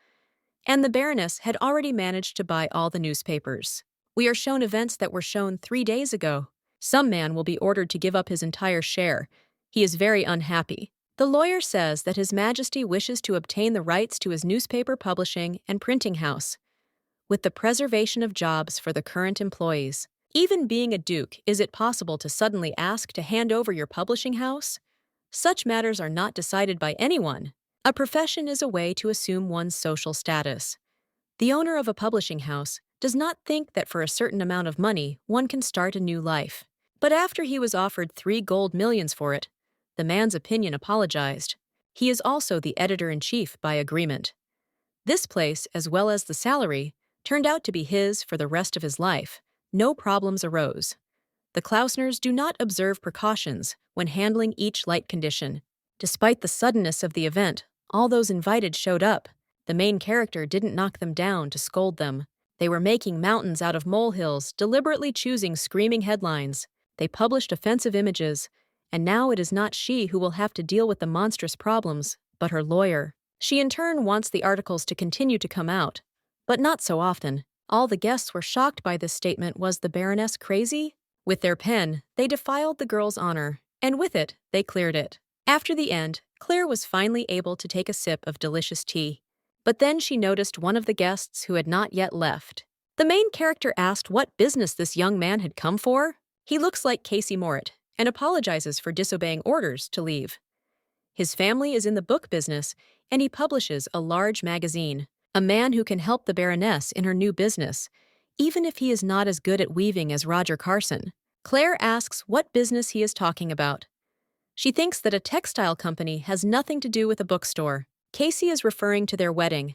and the Baroness had already managed to buy all the newspapers. We are shown events that were shown 3 days ago. Some man will be ordered to give up his entire share. He is very unhappy. The lawyer says that His Majesty wishes to obtain the rights to his newspaper publishing and printing house, with the preservation of jobs for the current employees. Even being a duke, is it possible to suddenly ask to hand over your publishing house? Such matters are not decided by anyone. A profession is a way to assume one's social status. The owner of a publishing house does not think that for a certain amount of money one can start a new life. But after he was offered 3 gold millions for it, the man's opinion apologized. He is also the editor-in-chief by agreement. This place, as well as the salary, turned out to be his for the rest of his life. No problems arose. The Klausners do not observe precautions when handling each light condition. Despite the suddenness of the event, all those invited showed up. The main character didn't knock them down to scold them. They were making mountains out of molehills, deliberately choosing screaming headlines. They published offensive images, and now it is not she who will have to deal with the monstrous problems, but her lawyer. She in turn wants the articles to continue to come out, but not so often. All the guests were shocked by this statement. Was the Baroness crazy? With their pen, they defiled the girl's honor, and with it, they cleared it. After the end, Claire was finally able to take a sip of delicious tea. But then she noticed one of the guests who had not yet left. The main character asked what business this young man had come for. He looks like Casey Morit, and apologizes for disobeying orders to leave. His family is in the book business, and he publishes a large magazine. A man who can help the Baroness in her new business, even if he is not as good at weaving as Roger Carson. Claire asks what business he is talking about. She thinks that a textile company has nothing to do with a bookstore. Casey is referring to their wedding.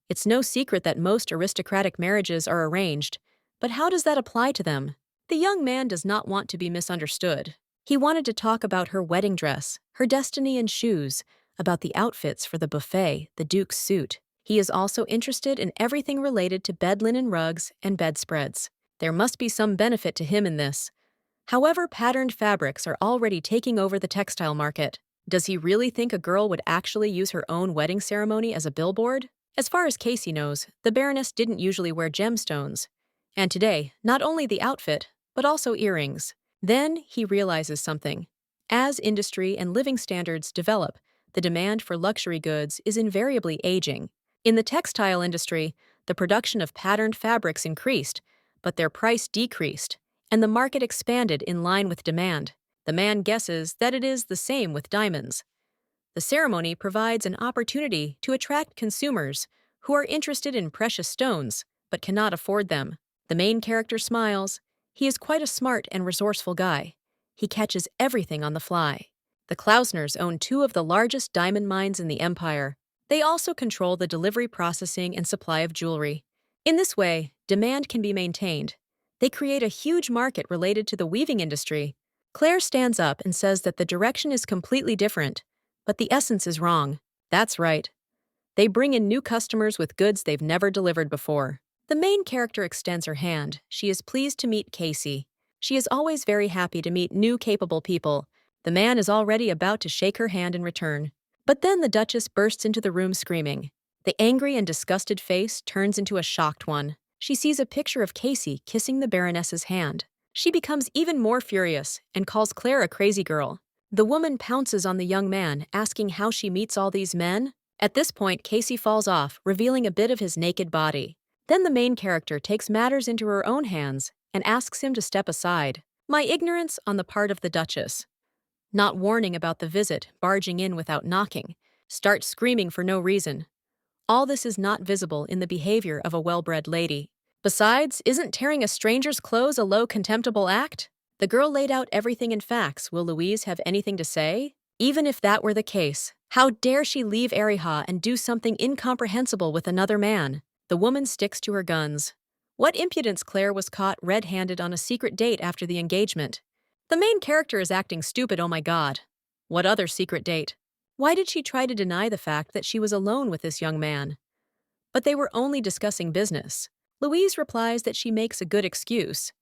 It's no secret that most aristocratic marriages are arranged, but how does that apply to them? The young man does not want to be misunderstood. He wanted to talk about her wedding dress, her destiny and shoes, about the outfits for the buffet, the Duke's suit. He is also interested in everything related to bed linen rugs and bedspreads. There must be some benefit to him in this. However, patterned fabrics are already taking over the textile market. Does he really think a girl would actually use her own wedding ceremony as a billboard? As far as Casey knows, the Baroness didn't usually wear gemstones. And today, not only the outfit, but also earrings. Then he realizes something. As industry and living standards develop, the demand for luxury goods is invariably aging. In the textile industry, the production of patterned fabrics increased, but their price decreased, and the market expanded in line with demand. The man guesses that it is the same with diamonds. The ceremony provides an opportunity to attract consumers who are interested in precious stones but cannot afford them. The main character smiles. He is quite a smart and resourceful guy. He catches everything on the fly. The Klausners own two of the largest diamond mines in the empire. They also control the delivery, processing, and supply of jewelry. In this way, demand can be maintained. They create a huge market related to the weaving industry. Claire stands up and says that the direction is completely different, but the essence is wrong. That's right. They bring in new customers with goods they've never delivered before. The main character extends her hand. She is pleased to meet Casey. She is always very happy to meet new capable people. The man is already about to shake her hand in return. But then the Duchess bursts into the room screaming. The angry and disgusted face turns into a shocked one. She sees a picture of Casey kissing the Baroness's hand. She becomes even more furious and calls Claire a crazy girl. The woman pounces on the young man, asking how she meets all these men. At this point, Casey falls off, revealing a bit of his naked body. Then the main character takes matters into her own hands and asks him to step aside. My ignorance on the part of the Duchess. Not warning about the visit, barging in without knocking, starts screaming for no reason. All this is not visible in the behavior of a well-bred lady. Besides, isn't tearing a stranger's clothes a low, contemptible act? The girl laid out everything in facts. Will Louise have anything to say? Even if that were the case, how dare she leave Ariha and do something incomprehensible with another man? The woman sticks to her guns. What impudence! Claire was caught red-handed on a secret date after the engagement. The main character is acting stupid, oh my god. What other secret date? Why did she try to deny the fact that she was alone with this young man? But they were only discussing business. Louise replies that she makes a good excuse.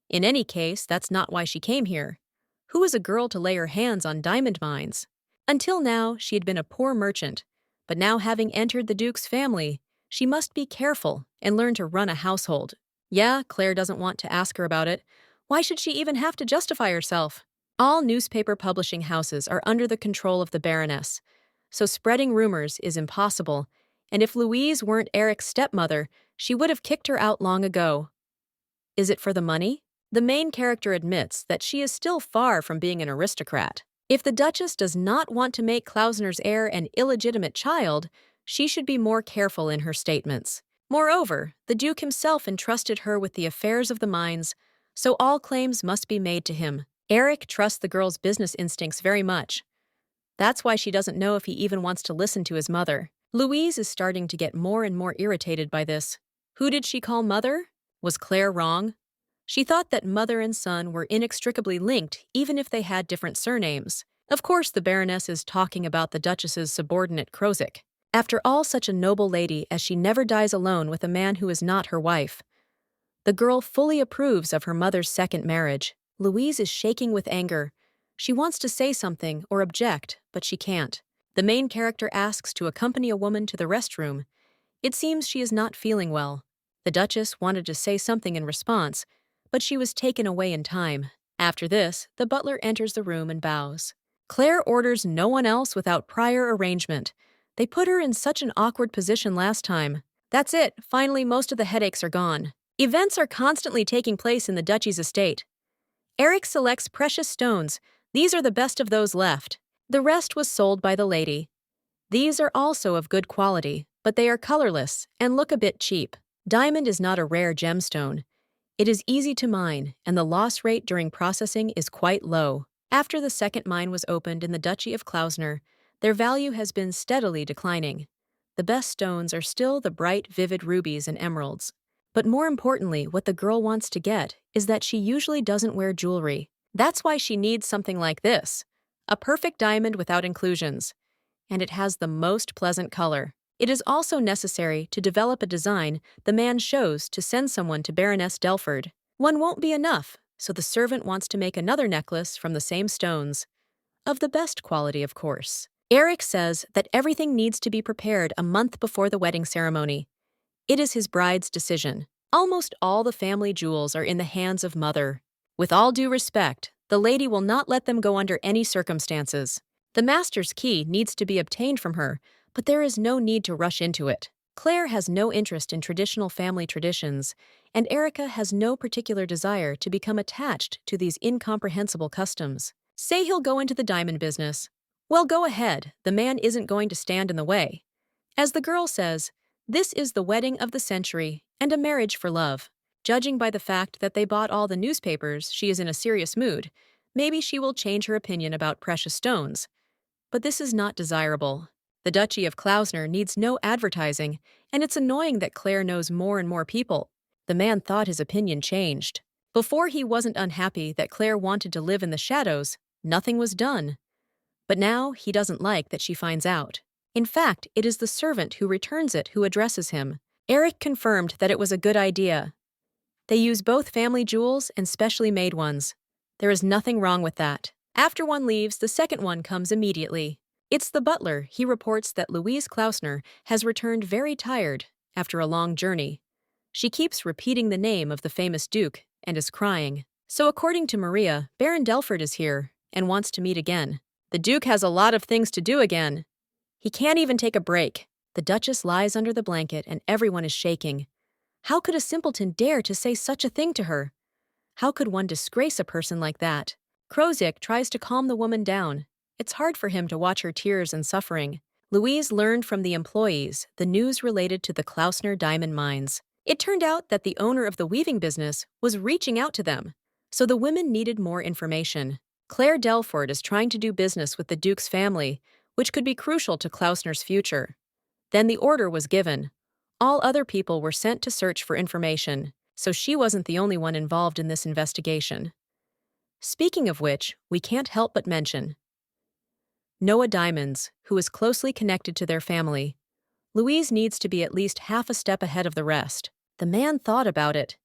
In any case, that's not why she came here. Who is a girl to lay her hands on diamond mines? Until now, she had been a poor merchant, but now having entered the Duke's family, she must be careful and learn to run a household. Yeah, Claire doesn't want to ask her about it. Why should she even have to justify herself? All newspaper publishing houses are under the control of the Baroness, so spreading rumors is impossible, and if Louise weren't Eric's stepmother, she would have kicked her out long ago. Is it for the money? The main character admits that she is still far from being an aristocrat. If the Duchess does not want to make Klausner's heir an illegitimate child, she should be more careful in her statements. Moreover, the Duke himself entrusted her with the affairs of the mines, so all claims must be made to him. Eric trusts the girl's business instincts very much. That's why she doesn't know if he even wants to listen to his mother. Louise is starting to get more and more irritated by this. Who did she call mother? Was Claire wrong? She thought that mother and son were inextricably linked, even if they had different surnames. Of course, the Baroness is talking about the Duchess's subordinate Krozik. After all, such a noble lady as she never dies alone with a man who is not her wife. The girl fully approves of her mother's second marriage. Louise is shaking with anger. She wants to say something or object, but she can't. The main character asks to accompany a woman to the restroom. It seems she is not feeling well. The Duchess wanted to say something in response, but she was taken away in time. After this, the butler enters the room and bows. Claire orders no one else without prior arrangement. They put her in such an awkward position last time. That's it, finally most of the headaches are gone. Events are constantly taking place in the Duchy's estate. Eric selects precious stones. These are the best of those left. The rest was sold by the lady. These are also of good quality, but they are colorless and look a bit cheap. Diamond is not a rare gemstone. It is easy to mine, and the loss rate during processing is quite low. After the second mine was opened in the Duchy of Klausner, their value has been steadily declining. The best stones are still the bright, vivid rubies and emeralds. But more importantly, what the girl wants to get is that she usually doesn't wear jewelry. That's why she needs something like this. A perfect diamond without inclusions. And it has the most pleasant color. It is also necessary to develop a design the man shows to send someone to Baroness Delford. One won't be enough, so the servant wants to make another necklace from the same stones. Of the best quality, of course. Eric says that everything needs to be prepared a month before the wedding ceremony. It is his bride's decision. Almost all the family jewels are in the hands of Mother. With all due respect, the lady will not let them go under any circumstances. The master's key needs to be obtained from her, but there is no need to rush into it. Claire has no interest in traditional family traditions, and Erica has no particular desire to become attached to these incomprehensible customs. Say he'll go into the diamond business. Well, go ahead, the man isn't going to stand in the way. As the girl says, this is the wedding of the century and a marriage for love. Judging by the fact that they bought all the newspapers, she is in a serious mood. Maybe she will change her opinion about precious stones. But this is not desirable. The Duchy of Klausner needs no advertising, and it's annoying that Claire knows more and more people. The man thought his opinion changed. Before he wasn't unhappy that Claire wanted to live in the shadows, nothing was done. But now he doesn't like that she finds out. In fact, it is the servant who returns it who addresses him. Eric confirmed that it was a good idea. They use both family jewels and specially made ones. There is nothing wrong with that. After one leaves, the second one comes immediately. It's the butler. He reports that Louise Klausner has returned very tired after a long journey. She keeps repeating the name of the famous duke and is crying. So according to Maria, Baron Delford is here and wants to meet again. The duke has a lot of things to do again. He can't even take a break. The Duchess lies under the blanket and everyone is shaking. How could a simpleton dare to say such a thing to her? How could one disgrace a person like that? Krozik tries to calm the woman down. It's hard for him to watch her tears and suffering. Louise learned from the employees the news related to the Klausner diamond mines. It turned out that the owner of the weaving business was reaching out to them, so the women needed more information. Claire Delford is trying to do business with the Duke's family, which could be crucial to Klausner's future. Then the order was given. All other people were sent to search for information, so she wasn't the only one involved in this investigation. Speaking of which, we can't help but mention Noah Diamonds, who is closely connected to their family. Louise needs to be at least half a step ahead of the rest. The man thought about it.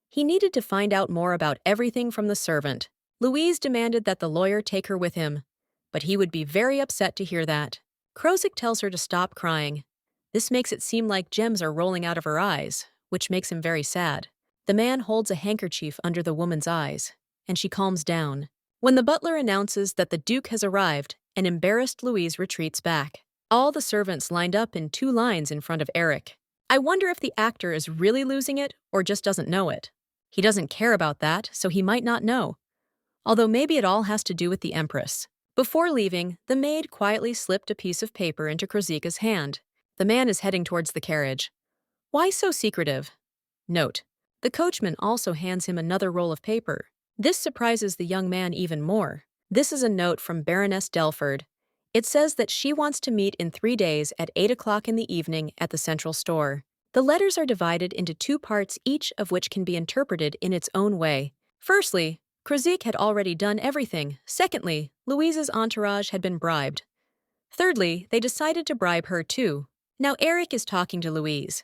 He needed to find out more about everything from the servant. Louise demanded that the lawyer take her with him, but he would be very upset to hear that. Krozik tells her to stop crying. This makes it seem like gems are rolling out of her eyes, which makes him very sad. The man holds a handkerchief under the woman's eyes, and she calms down. When the butler announces that the Duke has arrived, an embarrassed Louise retreats back. All the servants lined up in 2 lines in front of Eric. I wonder if the actor is really losing it or just doesn't know it. He doesn't care about that, so he might not know. Although maybe it all has to do with the Empress. Before leaving, the maid quietly slipped a piece of paper into Krozika's hand. The man is heading towards the carriage. Why so secretive? Note: the coachman also hands him another roll of paper. This surprises the young man even more. This is a note from Baroness Delford. It says that she wants to meet in 3 days at 8 o'clock in the evening at the central store. The letters are divided into 2 parts, each of which can be interpreted in its own way. Firstly, Krozik had already done everything. Secondly, Louise's entourage had been bribed. Thirdly, they decided to bribe her too. Now Eric is talking to Louise.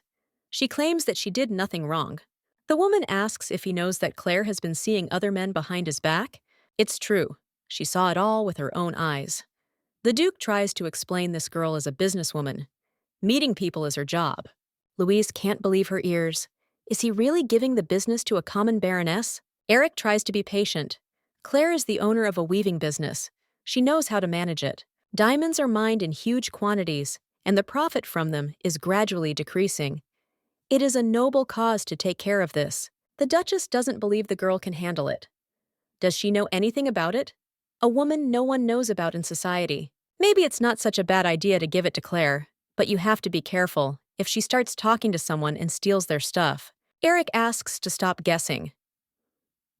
She claims that she did nothing wrong. The woman asks if he knows that Claire has been seeing other men behind his back. It's true. She saw it all with her own eyes. The Duke tries to explain this girl as a businesswoman. Meeting people is her job. Louise can't believe her ears. Is he really giving the business to a common baroness? Eric tries to be patient. Claire is the owner of a weaving business. She knows how to manage it. Diamonds are mined in huge quantities, and the profit from them is gradually decreasing. It is a noble cause to take care of this. The Duchess doesn't believe the girl can handle it. Does she know anything about it? A woman no one knows about in society. Maybe it's not such a bad idea to give it to Claire, but you have to be careful if she starts talking to someone and steals their stuff. Eric asks to stop guessing.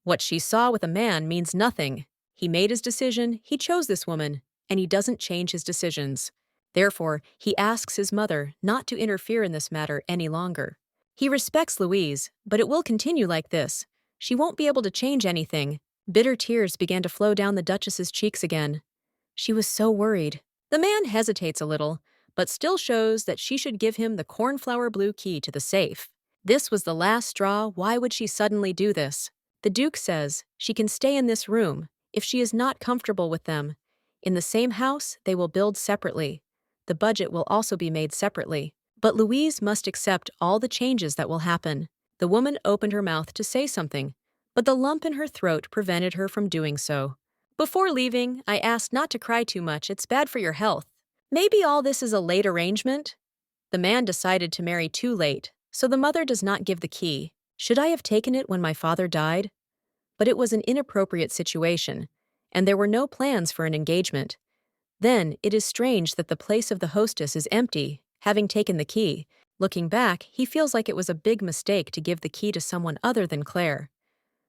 What she saw with a man means nothing. He made his decision, he chose this woman, and he doesn't change his decisions. Therefore, he asks his mother not to interfere in this matter any longer. He respects Louise, but it will continue like this. She won't be able to change anything. Bitter tears began to flow down the Duchess's cheeks again. She was so worried. The man hesitates a little, but still shows that she should give him the cornflower blue key to the safe. This was the last straw. Why would she suddenly do this? The Duke says she can stay in this room if she is not comfortable with them. In the same house, they will build separately. The budget will also be made separately. But Louise must accept all the changes that will happen. The woman opened her mouth to say something, but the lump in her throat prevented her from doing so. Before leaving, I asked not to cry too much. It's bad for your health. Maybe all this is a late arrangement? The man decided to marry too late, so the mother does not give the key. Should I have taken it when my father died? But it was an inappropriate situation, and there were no plans for an engagement. Then, it is strange that the place of the hostess is empty, having taken the key. Looking back, he feels like it was a big mistake to give the key to someone other than Claire.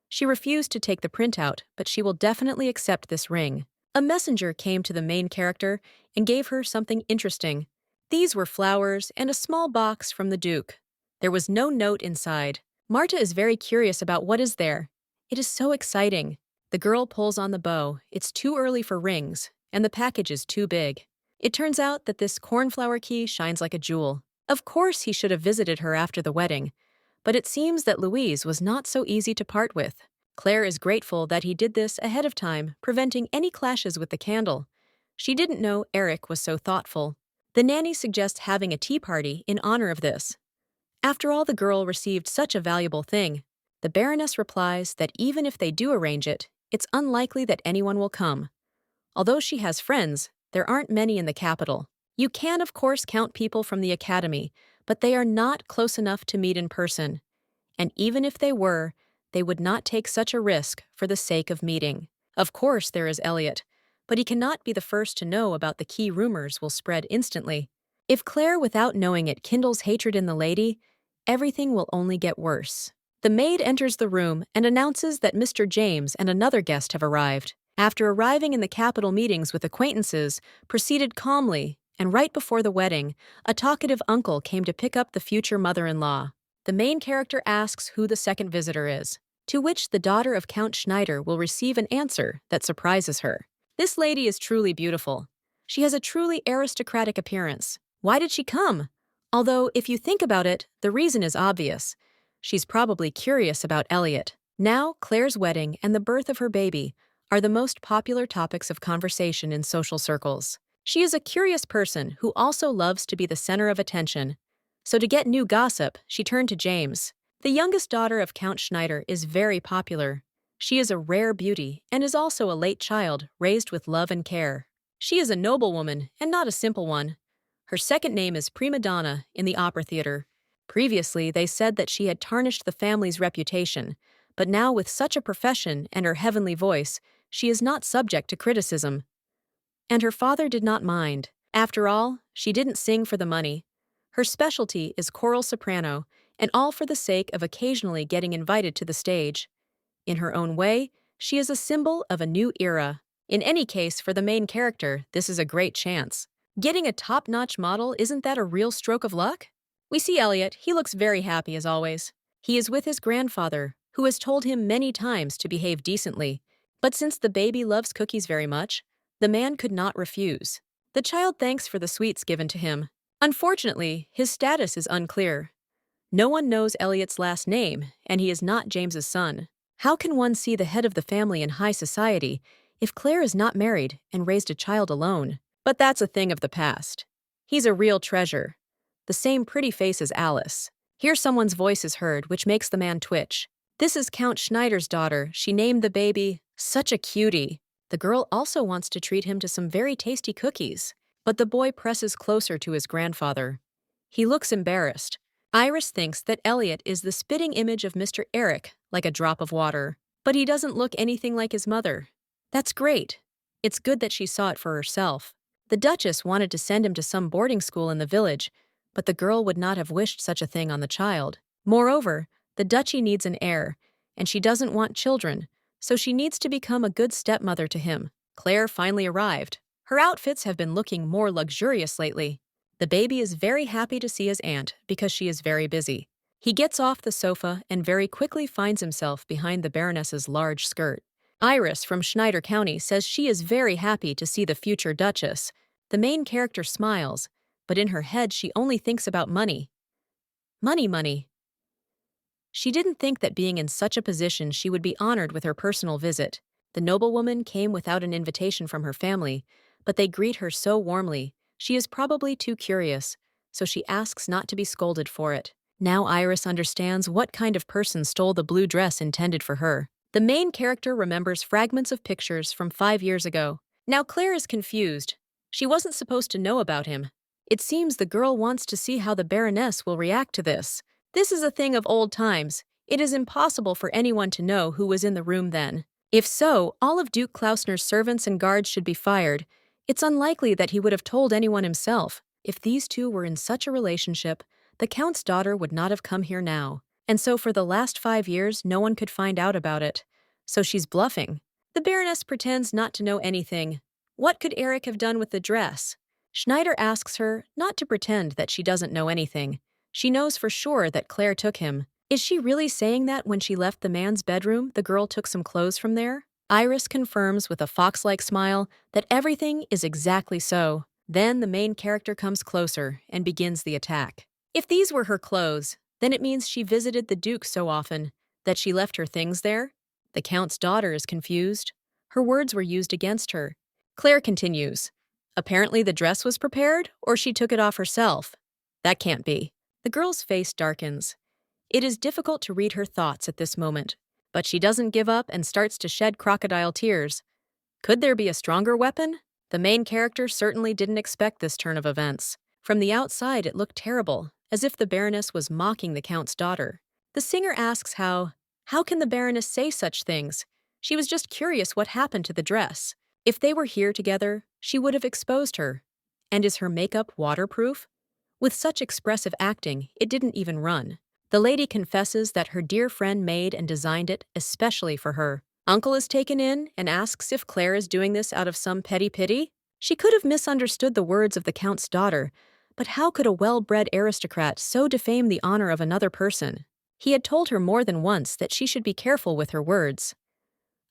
She refused to take the printout, but she will definitely accept this ring. A messenger came to the main character and gave her something interesting. These were flowers and a small box from the Duke. There was no note inside. Marta is very curious about what is there. It is so exciting. The girl pulls on the bow. It's too early for rings, and the package is too big. It turns out that this cornflower key shines like a jewel. Of course, he should have visited her after the wedding, but it seems that Louise was not so easy to part with. Claire is grateful that he did this ahead of time, preventing any clashes with the candle. She didn't know Eric was so thoughtful. The nanny suggests having a tea party in honor of this. After all, the girl received such a valuable thing. The Baroness replies that even if they do arrange it, it's unlikely that anyone will come. Although she has friends, there aren't many in the capital. You can, of course, count people from the academy, but they are not close enough to meet in person. And even if they were, they would not take such a risk for the sake of meeting. Of course, there is Elliot, but he cannot be the first to know about the key rumors will spread instantly. If Claire, without knowing it, kindles hatred in the lady, everything will only get worse. The maid enters the room and announces that Mr. James and another guest have arrived. After arriving in the capital, meetings with acquaintances proceeded calmly, and right before the wedding, a talkative uncle came to pick up the future mother-in-law. The main character asks who the second visitor is, to which the daughter of Count Schneider will receive an answer that surprises her. This lady is truly beautiful. She has a truly aristocratic appearance. Why did she come? Although, if you think about it, the reason is obvious. She's probably curious about Elliot. Now, Claire's wedding and the birth of her baby are the most popular topics of conversation in social circles. She is a curious person who also loves to be the center of attention. So to get new gossip, she turned to James. The youngest daughter of Count Schneider is very popular. She is a rare beauty and is also a late child raised with love and care. She is a noblewoman and not a simple one. Her second name is prima donna in the opera theater. Previously, they said that she had tarnished the family's reputation, but now with such a profession and her heavenly voice, she is not subject to criticism. And her father did not mind. After all, she didn't sing for the money. Her specialty is choral soprano, and all for the sake of occasionally getting invited to the stage. In her own way, she is a symbol of a new era. In any case, for the main character, this is a great chance. Getting a top-notch model, isn't that a real stroke of luck? We see Elliot. He looks very happy as always. He is with his grandfather, who has told him many times to behave decently. But since the baby loves cookies very much, the man could not refuse. The child thanks for the sweets given to him. Unfortunately, his status is unclear. No one knows Elliot's last name, and he is not James's son. How can one see the head of the family in high society if Claire is not married and raised a child alone? But that's a thing of the past. He's a real treasure. The same pretty face as Alice. Here someone's voice is heard, which makes the man twitch. This is Count Schneider's daughter. She named the baby such a cutie. The girl also wants to treat him to some very tasty cookies, but the boy presses closer to his grandfather. He looks embarrassed. Iris thinks that Elliot is the spitting image of Mr. Eric, like a drop of water. But he doesn't look anything like his mother. That's great. It's good that she saw it for herself. The Duchess wanted to send him to some boarding school in the village, but the girl would not have wished such a thing on the child. Moreover, the duchy needs an heir, and she doesn't want children, so she needs to become a good stepmother to him. Claire finally arrived. Her outfits have been looking more luxurious lately. The baby is very happy to see his aunt because she is very busy. He gets off the sofa and very quickly finds himself behind the Baroness's large skirt. Iris from Schneider County says she is very happy to see the future Duchess. The main character smiles, but in her head she only thinks about money. Money, money. She didn't think that being in such a position she would be honored with her personal visit. The noblewoman came without an invitation from her family, but they greet her so warmly. She is probably too curious, so she asks not to be scolded for it. Now Iris understands what kind of person stole the blue dress intended for her. The main character remembers fragments of pictures from 5 years ago. Now Claire is confused. She wasn't supposed to know about him. It seems the girl wants to see how the Baroness will react to this. This is a thing of old times. It is impossible for anyone to know who was in the room then. If so, all of Duke Klausner's servants and guards should be fired. It's unlikely that he would have told anyone himself. If these two were in such a relationship, the Count's daughter would not have come here now. And so for the last 5 years, no one could find out about it. So she's bluffing. The Baroness pretends not to know anything. What could Eric have done with the dress? Schneider asks her not to pretend that she doesn't know anything. She knows for sure that Claire took him. Is she really saying that when she left the man's bedroom, the girl took some clothes from there? Iris confirms with a fox-like smile that everything is exactly so. Then the main character comes closer and begins the attack. If these were her clothes, then it means she visited the Duke so often that she left her things there. The Count's daughter is confused. Her words were used against her. Claire continues. Apparently the dress was prepared, or she took it off herself. That can't be. The girl's face darkens. It is difficult to read her thoughts at this moment, but she doesn't give up and starts to shed crocodile tears. Could there be a stronger weapon? The main character certainly didn't expect this turn of events. From the outside it looked terrible, as if the Baroness was mocking the Count's daughter. The singer asks how can the Baroness say such things? She was just curious what happened to the dress. If they were here together, she would have exposed her. And is her makeup waterproof? With such expressive acting, it didn't even run. The lady confesses that her dear friend made and designed it especially for her. Uncle is taken in and asks if Claire is doing this out of some petty pity. She could have misunderstood the words of the Count's daughter, but how could a well-bred aristocrat so defame the honor of another person? He had told her more than once that she should be careful with her words.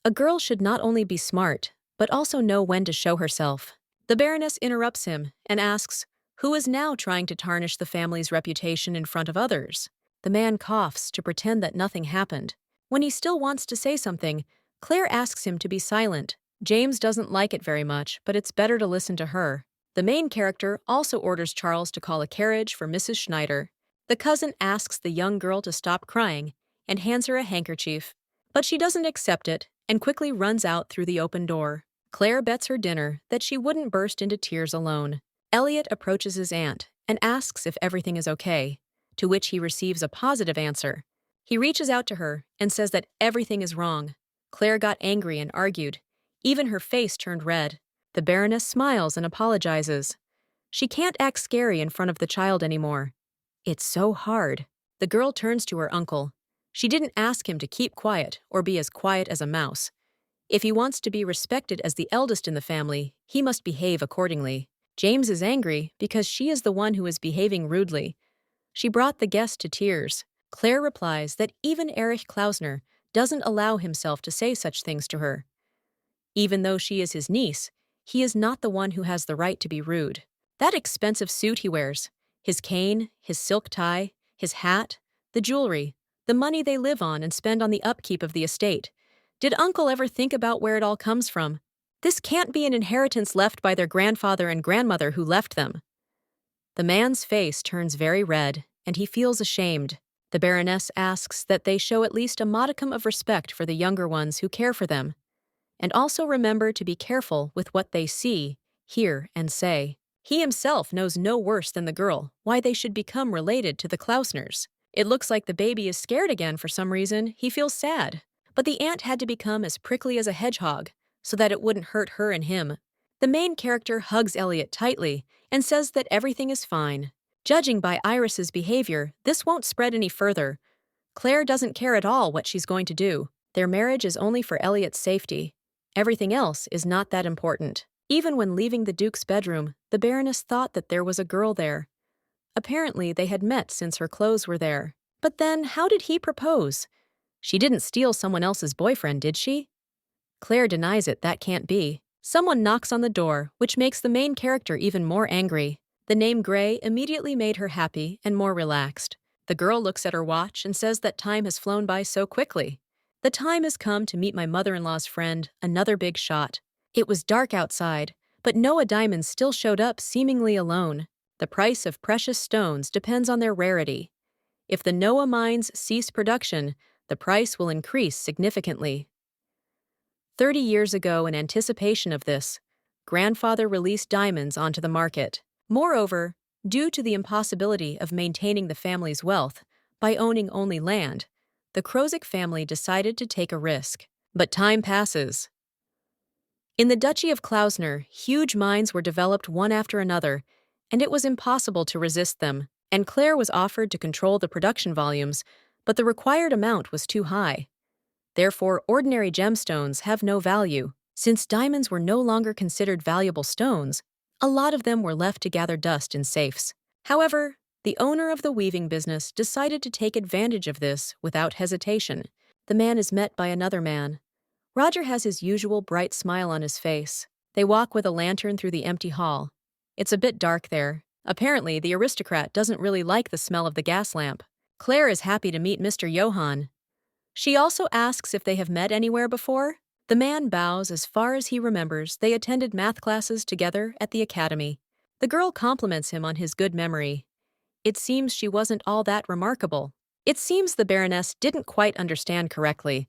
A girl should not only be smart, but also know when to show herself. The Baroness interrupts him and asks, who is now trying to tarnish the family's reputation in front of others? The man coughs to pretend that nothing happened. When he still wants to say something, Claire asks him to be silent. James doesn't like it very much, but it's better to listen to her. The main character also orders Charles to call a carriage for Mrs. Schneider. The cousin asks the young girl to stop crying and hands her a handkerchief, but she doesn't accept it and quickly runs out through the open door. Claire bets her dinner that she wouldn't burst into tears alone. Elliot approaches his aunt and asks if everything is okay, to which he receives a positive answer. He reaches out to her and says that everything is wrong. Claire got angry and argued. Even her face turned red. The Baroness smiles and apologizes. She can't act scary in front of the child anymore. It's so hard. The girl turns to her uncle. She didn't ask him to keep quiet or be as quiet as a mouse. If he wants to be respected as the eldest in the family, he must behave accordingly. James is angry because she is the one who is behaving rudely. She brought the guest to tears. Claire replies that even Erich Klausner doesn't allow himself to say such things to her. Even though she is his niece, he is not the one who has the right to be rude. That expensive suit he wears, his cane, his silk tie, his hat, the jewelry, the money they live on and spend on the upkeep of the estate. Did Uncle ever think about where it all comes from? This can't be an inheritance left by their grandfather and grandmother who left them. The man's face turns very red, and he feels ashamed. The Baroness asks that they show at least a modicum of respect for the younger ones who care for them, and also remember to be careful with what they see, hear, and say. He himself knows no worse than the girl why they should become related to the Klausners. It looks like the baby is scared again for some reason. He feels sad. but the ant had to become as prickly as a hedgehog so that it wouldn't hurt her and him. The main character hugs Elliot tightly and says that everything is fine. Judging by Iris's behavior, this won't spread any further. Claire doesn't care at all what she's going to do. Their marriage is only for Elliot's safety. Everything else is not that important. Even when leaving the Duke's bedroom, the Baroness thought that there was a girl there. Apparently, they had met since her clothes were there. But then, how did he propose? She didn't steal someone else's boyfriend, did she? Claire denies it, that can't be. Someone knocks on the door, which makes the main character even more angry. The name Gray immediately made her happy and more relaxed. The girl looks at her watch and says that time has flown by so quickly. The time has come to meet my mother-in-law's friend, another big shot. It was dark outside, but Noah Diamond still showed up seemingly alone. The price of precious stones depends on their rarity. If the Noah mines cease production, the price will increase significantly. 30 years ago, in anticipation of this, grandfather released diamonds onto the market. Moreover, due to the impossibility of maintaining the family's wealth by owning only land, the Krozik family decided to take a risk. But time passes. In the Duchy of Klausner, huge mines were developed one after another, and it was impossible to resist them, and Claire was offered to control the production volumes, but the required amount was too high. Therefore, ordinary gemstones have no value. Since diamonds were no longer considered valuable stones, a lot of them were left to gather dust in safes. However, the owner of the weaving business decided to take advantage of this without hesitation. The man is met by another man. Roger has his usual bright smile on his face. They walk with a lantern through the empty hall. It's a bit dark there. Apparently, the aristocrat doesn't really like the smell of the gas lamp. Claire is happy to meet Mr. Johann. She also asks if they have met anywhere before. The man bows. As far as he remembers, they attended math classes together at the academy. The girl compliments him on his good memory. It seems she wasn't all that remarkable. It seems the Baroness didn't quite understand correctly.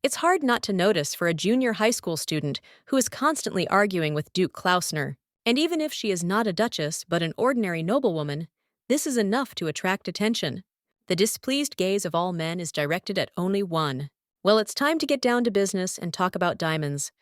It's hard not to notice for a junior high school student who is constantly arguing with Duke Klausner. And even if she is not a duchess but an ordinary noblewoman, this is enough to attract attention. The displeased gaze of all men is directed at only one. Well, it's time to get down to business and talk about diamonds.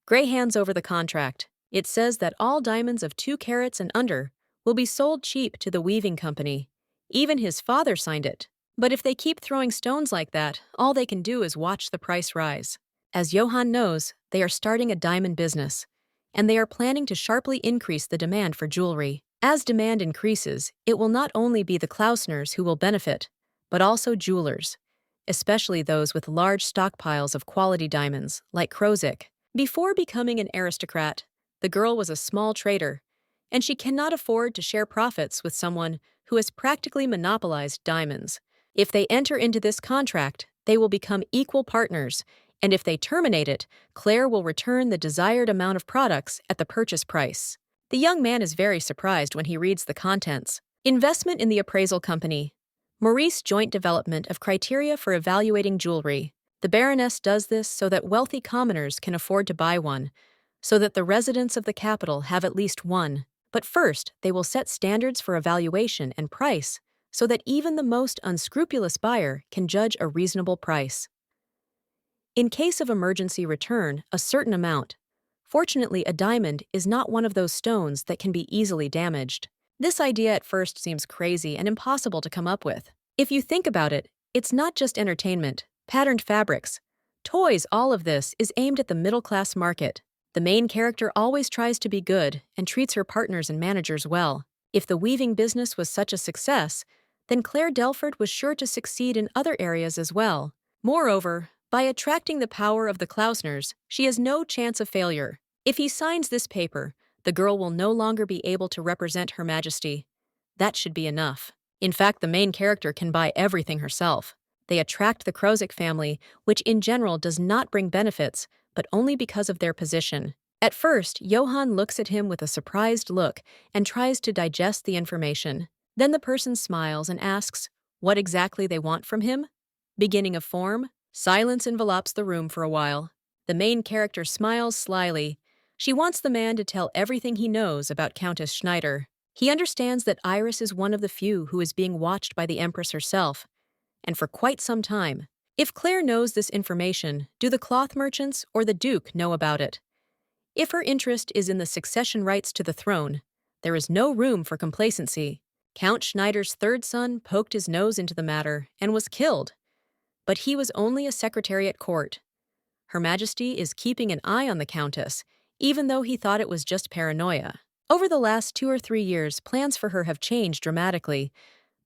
Gray hands over the contract. It says that all diamonds of 2 carats and under will be sold cheap to the weaving company. Even his father signed it. But if they keep throwing stones like that, all they can do is watch the price rise. As Johann knows, they are starting a diamond business, and they are planning to sharply increase the demand for jewelry. As demand increases, it will not only be the Klausners who will benefit, but also jewelers, especially those with large stockpiles of quality diamonds, like Krozik. Before becoming an aristocrat, the girl was a small trader, and she cannot afford to share profits with someone who has practically monopolized diamonds. If they enter into this contract, they will become equal partners, and if they terminate it, Claire will return the desired amount of products at the purchase price. The young man is very surprised when he reads the contents. Investment in the appraisal company. Maurice joint development of criteria for evaluating jewelry. The Baroness does this so that wealthy commoners can afford to buy one, so that the residents of the capital have at least one. But first, they will set standards for evaluation and price, so that even the most unscrupulous buyer can judge a reasonable price. In case of emergency return, a certain amount. Fortunately, a diamond is not one of those stones that can be easily damaged. This idea at first seems crazy and impossible to come up with. If you think about it, it's not just entertainment, patterned fabrics, toys, all of this is aimed at the middle-class market. The main character always tries to be good and treats her partners and managers well. If the weaving business was such a success, then Claire Delford was sure to succeed in other areas as well. Moreover, by attracting the power of the Klausners, she has no chance of failure. If he signs this paper, the girl will no longer be able to represent Her Majesty. That should be enough. In fact, the main character can buy everything herself. They attract the Krozik family, which in general does not bring benefits, but only because of their position. At first, Johann looks at him with a surprised look and tries to digest the information. Then the person smiles and asks what exactly they want from him. Beginning of form. Silence envelops the room for a while. The main character smiles slyly. She wants the man to tell everything he knows about Countess Schneider. He understands that Iris is one of the few who is being watched by the Empress herself, and for quite some time. If Claire knows this information, do the cloth merchants or the Duke know about it? If her interest is in the succession rights to the throne, there is no room for complacency. Count Schneider's third son poked his nose into the matter and was killed, but he was only a secretary at court. Her Majesty is keeping an eye on the Countess, even though he thought it was just paranoia. Over the last 2 or 3 years, plans for her have changed dramatically,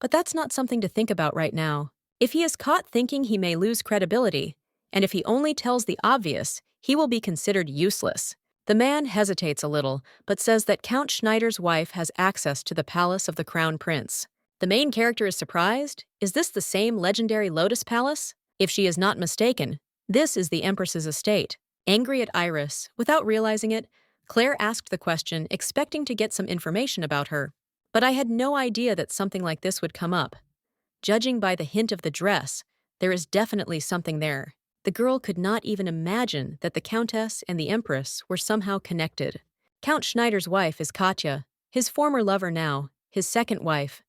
but that's not something to think about right now. If he is caught thinking he may lose credibility, and if he only tells the obvious, he will be considered useless. The man hesitates a little, but says that Count Schneider's wife has access to the palace of the Crown Prince. The main character is surprised. Is this the same legendary Lotus Palace? If she is not mistaken, this is the Empress's estate. Angry at Iris, without realizing it, Claire asked the question, expecting to get some information about her. But I had no idea that something like this would come up. Judging by the hint of the dress, there is definitely something there. The girl could not even imagine that the Countess and the Empress were somehow connected. Count Schneider's wife is Katya, his former lover now, his second wife.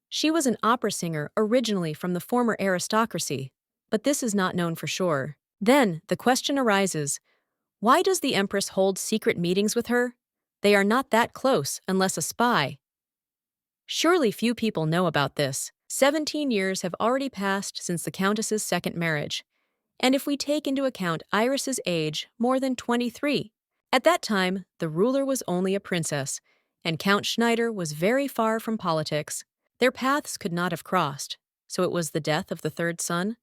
She was an opera singer originally from the former aristocracy, but this is not known for sure. Then, the question arises, why does the Empress hold secret meetings with her? They are not that close unless a spy. Surely few people know about this. 17 years have already passed since the Countess's second marriage. And if we take into account Iris's age, more than 23. At that time, the ruler was only a princess, and Count Schneider was very far from politics. Their paths could not have crossed, so it was the death of the third son.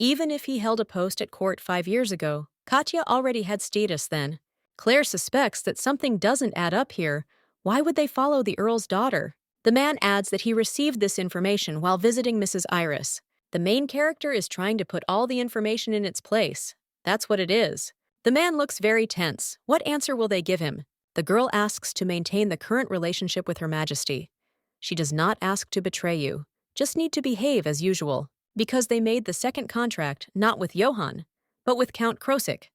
Even if he held a post at court 5 years ago, Katya already had status then. Claire suspects that something doesn't add up here. Why would they follow the Earl's daughter? The man adds that he received this information while visiting Mrs. Iris. The main character is trying to put all the information in its place. That's what it is. The man looks very tense. What answer will they give him? The girl asks to maintain the current relationship with Her Majesty. She does not ask to betray you, just need to behave as usual, because they made the second contract not with Johann, but with Count Krosik.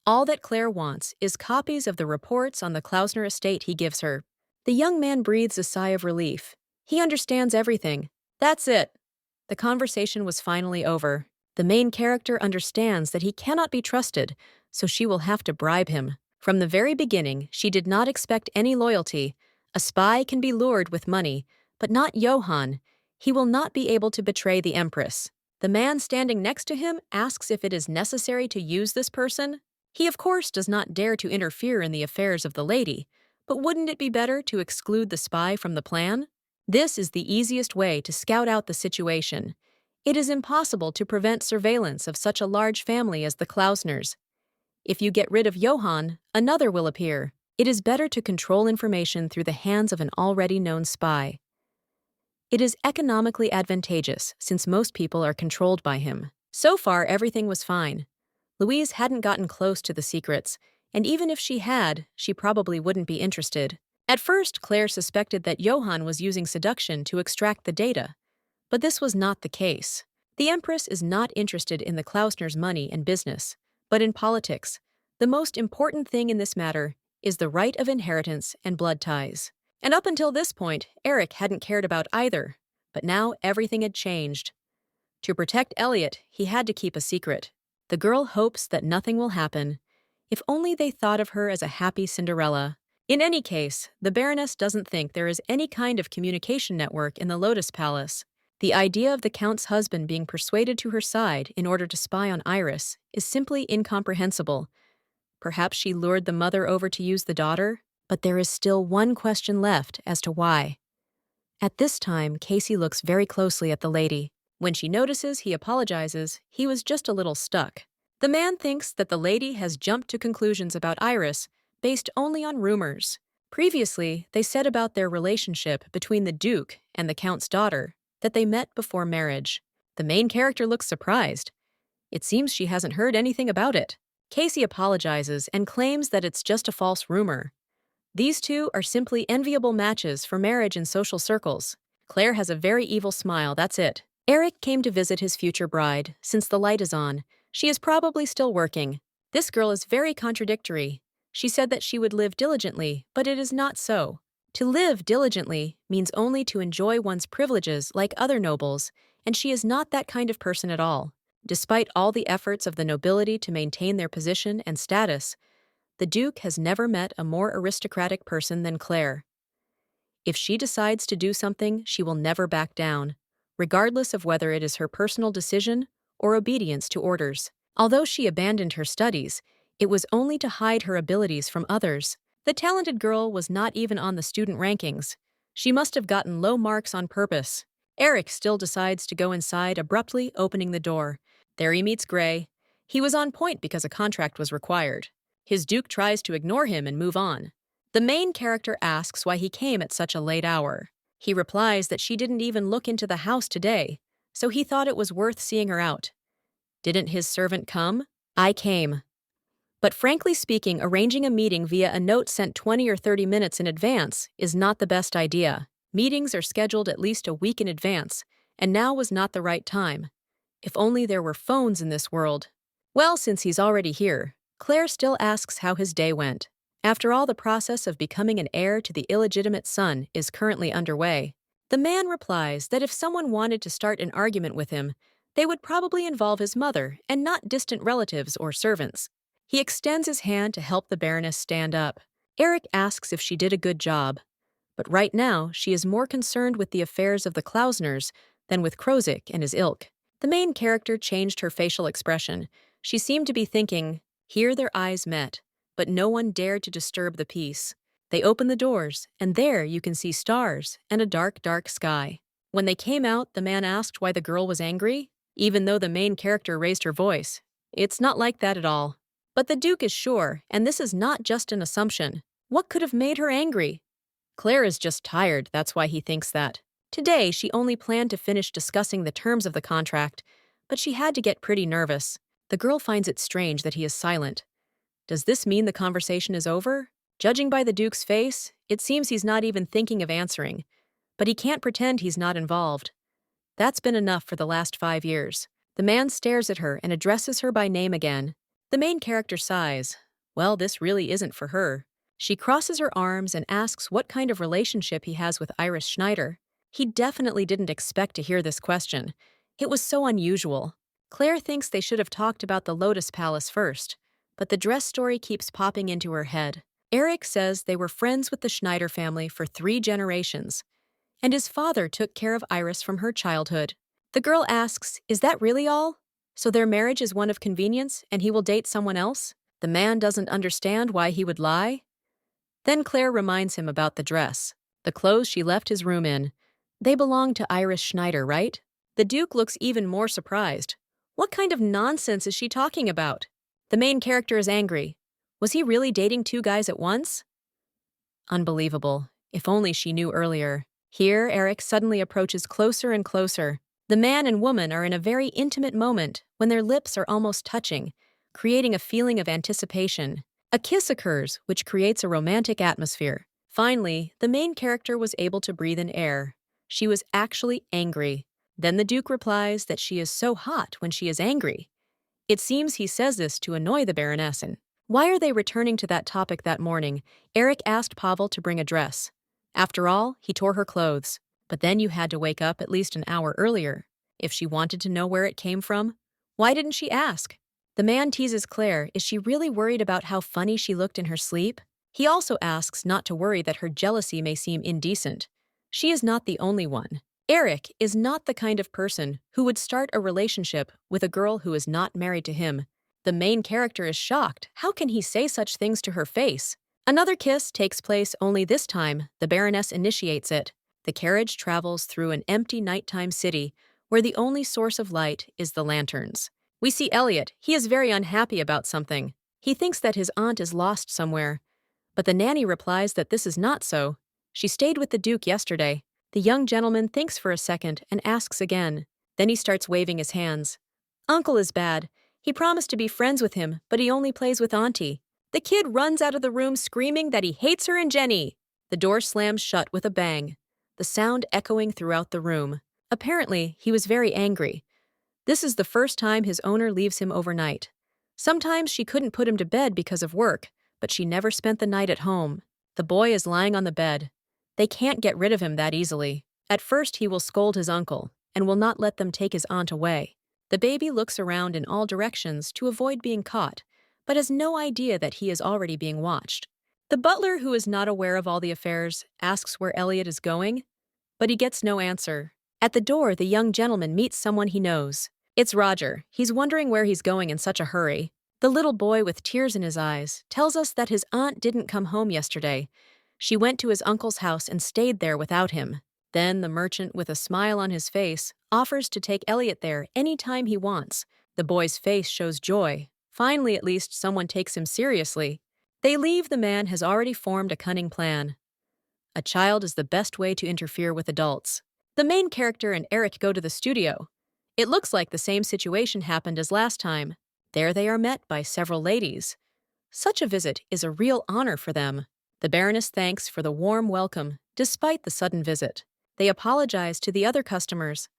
All that Claire wants is copies of the reports on the Klausner estate he gives her. The young man breathes a sigh of relief. He understands everything. That's it. The conversation was finally over. The main character understands that he cannot be trusted, so she will have to bribe him. From the very beginning, she did not expect any loyalty. A spy can be lured with money, but not Johann. He will not be able to betray the Empress. The man standing next to him asks if it is necessary to use this person. He, of course, does not dare to interfere in the affairs of the lady, but wouldn't it be better to exclude the spy from the plan? This is the easiest way to scout out the situation. It is impossible to prevent surveillance of such a large family as the Klausners. If you get rid of Johann, another will appear. It is better to control information through the hands of an already known spy. It is economically advantageous since most people are controlled by him. So far, everything was fine. Louise hadn't gotten close to the secrets, and even if she had, she probably wouldn't be interested. At first, Claire suspected that Johann was using seduction to extract the data, but this was not the case. The Empress is not interested in the Klausner's money and business, but in politics. The most important thing in this matter is the right of inheritance and blood ties. And up until this point, Eric hadn't cared about either, but now everything had changed. To protect Elliot, he had to keep a secret. The girl hopes that nothing will happen. If only they thought of her as a happy Cinderella. In any case, the Baroness doesn't think there is any kind of communication network in the Lotus Palace. The idea of the Count's husband being persuaded to her side in order to spy on Iris is simply incomprehensible. Perhaps she lured the mother over to use the daughter, but there is still one question left as to why. At this time, Casey looks very closely at the lady. When she notices he apologizes, he was just a little stuck. The man thinks that the lady has jumped to conclusions about Iris based only on rumors. Previously, they said about their relationship between the Duke and the Count's daughter that they met before marriage. The main character looks surprised. It seems she hasn't heard anything about it. Casey apologizes and claims that it's just a false rumor. These two are simply enviable matches for marriage in social circles. Claire has a very evil smile, that's it. Eric came to visit his future bride. Since the light is on, she is probably still working. This girl is very contradictory. She said that she would live diligently, but it is not so. To live diligently means only to enjoy one's privileges like other nobles, and she is not that kind of person at all. Despite all the efforts of the nobility to maintain their position and status, the Duke has never met a more aristocratic person than Claire. If she decides to do something, she will never back down, regardless of whether it is her personal decision or obedience to orders. Although she abandoned her studies, it was only to hide her abilities from others. The talented girl was not even on the student rankings. She must have gotten low marks on purpose. Eric still decides to go inside, abruptly opening the door. There he meets Gray. He was on point because a contract was required. His Duke tries to ignore him and move on. The main character asks why he came at such a late hour. He replies that she didn't even look into the house today, so he thought it was worth seeing her out. Didn't his servant come? I came. But frankly speaking, arranging a meeting via a note sent 20 or 30 minutes in advance is not the best idea. Meetings are scheduled at least a week in advance, and now was not the right time. If only there were phones in this world. Well, since he's already here, Claire still asks how his day went. After all, the process of becoming an heir to the illegitimate son is currently underway. The man replies that if someone wanted to start an argument with him, they would probably involve his mother and not distant relatives or servants. He extends his hand to help the Baroness stand up. Eric asks if she did a good job, but right now she is more concerned with the affairs of the Klausners than with Krozik and his ilk. The main character changed her facial expression. She seemed to be thinking, here their eyes met, but no one dared to disturb the peace. They open the doors, and there you can see stars and a dark, dark sky. When they came out, the man asked why the girl was angry, even though the main character raised her voice. It's not like that at all. But the Duke is sure, and this is not just an assumption. What could have made her angry? Claire is just tired, that's why he thinks that. Today, she only planned to finish discussing the terms of the contract, but she had to get pretty nervous. The girl finds it strange that he is silent. Does this mean the conversation is over? Judging by the Duke's face, it seems he's not even thinking of answering. But he can't pretend he's not involved. That's been enough for the last 5 years. The man stares at her and addresses her by name again. The main character sighs. Well, this really isn't for her. She crosses her arms and asks what kind of relationship he has with Iris Schneider. He definitely didn't expect to hear this question. It was so unusual. Claire thinks they should have talked about the Lotus Palace first, but the dress story keeps popping into her head. Eric says they were friends with the Schneider family for 3 generations, and his father took care of Iris from her childhood. The girl asks, is that really all? So their marriage is one of convenience and he will date someone else? The man doesn't understand why he would lie? Then Claire reminds him about the dress, the clothes she left his room in. They belong to Iris Schneider, right? The Duke looks even more surprised. What kind of nonsense is she talking about? The main character is angry. Was he really dating 2 guys at once? Unbelievable. If only she knew earlier. Here, Eric suddenly approaches closer and closer. The man and woman are in a very intimate moment when their lips are almost touching, creating a feeling of anticipation. A kiss occurs, which creates a romantic atmosphere. Finally, the main character was able to breathe in air. She was actually angry. Then the Duke replies that she is so hot when she is angry. It seems he says this to annoy the Baroness. Why are they returning to that topic that morning? Eric asked Pavel to bring a dress. After all, he tore her clothes. But then you had to wake up at least an hour earlier. If she wanted to know where it came from, why didn't she ask? The man teases Claire, is she really worried about how funny she looked in her sleep? He also asks not to worry that her jealousy may seem indecent. She is not the only one. Eric is not the kind of person who would start a relationship with a girl who is not married to him. The main character is shocked. How can he say such things to her face? Another kiss takes place, only this time the Baroness initiates it. The carriage travels through an empty nighttime city where the only source of light is the lanterns. We see Elliot. He is very unhappy about something. He thinks that his aunt is lost somewhere. But the nanny replies that this is not so. She stayed with the Duke yesterday. The young gentleman thinks for a second and asks again. Then he starts waving his hands. Uncle is bad. He promised to be friends with him, but he only plays with Auntie. The kid runs out of the room screaming that he hates her and Jenny. The door slams shut with a bang, the sound echoing throughout the room. Apparently, he was very angry. This is the first time his owner leaves him overnight. Sometimes she couldn't put him to bed because of work, but she never spent the night at home. The boy is lying on the bed. They can't get rid of him that easily. At first, he will scold his uncle, and will not let them take his aunt away. The baby looks around in all directions to avoid being caught, but has no idea that he is already being watched. The butler, who is not aware of all the affairs, asks where Elliot is going, but he gets no answer. At the door, the young gentleman meets someone he knows. It's Roger. He's wondering where he's going in such a hurry. The little boy with tears in his eyes tells us that his aunt didn't come home yesterday. She went to his uncle's house and stayed there without him. Then the merchant, with a smile on his face, offers to take Elliot there any time he wants. The boy's face shows joy. Finally, at least, someone takes him seriously. They leave. The man has already formed a cunning plan. A child is the best way to interfere with adults. The main character and Eric go to the studio. It looks like the same situation happened as last time. There they are met by several ladies. Such a visit is a real honor for them. The Baroness thanks for the warm welcome, despite the sudden visit. They apologize to the other customers.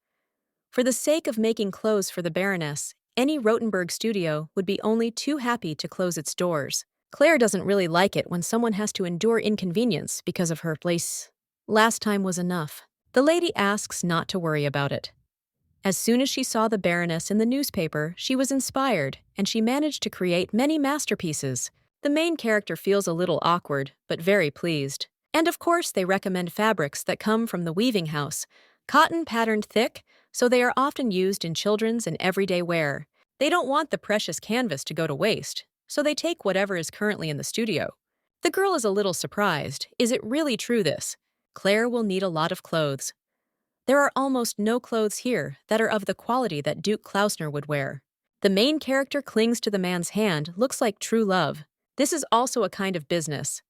For the sake of making clothes for the Baroness, any Rothenburg studio would be only too happy to close its doors. Claire doesn't really like it when someone has to endure inconvenience because of her place. Last time was enough. The lady asks not to worry about it. As soon as she saw the Baroness in the newspaper, she was inspired, and she managed to create many masterpieces. The main character feels a little awkward, but very pleased. And of course, they recommend fabrics that come from the weaving house. Cotton patterned thick, so they are often used in children's and everyday wear. They don't want the precious canvas to go to waste, so they take whatever is currently in the studio. The girl is a little surprised. Is it really true this? Claire will need a lot of clothes. There are almost no clothes here that are of the quality that Duke Klausner would wear. The main character clings to the man's hand, looks like true love. This is also a kind of business.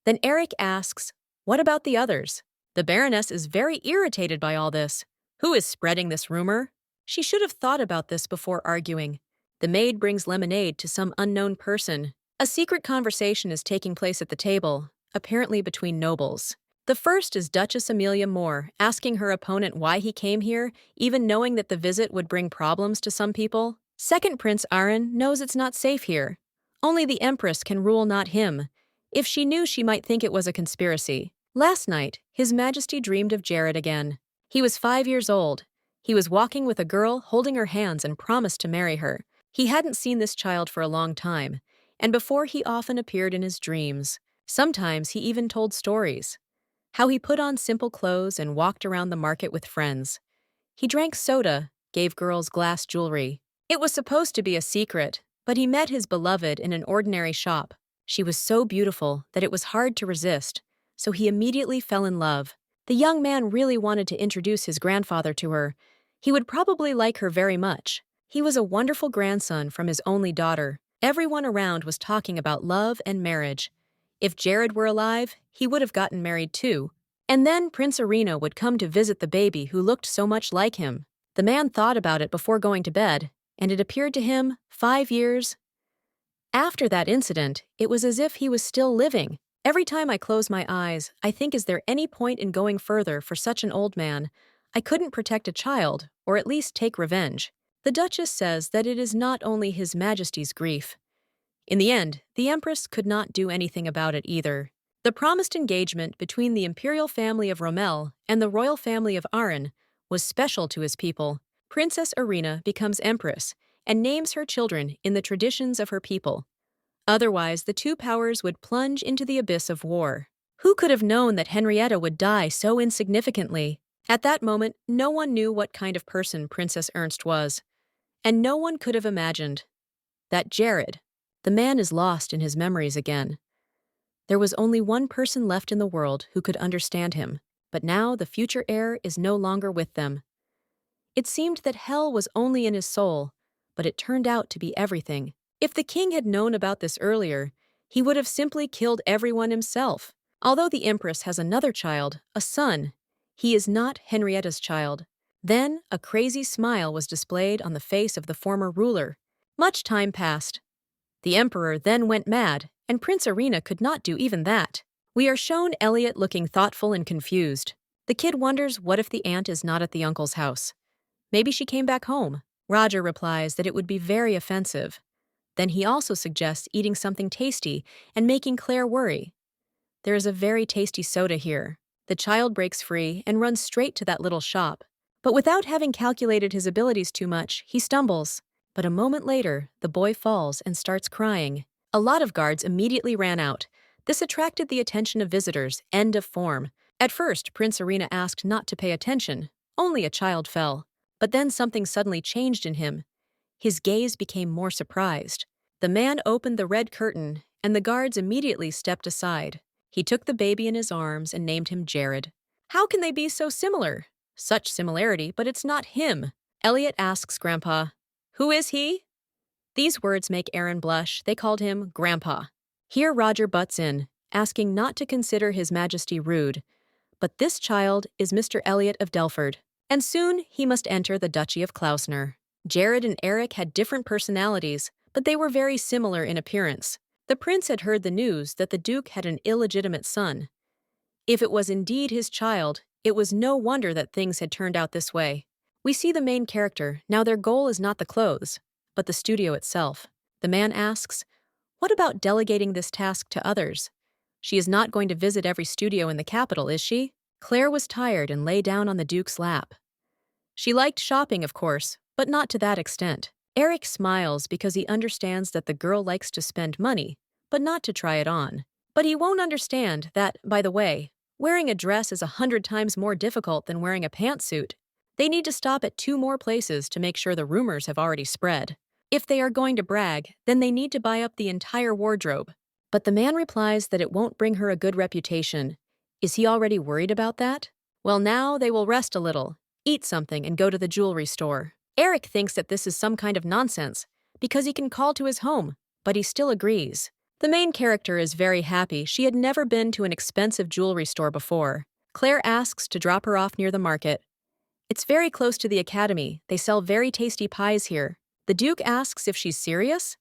Then Eric asks, what about the others? The Baroness is very irritated by all this. Who is spreading this rumor? She should have thought about this before arguing. The maid brings lemonade to some unknown person. A secret conversation is taking place at the table, apparently between nobles. The first is Duchess Amelia Moore, asking her opponent why he came here, even knowing that the visit would bring problems to some people. Second, Prince Arun knows it's not safe here. Only the Empress can rule, not him. If she knew, she might think it was a conspiracy. Last night, His Majesty dreamed of Jared again. He was 5 years old. He was walking with a girl, holding her hands, and promised to marry her. He hadn't seen this child for a long time, and before he often appeared in his dreams. Sometimes he even told stories. How he put on simple clothes and walked around the market with friends. He drank soda, gave girls glass jewelry. It was supposed to be a secret, but he met his beloved in an ordinary shop. She was so beautiful that it was hard to resist, so he immediately fell in love. The young man really wanted to introduce his grandfather to her. He would probably like her very much. He was a wonderful grandson from his only daughter. Everyone around was talking about love and marriage. If Jared were alive, he would have gotten married too. And then Prince Arena would come to visit the baby who looked so much like him. The man thought about it before going to bed, and it appeared to him 5 years. After that incident, it was as if he was still living. Every time I close my eyes, I think, is there any point in going further for such an old man? I couldn't protect a child, or at least take revenge. The Duchess says that it is not only His Majesty's grief. In the end, the Empress could not do anything about it either. The promised engagement between the imperial family of Rommel and the royal family of Arun was special to his people. Princess Irina becomes Empress and names her children in the traditions of her people. Otherwise, the two powers would plunge into the abyss of war. Who could have known that Henrietta would die so insignificantly? At that moment, no one knew what kind of person Princess Ernst was. And no one could have imagined that Jared, the man, is lost in his memories again. There was only one person left in the world who could understand him, but now the future heir is no longer with them. It seemed that hell was only in his soul, but it turned out to be everything. If the king had known about this earlier, he would have simply killed everyone himself. Although the Empress has another child, a son, he is not Henrietta's child. Then a crazy smile was displayed on the face of the former ruler. Much time passed. The Emperor then went mad, and Prince Arena could not do even that. We are shown Elliot looking thoughtful and confused. The kid wonders what if the aunt is not at the uncle's house. Maybe she came back home. Roger replies that it would be very offensive. Then he also suggests eating something tasty and making Claire worry. There is a very tasty soda here. The child breaks free and runs straight to that little shop. But without having calculated his abilities too much, he stumbles. But a moment later, the boy falls and starts crying. A lot of guards immediately ran out. This attracted the attention of visitors. End of form. At first, Prince Arena asked not to pay attention. Only a child fell. But then something suddenly changed in him. His gaze became more surprised. The man opened the red curtain, and the guards immediately stepped aside. He took the baby in his arms and named him Jared. How can they be so similar? Such similarity, but it's not him. Elliot asks Grandpa, "Who is he?" These words make Aaron blush. They called him Grandpa. Here Roger butts in, asking not to consider His Majesty rude. But this child is Mr. Elliot of Delford, and soon he must enter the Duchy of Klausner. Jared and Eric had different personalities, but they were very similar in appearance. The prince had heard the news that the Duke had an illegitimate son. If it was indeed his child, it was no wonder that things had turned out this way. We see the main character. Now their goal is not the clothes, but the studio itself. The man asks, "What about delegating this task to others? She is not going to visit every studio in the capital, is she?" Claire was tired and lay down on the Duke's lap. She liked shopping, of course, but not to that extent. Eric smiles because he understands that the girl likes to spend money, but not to try it on. But he won't understand that, by the way, wearing a dress is 100 times more difficult than wearing a pantsuit. They need to stop at 2 more places to make sure the rumors have already spread. If they are going to brag, then they need to buy up the entire wardrobe. But the man replies that it won't bring her a good reputation. Is he already worried about that? Well, now they will rest a little, eat something, and go to the jewelry store. Eric thinks that this is some kind of nonsense, because he can call to his home, but he still agrees. The main character is very happy. She had never been to an expensive jewelry store before. Claire asks to drop her off near the market. It's very close to the academy. They sell very tasty pies here. The Duke asks if she's serious.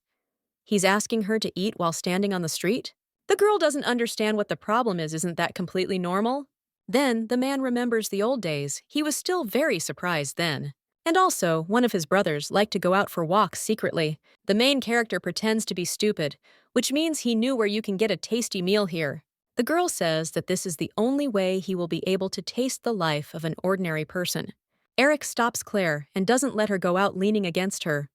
He's asking her to eat while standing on the street. The girl doesn't understand what the problem is. Isn't that completely normal? Then the man remembers the old days. He was still very surprised then. And also, one of his brothers liked to go out for walks secretly. The main character pretends to be stupid, which means he knew where you can get a tasty meal here. The girl says that this is the only way he will be able to taste the life of an ordinary person. Eric stops Claire and doesn't let her go out leaning against her.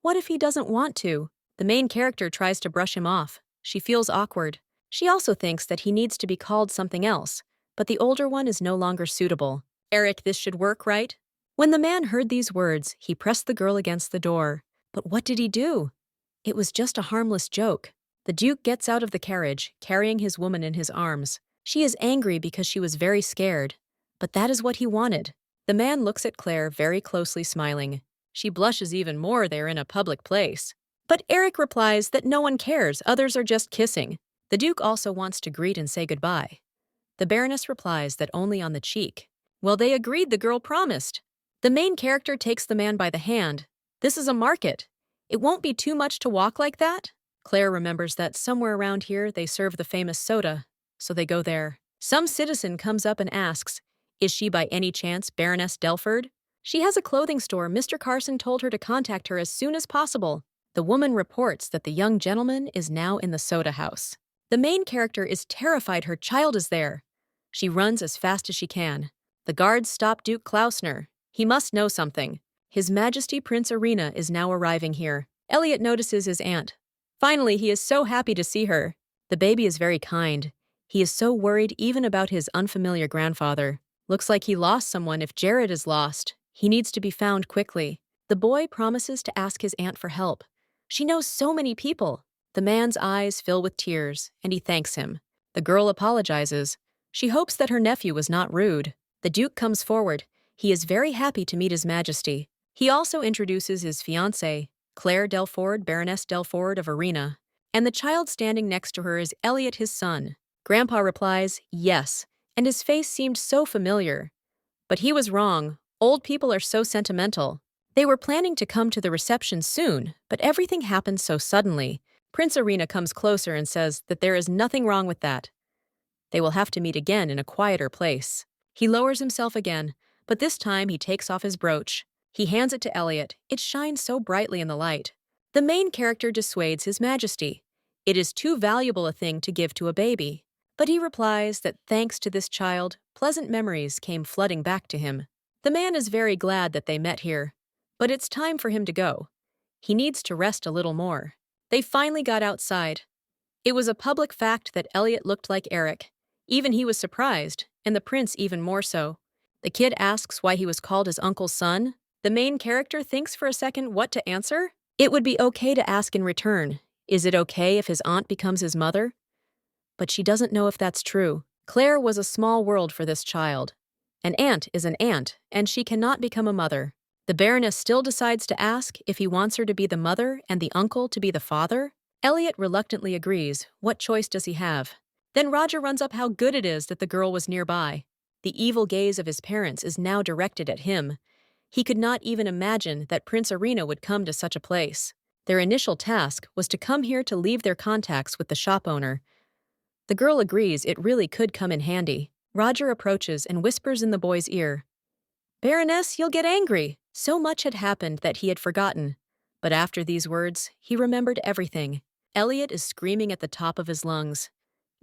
What if he doesn't want to? The main character tries to brush him off. She feels awkward. She also thinks that he needs to be called something else, but the older one is no longer suitable. Eric, this should work, right? When the man heard these words, he pressed the girl against the door. But what did he do? It was just a harmless joke. The Duke gets out of the carriage, carrying his woman in his arms. She is angry because she was very scared. But that is what he wanted. The man looks at Claire very closely, smiling. She blushes even more. They're in a public place. But Eric replies that no one cares, others are just kissing. The Duke also wants to greet and say goodbye. The Baroness replies that only on the cheek. Well, they agreed, the girl promised. The main character takes the man by the hand. This is a market. It won't be too much to walk like that. Claire remembers that somewhere around here they serve the famous soda, so they go there. Some citizen comes up and asks, "Is she by any chance Baroness Delford?" She has a clothing store. Mr. Carson told her to contact her as soon as possible. The woman reports that the young gentleman is now in the soda house. The main character is terrified her child is there. She runs as fast as she can. The guards stop Duke Klausner. He must know something. His Majesty Prince Arena is now arriving here. Elliot notices his aunt. Finally, he is so happy to see her. The baby is very kind. He is so worried even about his unfamiliar grandfather. Looks like he lost someone. If Jared is lost, he needs to be found quickly. The boy promises to ask his aunt for help. She knows so many people. The man's eyes fill with tears, and he thanks him. The girl apologizes. She hopes that her nephew was not rude. The Duke comes forward. He is very happy to meet His Majesty. He also introduces his fiancée, Claire Delford, Baroness Delford of Arena, and the child standing next to her is Elliot, his son. Grandpa replies, yes, and his face seemed so familiar. But he was wrong. Old people are so sentimental. They were planning to come to the reception soon, but everything happened so suddenly. Prince Arena comes closer and says that there is nothing wrong with that. They will have to meet again in a quieter place. He lowers himself again, but this time he takes off his brooch. He hands it to Elliot. It shines so brightly in the light. The main character dissuades His Majesty. It is too valuable a thing to give to a baby. But he replies that thanks to this child, pleasant memories came flooding back to him. The man is very glad that they met here, but it's time for him to go. He needs to rest a little more. They finally got outside. It was a public fact that Elliot looked like Eric. Even he was surprised, and the prince even more so. The kid asks why he was called his uncle's son. The main character thinks for a second what to answer. It would be okay to ask in return, is it okay if his aunt becomes his mother? But she doesn't know if that's true. Claire was a small world for this child. An aunt is an aunt, and she cannot become a mother. The Baroness still decides to ask if he wants her to be the mother and the uncle to be the father. Elliot reluctantly agrees. What choice does he have? Then Roger runs up how good it is that the girl was nearby. The evil gaze of his parents is now directed at him. He could not even imagine that Prince Arena would come to such a place. Their initial task was to come here to leave their contacts with the shop owner. The girl agrees it really could come in handy. Roger approaches and whispers in the boy's ear, "Baroness, you'll get angry." So much had happened that he had forgotten. But after these words, he remembered everything. Elliot is screaming at the top of his lungs.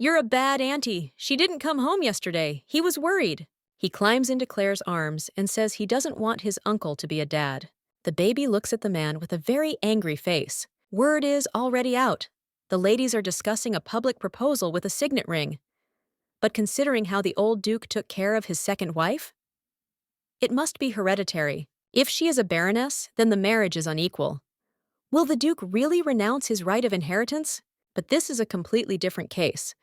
"You're a bad auntie. She didn't come home yesterday. He was worried." He climbs into Claire's arms and says he doesn't want his uncle to be a dad. The baby looks at the man with a very angry face. Word is already out. The ladies are discussing a public proposal with a signet ring. But considering how the old duke took care of his second wife, it must be hereditary. If she is a baroness, then the marriage is unequal. Will the duke really renounce his right of inheritance? But this is a completely different case.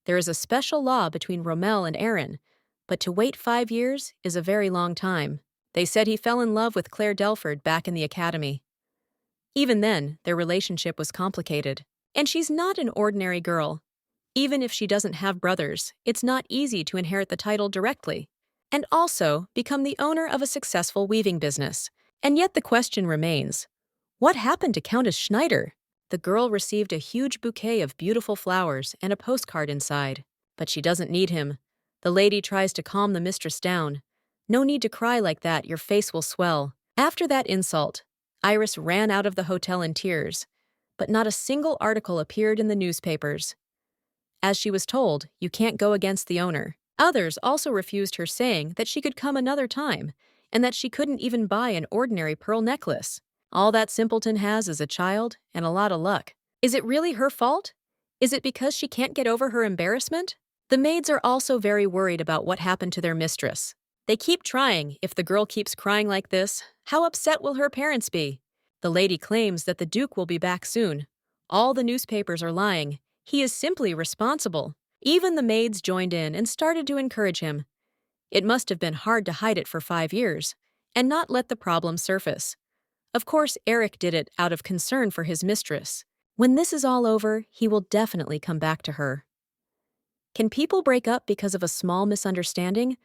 There is a special law between Rommel and Aaron, but to wait 5 years is a very long time. They said he fell in love with Claire Delford back in the academy. Even then, their relationship was complicated. And she's not an ordinary girl. Even if she doesn't have brothers, it's not easy to inherit the title directly, and also become the owner of a successful weaving business. And yet the question remains, what happened to Countess Schneider? The girl received a huge bouquet of beautiful flowers and a postcard inside. But she doesn't need him. The lady tries to calm the mistress down. "No need to cry like that, your face will swell." After that insult, Iris ran out of the hotel in tears, but not a single article appeared in the newspapers. As she was told, you can't go against the owner. Others also refused her, saying that she could come another time, and that she couldn't even buy an ordinary pearl necklace. All that simpleton has is a child and a lot of luck. Is it really her fault? Is it because she can't get over her embarrassment? The maids are also very worried about what happened to their mistress. They keep trying. If the girl keeps crying like this, how upset will her parents be? The lady claims that the Duke will be back soon. All the newspapers are lying. He is simply responsible. Even the maids joined in and started to encourage him. It must have been hard to hide it for 5 years and not let the problem surface. Of course, Eric did it out of concern for his mistress. When this is all over, he will definitely come back to her. Can people break up because of a small misunderstanding?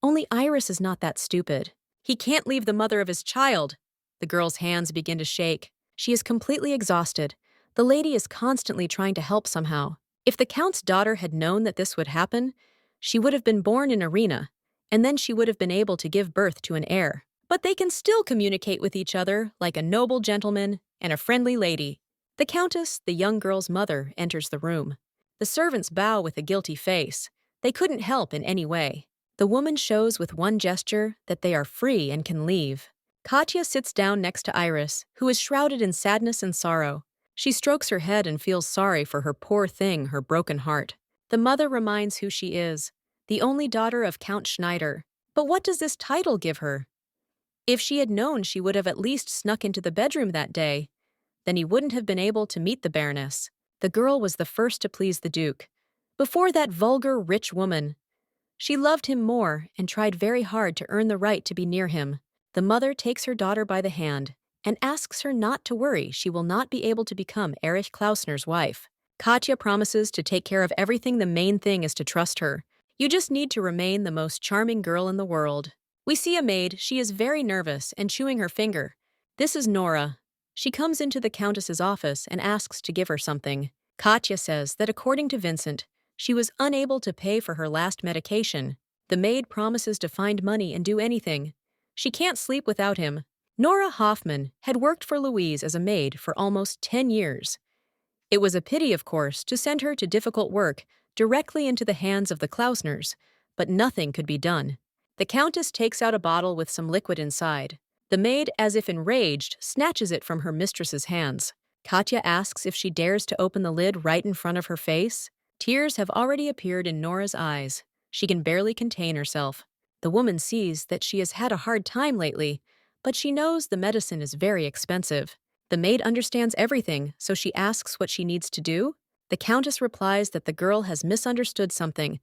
Only Iris is not that stupid. He can't leave the mother of his child. The girl's hands begin to shake. She is completely exhausted. The lady is constantly trying to help somehow. If the Count's daughter had known that this would happen, she would have been born in Arena, and then she would have been able to give birth to an heir. But they can still communicate with each other like a noble gentleman and a friendly lady. The Countess, the young girl's mother, enters the room. The servants bow with a guilty face. They couldn't help in any way. The woman shows with one gesture that they are free and can leave. Katya sits down next to Iris, who is shrouded in sadness and sorrow. She strokes her head and feels sorry for her poor thing, her broken heart. The mother reminds who she is, the only daughter of Count Schneider. But what does this title give her? If she had known, she would have at least snuck into the bedroom that day. Then he wouldn't have been able to meet the Baroness. The girl was the first to please the Duke. Before that vulgar, rich woman, she loved him more and tried very hard to earn the right to be near him. The mother takes her daughter by the hand and asks her not to worry. She will not be able to become Erich Klausner's wife. Katya promises to take care of everything. The main thing is to trust her. You just need to remain the most charming girl in the world. We see a maid. She is very nervous and chewing her finger. This is Nora. She comes into the Countess's office and asks to give her something. Katya says that according to Vincent, she was unable to pay for her last medication. The maid promises to find money and do anything. She can't sleep without him. Nora Hoffman had worked for Louise as a maid for almost 10 years. It was a pity, of course, to send her to difficult work directly into the hands of the Klausners, but nothing could be done. The Countess takes out a bottle with some liquid inside. The maid, as if enraged, snatches it from her mistress's hands. Katya asks if she dares to open the lid right in front of her face. Tears have already appeared in Nora's eyes. She can barely contain herself. The woman sees that she has had a hard time lately, but she knows the medicine is very expensive. The maid understands everything, so she asks what she needs to do. The Countess replies that the girl has misunderstood something.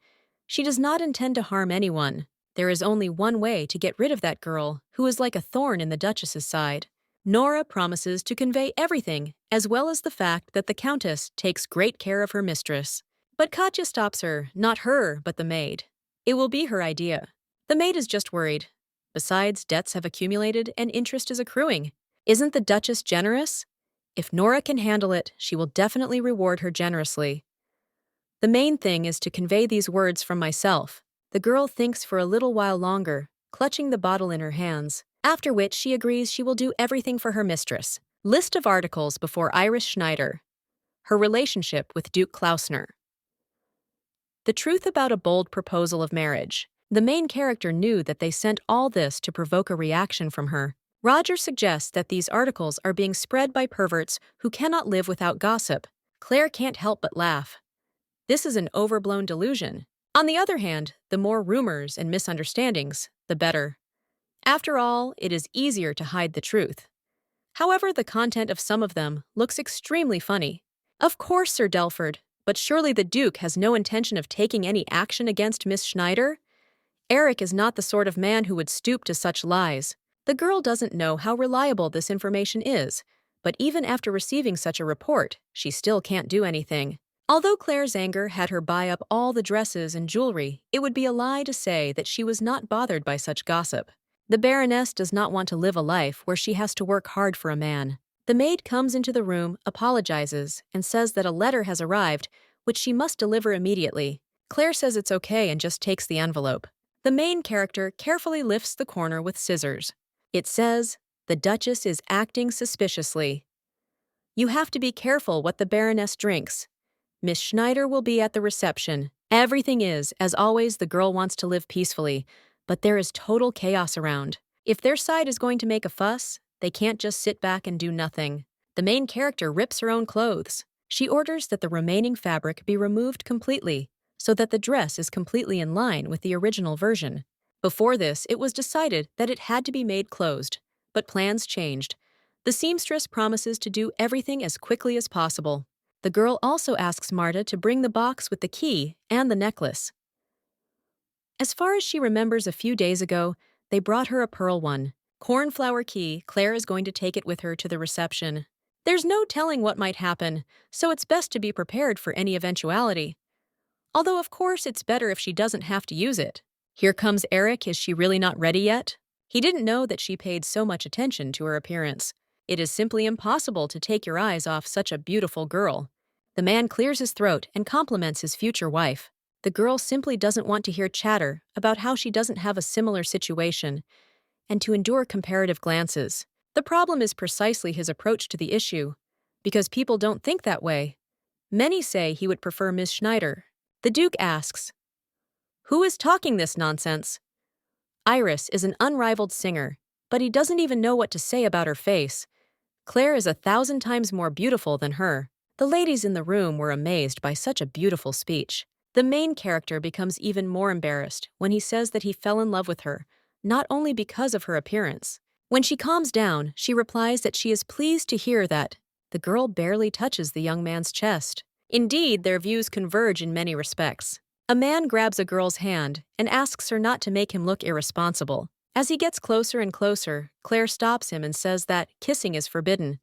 She does not intend to harm anyone. There is only one way to get rid of that girl, who is like a thorn in the Duchess's side. Nora promises to convey everything, as well as the fact that the Countess takes great care of her mistress. But Katya stops her, not her, but the maid. It will be her idea. The maid is just worried. Besides, debts have accumulated and interest is accruing. Isn't the Duchess generous? If Nora can handle it, she will definitely reward her generously. The main thing is to convey these words from myself. The girl thinks for a little while longer, clutching the bottle in her hands, after which she agrees she will do everything for her mistress. List of articles before Iris Schneider. Her relationship with Duke Klausner. The truth about a bold proposal of marriage. The main character knew that they sent all this to provoke a reaction from her. Roger suggests that these articles are being spread by perverts who cannot live without gossip. Claire can't help but laugh. This is an overblown delusion. On the other hand, the more rumors and misunderstandings, the better. After all, it is easier to hide the truth. However, the content of some of them looks extremely funny. Of course, Sir Delford, but surely the Duke has no intention of taking any action against Miss Schneider? Eric is not the sort of man who would stoop to such lies. The girl doesn't know how reliable this information is, but even after receiving such a report, she still can't do anything. Although Claire's anger had her buy up all the dresses and jewelry, it would be a lie to say that she was not bothered by such gossip. The Baroness does not want to live a life where she has to work hard for a man. The maid comes into the room, apologizes, and says that a letter has arrived, which she must deliver immediately. Claire says it's okay and just takes the envelope. The main character carefully lifts the corner with scissors. It says, "The Duchess is acting suspiciously. You have to be careful what the Baroness drinks. Miss Schneider will be at the reception. Everything is, as always, the girl wants to live peacefully, but there is total chaos around. If their side is going to make a fuss, they can't just sit back and do nothing." The main character rips her own clothes. She orders that the remaining fabric be removed completely, so that the dress is completely in line with the original version. Before this, it was decided that it had to be made closed, but plans changed. The seamstress promises to do everything as quickly as possible. The girl also asks Marta to bring the box with the key and the necklace. As far as she remembers a few days ago, they brought her a pearl one. Cornflower key, Claire is going to take it with her to the reception. There's no telling what might happen, so it's best to be prepared for any eventuality. Although, of course, it's better if she doesn't have to use it. Here comes Eric. Is she really not ready yet? He didn't know that she paid so much attention to her appearance. It is simply impossible to take your eyes off such a beautiful girl. The man clears his throat and compliments his future wife. The girl simply doesn't want to hear chatter about how she doesn't have a similar situation and to endure comparative glances. The problem is precisely his approach to the issue, because people don't think that way. Many say he would prefer Miss Schneider. The Duke asks, "Who is talking this nonsense?" Iris is an unrivaled singer, but he doesn't even know what to say about her face. Claire is 1,000 times more beautiful than her. The ladies in the room were amazed by such a beautiful speech. The main character becomes even more embarrassed when he says that he fell in love with her, not only because of her appearance. When she calms down, she replies that she is pleased to hear that the girl barely touches the young man's chest. Indeed, their views converge in many respects. A man grabs a girl's hand and asks her not to make him look irresponsible. As he gets closer and closer, Claire stops him and says that kissing is forbidden.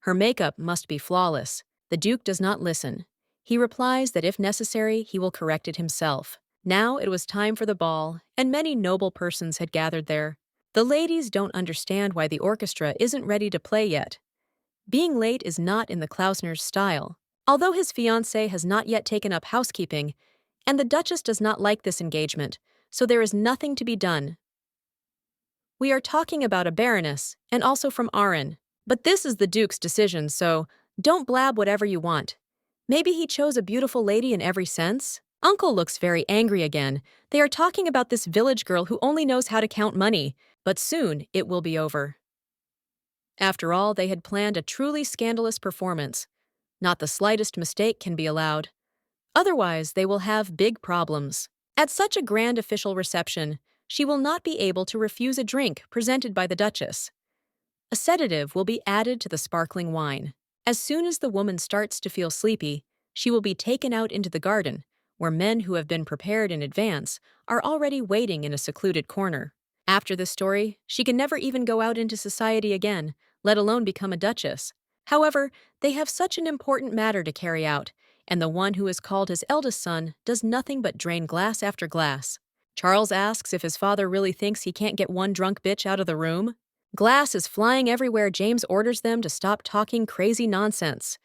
Her makeup must be flawless. The Duke does not listen. He replies that if necessary, he will correct it himself. Now it was time for the ball, and many noble persons had gathered there. The ladies don't understand why the orchestra isn't ready to play yet. Being late is not in the Klausner's style. Although his fiancée has not yet taken up housekeeping, and the Duchess does not like this engagement, so there is nothing to be done. We are talking about a baroness, and also from Aran. But this is the Duke's decision, so don't blab whatever you want. Maybe he chose a beautiful lady in every sense? Uncle looks very angry again. They are talking about this village girl who only knows how to count money, but soon it will be over. After all, they had planned a truly scandalous performance. Not the slightest mistake can be allowed. Otherwise, they will have big problems. At such a grand official reception, she will not be able to refuse a drink presented by the Duchess. A sedative will be added to the sparkling wine. As soon as the woman starts to feel sleepy, she will be taken out into the garden, where men who have been prepared in advance are already waiting in a secluded corner. After this story, she can never even go out into society again, let alone become a duchess. However, they have such an important matter to carry out, and the one who is called his eldest son does nothing but drain glass after glass. Charles asks if his father really thinks he can't get one drunk bitch out of the room. Glass is flying everywhere. James orders them to stop talking crazy nonsense.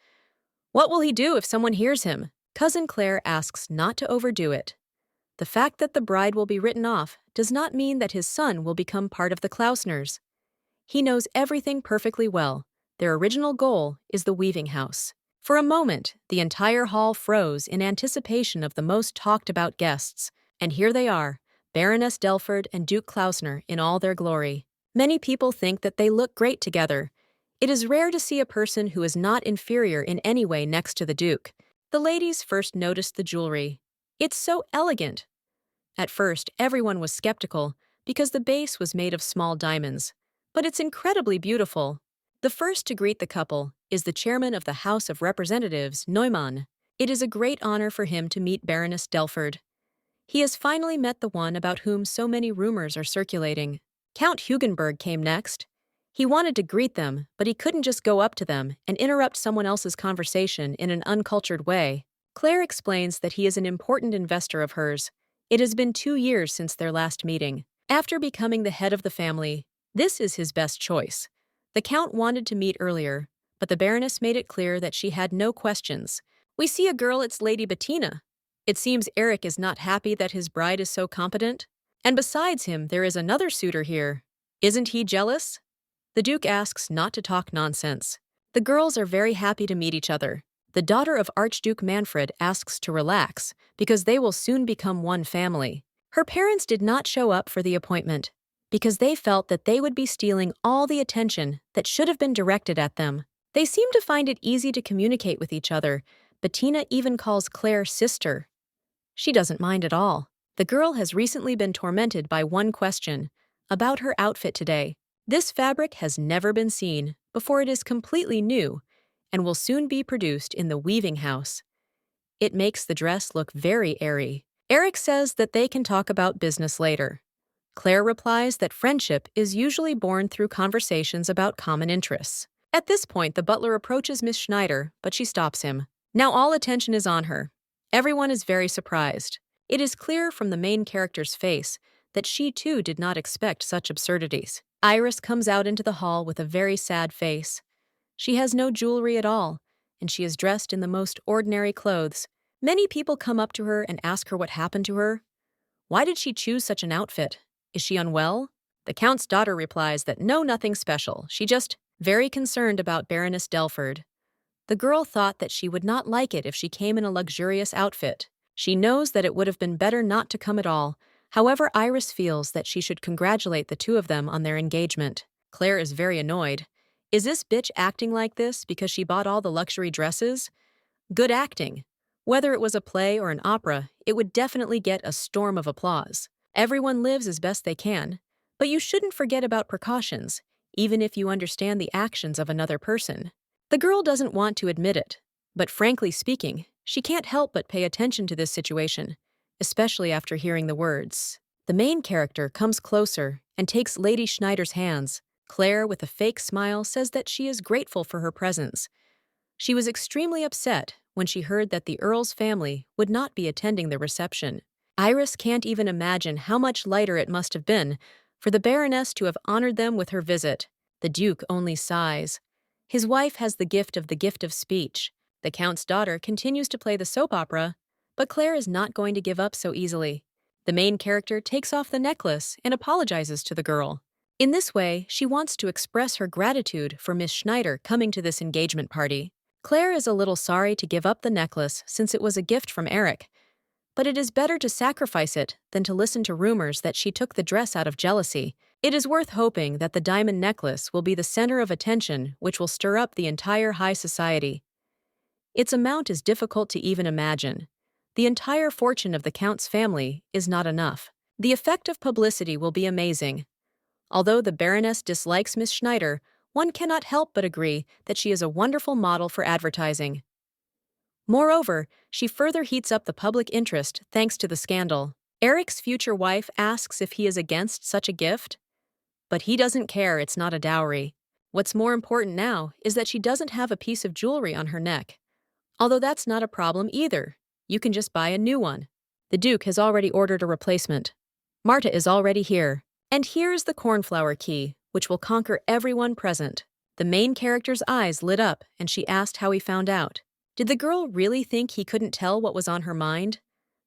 What will he do if someone hears him? Cousin Claire asks not to overdo it. The fact that the bride will be written off does not mean that his son will become part of the Klausners. He knows everything perfectly well. Their original goal is the weaving house. For a moment, the entire hall froze in anticipation of the most talked-about guests. And here they are, Baroness Delford and Duke Klausner in all their glory. Many people think that they look great together. It is rare to see a person who is not inferior in any way next to the Duke. The ladies first noticed the jewelry. It's so elegant. At first, everyone was skeptical because the base was made of small diamonds. But it's incredibly beautiful. The first to greet the couple is the chairman of the House of Representatives, Neumann. It is a great honor for him to meet Baroness Delford. He has finally met the one about whom so many rumors are circulating. Count Hugenberg came next. He wanted to greet them, but he couldn't just go up to them and interrupt someone else's conversation in an uncultured way. Claire explains that he is an important investor of hers. It has been 2 years since their last meeting. After becoming the head of the family, this is his best choice. The Count wanted to meet earlier, but the Baroness made it clear that she had no questions. We see a girl, it's Lady Bettina. It seems Eric is not happy that his bride is so competent. And besides him, there is another suitor here. Isn't he jealous? The Duke asks not to talk nonsense. The girls are very happy to meet each other. The daughter of Archduke Manfred asks to relax because they will soon become one family. Her parents did not show up for the appointment because they felt that they would be stealing all the attention that should have been directed at them. They seem to find it easy to communicate with each other. Bettina even calls Claire sister. She doesn't mind at all. The girl has recently been tormented by one question about her outfit today. This fabric has never been seen before. It is completely new and will soon be produced in the weaving house. It makes the dress look very airy. Eric says that they can talk about business later. Claire replies that friendship is usually born through conversations about common interests. At this point, the butler approaches Miss Schneider, but she stops him. Now all attention is on her. Everyone is very surprised. It is clear from the main character's face that she too did not expect such absurdities. Iris comes out into the hall with a very sad face. She has no jewelry at all, and she is dressed in the most ordinary clothes. Many people come up to her and ask her what happened to her. Why did she choose such an outfit? Is she unwell? The Count's daughter replies that no, nothing special. She just very concerned about Baroness Delford. The girl thought that she would not like it if she came in a luxurious outfit. She knows that it would have been better not to come at all. However, Iris feels that she should congratulate the two of them on their engagement. Claire is very annoyed. Is this bitch acting like this because she bought all the luxury dresses? Good acting. Whether it was a play or an opera, it would definitely get a storm of applause. Everyone lives as best they can, but you shouldn't forget about precautions, even if you understand the actions of another person. The girl doesn't want to admit it, but frankly speaking, she can't help but pay attention to this situation, especially after hearing the words. The main character comes closer and takes Lady Schneider's hands. Claire, with a fake smile, says that she is grateful for her presence. She was extremely upset when she heard that the Earl's family would not be attending the reception. Iris can't even imagine how much lighter it must have been for the Baroness to have honored them with her visit. The Duke only sighs. His wife has the gift of speech. The Count's daughter continues to play the soap opera, but Claire is not going to give up so easily. The main character takes off the necklace and apologizes to the girl. In this way, she wants to express her gratitude for Miss Schneider coming to this engagement party. Claire is a little sorry to give up the necklace since it was a gift from Eric, But it is better to sacrifice it than to listen to rumors that she took the dress out of jealousy. It is worth hoping that the diamond necklace will be the center of attention, which will stir up the entire high society. Its amount is difficult to even imagine. The entire fortune of the Count's family is not enough. The effect of publicity will be amazing. Although the Baroness dislikes Miss Schneider, one cannot help but agree that she is a wonderful model for advertising. Moreover, she further heats up the public interest thanks to the scandal. Eric's future wife asks if he is against such a gift, but he doesn't care, it's not a dowry. What's more important now is that she doesn't have a piece of jewelry on her neck. Although that's not a problem either. You can just buy a new one. The Duke has already ordered a replacement. Marta is already here. And here's the cornflower key, which will conquer everyone present. The main character's eyes lit up, and she asked how he found out. Did the girl really think he couldn't tell what was on her mind?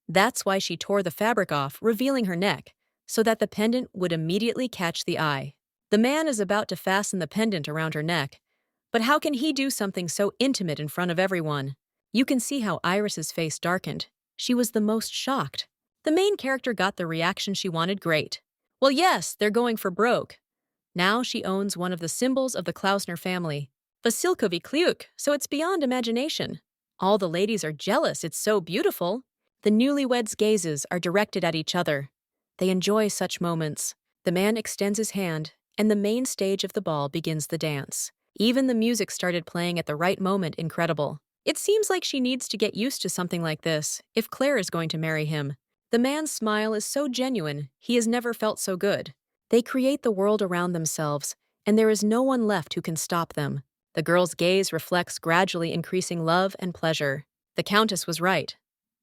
That's why she tore the fabric off, revealing her neck, so that the pendant would immediately catch the eye. The man is about to fasten the pendant around her neck, but how can he do something so intimate in front of everyone? You can see how Iris's face darkened. She was the most shocked. The main character got the reaction she wanted. Great. Well, yes, they're going for broke. Now she owns one of the symbols of the Klausner family. Vasilkovi Kliuk, so it's beyond imagination. All the ladies are jealous, it's so beautiful. The newlyweds' gazes are directed at each other. They enjoy such moments. The man extends his hand, and the main stage of the ball begins the dance. Even the music started playing at the right moment. Incredible. It seems like she needs to get used to something like this, if Claire is going to marry him. The man's smile is so genuine, he has never felt so good. They create the world around themselves, and there is no one left who can stop them. The girl's gaze reflects gradually increasing love and pleasure. The Countess was right.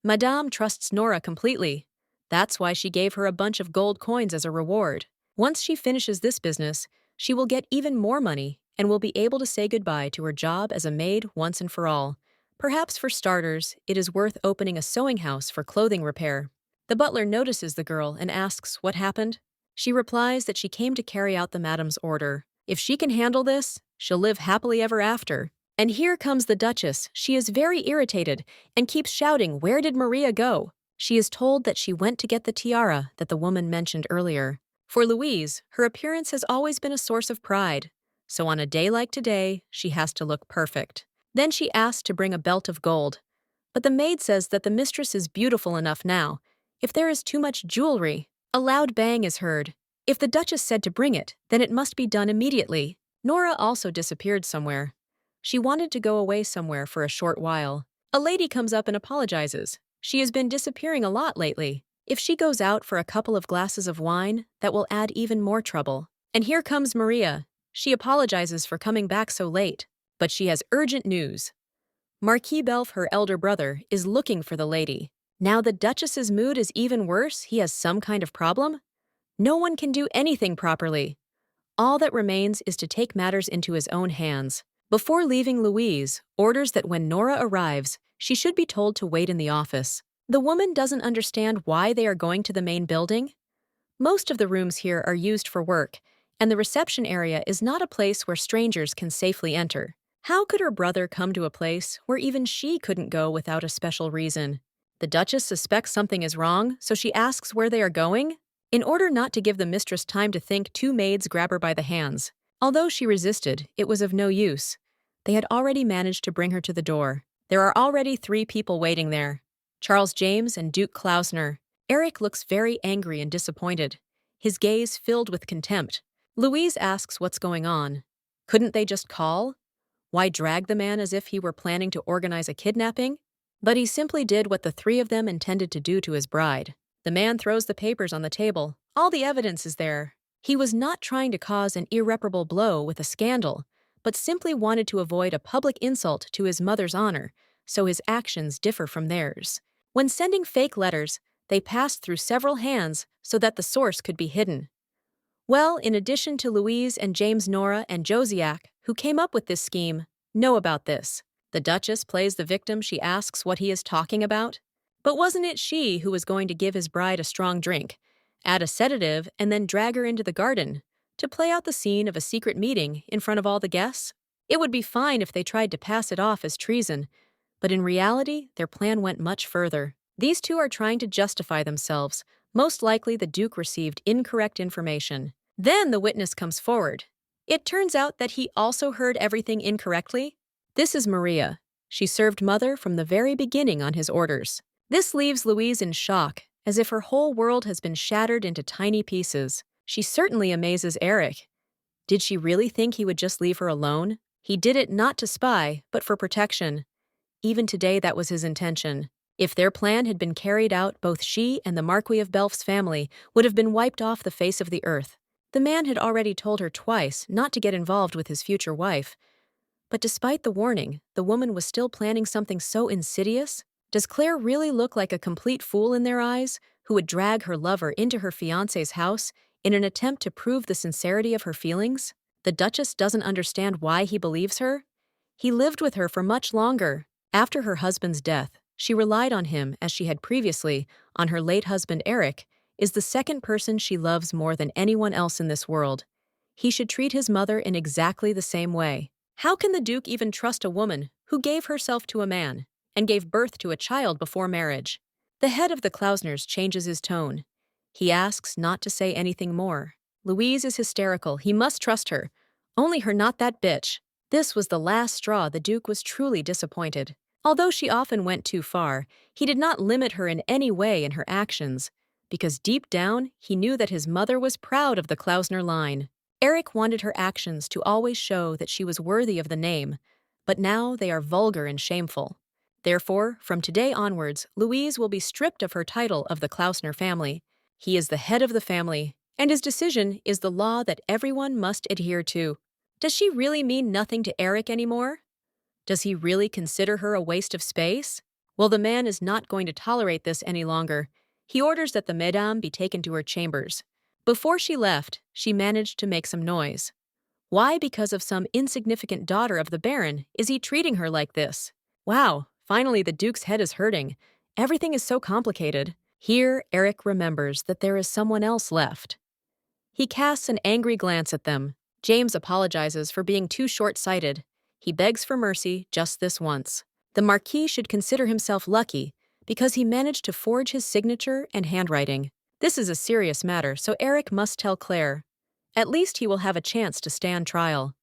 Madame trusts Nora completely. That's why she gave her a bunch of gold coins as a reward. Once she finishes this business, she will get even more money and will be able to say goodbye to her job as a maid once and for all. Perhaps for starters, it is worth opening a sewing house for clothing repair. The butler notices the girl and asks what happened. She replies that she came to carry out the madam's order. If she can handle this, she'll live happily ever after. And here comes the Duchess. She is very irritated and keeps shouting, "Where did Maria go?" She is told that she went to get the tiara that the woman mentioned earlier. For Louise, her appearance has always been a source of pride. So on a day like today, she has to look perfect. Then she asks to bring a belt of gold. But the maid says that the mistress is beautiful enough now. If there is too much jewelry, a loud bang is heard. If the Duchess said to bring it, then it must be done immediately. Nora also disappeared somewhere. She wanted to go away somewhere for a short while. A lady comes up and apologizes. She has been disappearing a lot lately. If she goes out for a couple of glasses of wine, that will add even more trouble. And here comes Maria. She apologizes for coming back so late. But she has urgent news. Marquis Belf, her elder brother, is looking for the lady. Now the Duchess's mood is even worse. He has some kind of problem. No one can do anything properly. All that remains is to take matters into his own hands. Before leaving, Louise orders that when Nora arrives, she should be told to wait in the office. The woman doesn't understand why they are going to the main building. Most of the rooms here are used for work, and the reception area is not a place where strangers can safely enter. How could her brother come to a place where even she couldn't go without a special reason? The Duchess suspects something is wrong, so she asks where they are going. In order not to give the mistress time to think, two maids grab her by the hands. Although she resisted, it was of no use. They had already managed to bring her to the door. There are already 3 people waiting there. Charles James and Duke Klausner. Eric looks very angry and disappointed, his gaze filled with contempt. Louise asks what's going on. Couldn't they just call? Why drag the man as if he were planning to organize a kidnapping? But he simply did what the 3 of them intended to do to his bride. The man throws the papers on the table. All the evidence is there. He was not trying to cause an irreparable blow with a scandal, but simply wanted to avoid a public insult to his mother's honor, so his actions differ from theirs. When sending fake letters, they passed through several hands so that the source could be hidden. Well, in addition to Louise and James, Nora and Josiak, who came up with this scheme, know about this. The Duchess plays the victim. She asks what he is talking about. But wasn't it she who was going to give his bride a strong drink, add a sedative, and then drag her into the garden to play out the scene of a secret meeting in front of all the guests? It would be fine if they tried to pass it off as treason, but in reality, their plan went much further. These two are trying to justify themselves. Most likely, the Duke received incorrect information. Then the witness comes forward. It turns out that he also heard everything incorrectly. This is Maria. She served Mother from the very beginning on his orders. This leaves Louise in shock, as if her whole world has been shattered into tiny pieces. She certainly amazes Eric. Did she really think he would just leave her alone? He did it not to spy, but for protection. Even today, that was his intention. If their plan had been carried out, both she and the Marquis of Belf's family would have been wiped off the face of the earth. The man had already told her twice not to get involved with his future wife. But despite the warning, the woman was still planning something so insidious. Does Claire really look like a complete fool in their eyes, who would drag her lover into her fiancé's house in an attempt to prove the sincerity of her feelings? The Duchess doesn't understand why he believes her. He lived with her for much longer. After her husband's death, she relied on him as she had previously on her late husband. Eric is the second person she loves more than anyone else in this world. He should treat his mother in exactly the same way. How can the Duke even trust a woman who gave herself to a man and gave birth to a child before marriage? The head of the Klausners changes his tone. He asks not to say anything more. Louise is hysterical. He must trust her. Only her, not that bitch. This was the last straw. The Duke was truly disappointed. Although she often went too far, he did not limit her in any way in her actions, because deep down, he knew that his mother was proud of the Klausner line. Eric wanted her actions to always show that she was worthy of the name, but now they are vulgar and shameful. Therefore, from today onwards, Louise will be stripped of her title of the Klausner family. He is the head of the family, and his decision is the law that everyone must adhere to. Does she really mean nothing to Eric anymore? Does he really consider her a waste of space? Well, the man is not going to tolerate this any longer. He orders that the Mesdames be taken to her chambers. Before she left, she managed to make some noise. Why, because of some insignificant daughter of the Baron, is he treating her like this? Wow, finally the Duke's head is hurting. Everything is so complicated. Here, Eric remembers that there is someone else left. He casts an angry glance at them. James apologizes for being too short-sighted. He begs for mercy just this once. The Marquis should consider himself lucky because he managed to forge his signature and handwriting. This is a serious matter, so Eric must tell Claire. At least he will have a chance to stand trial.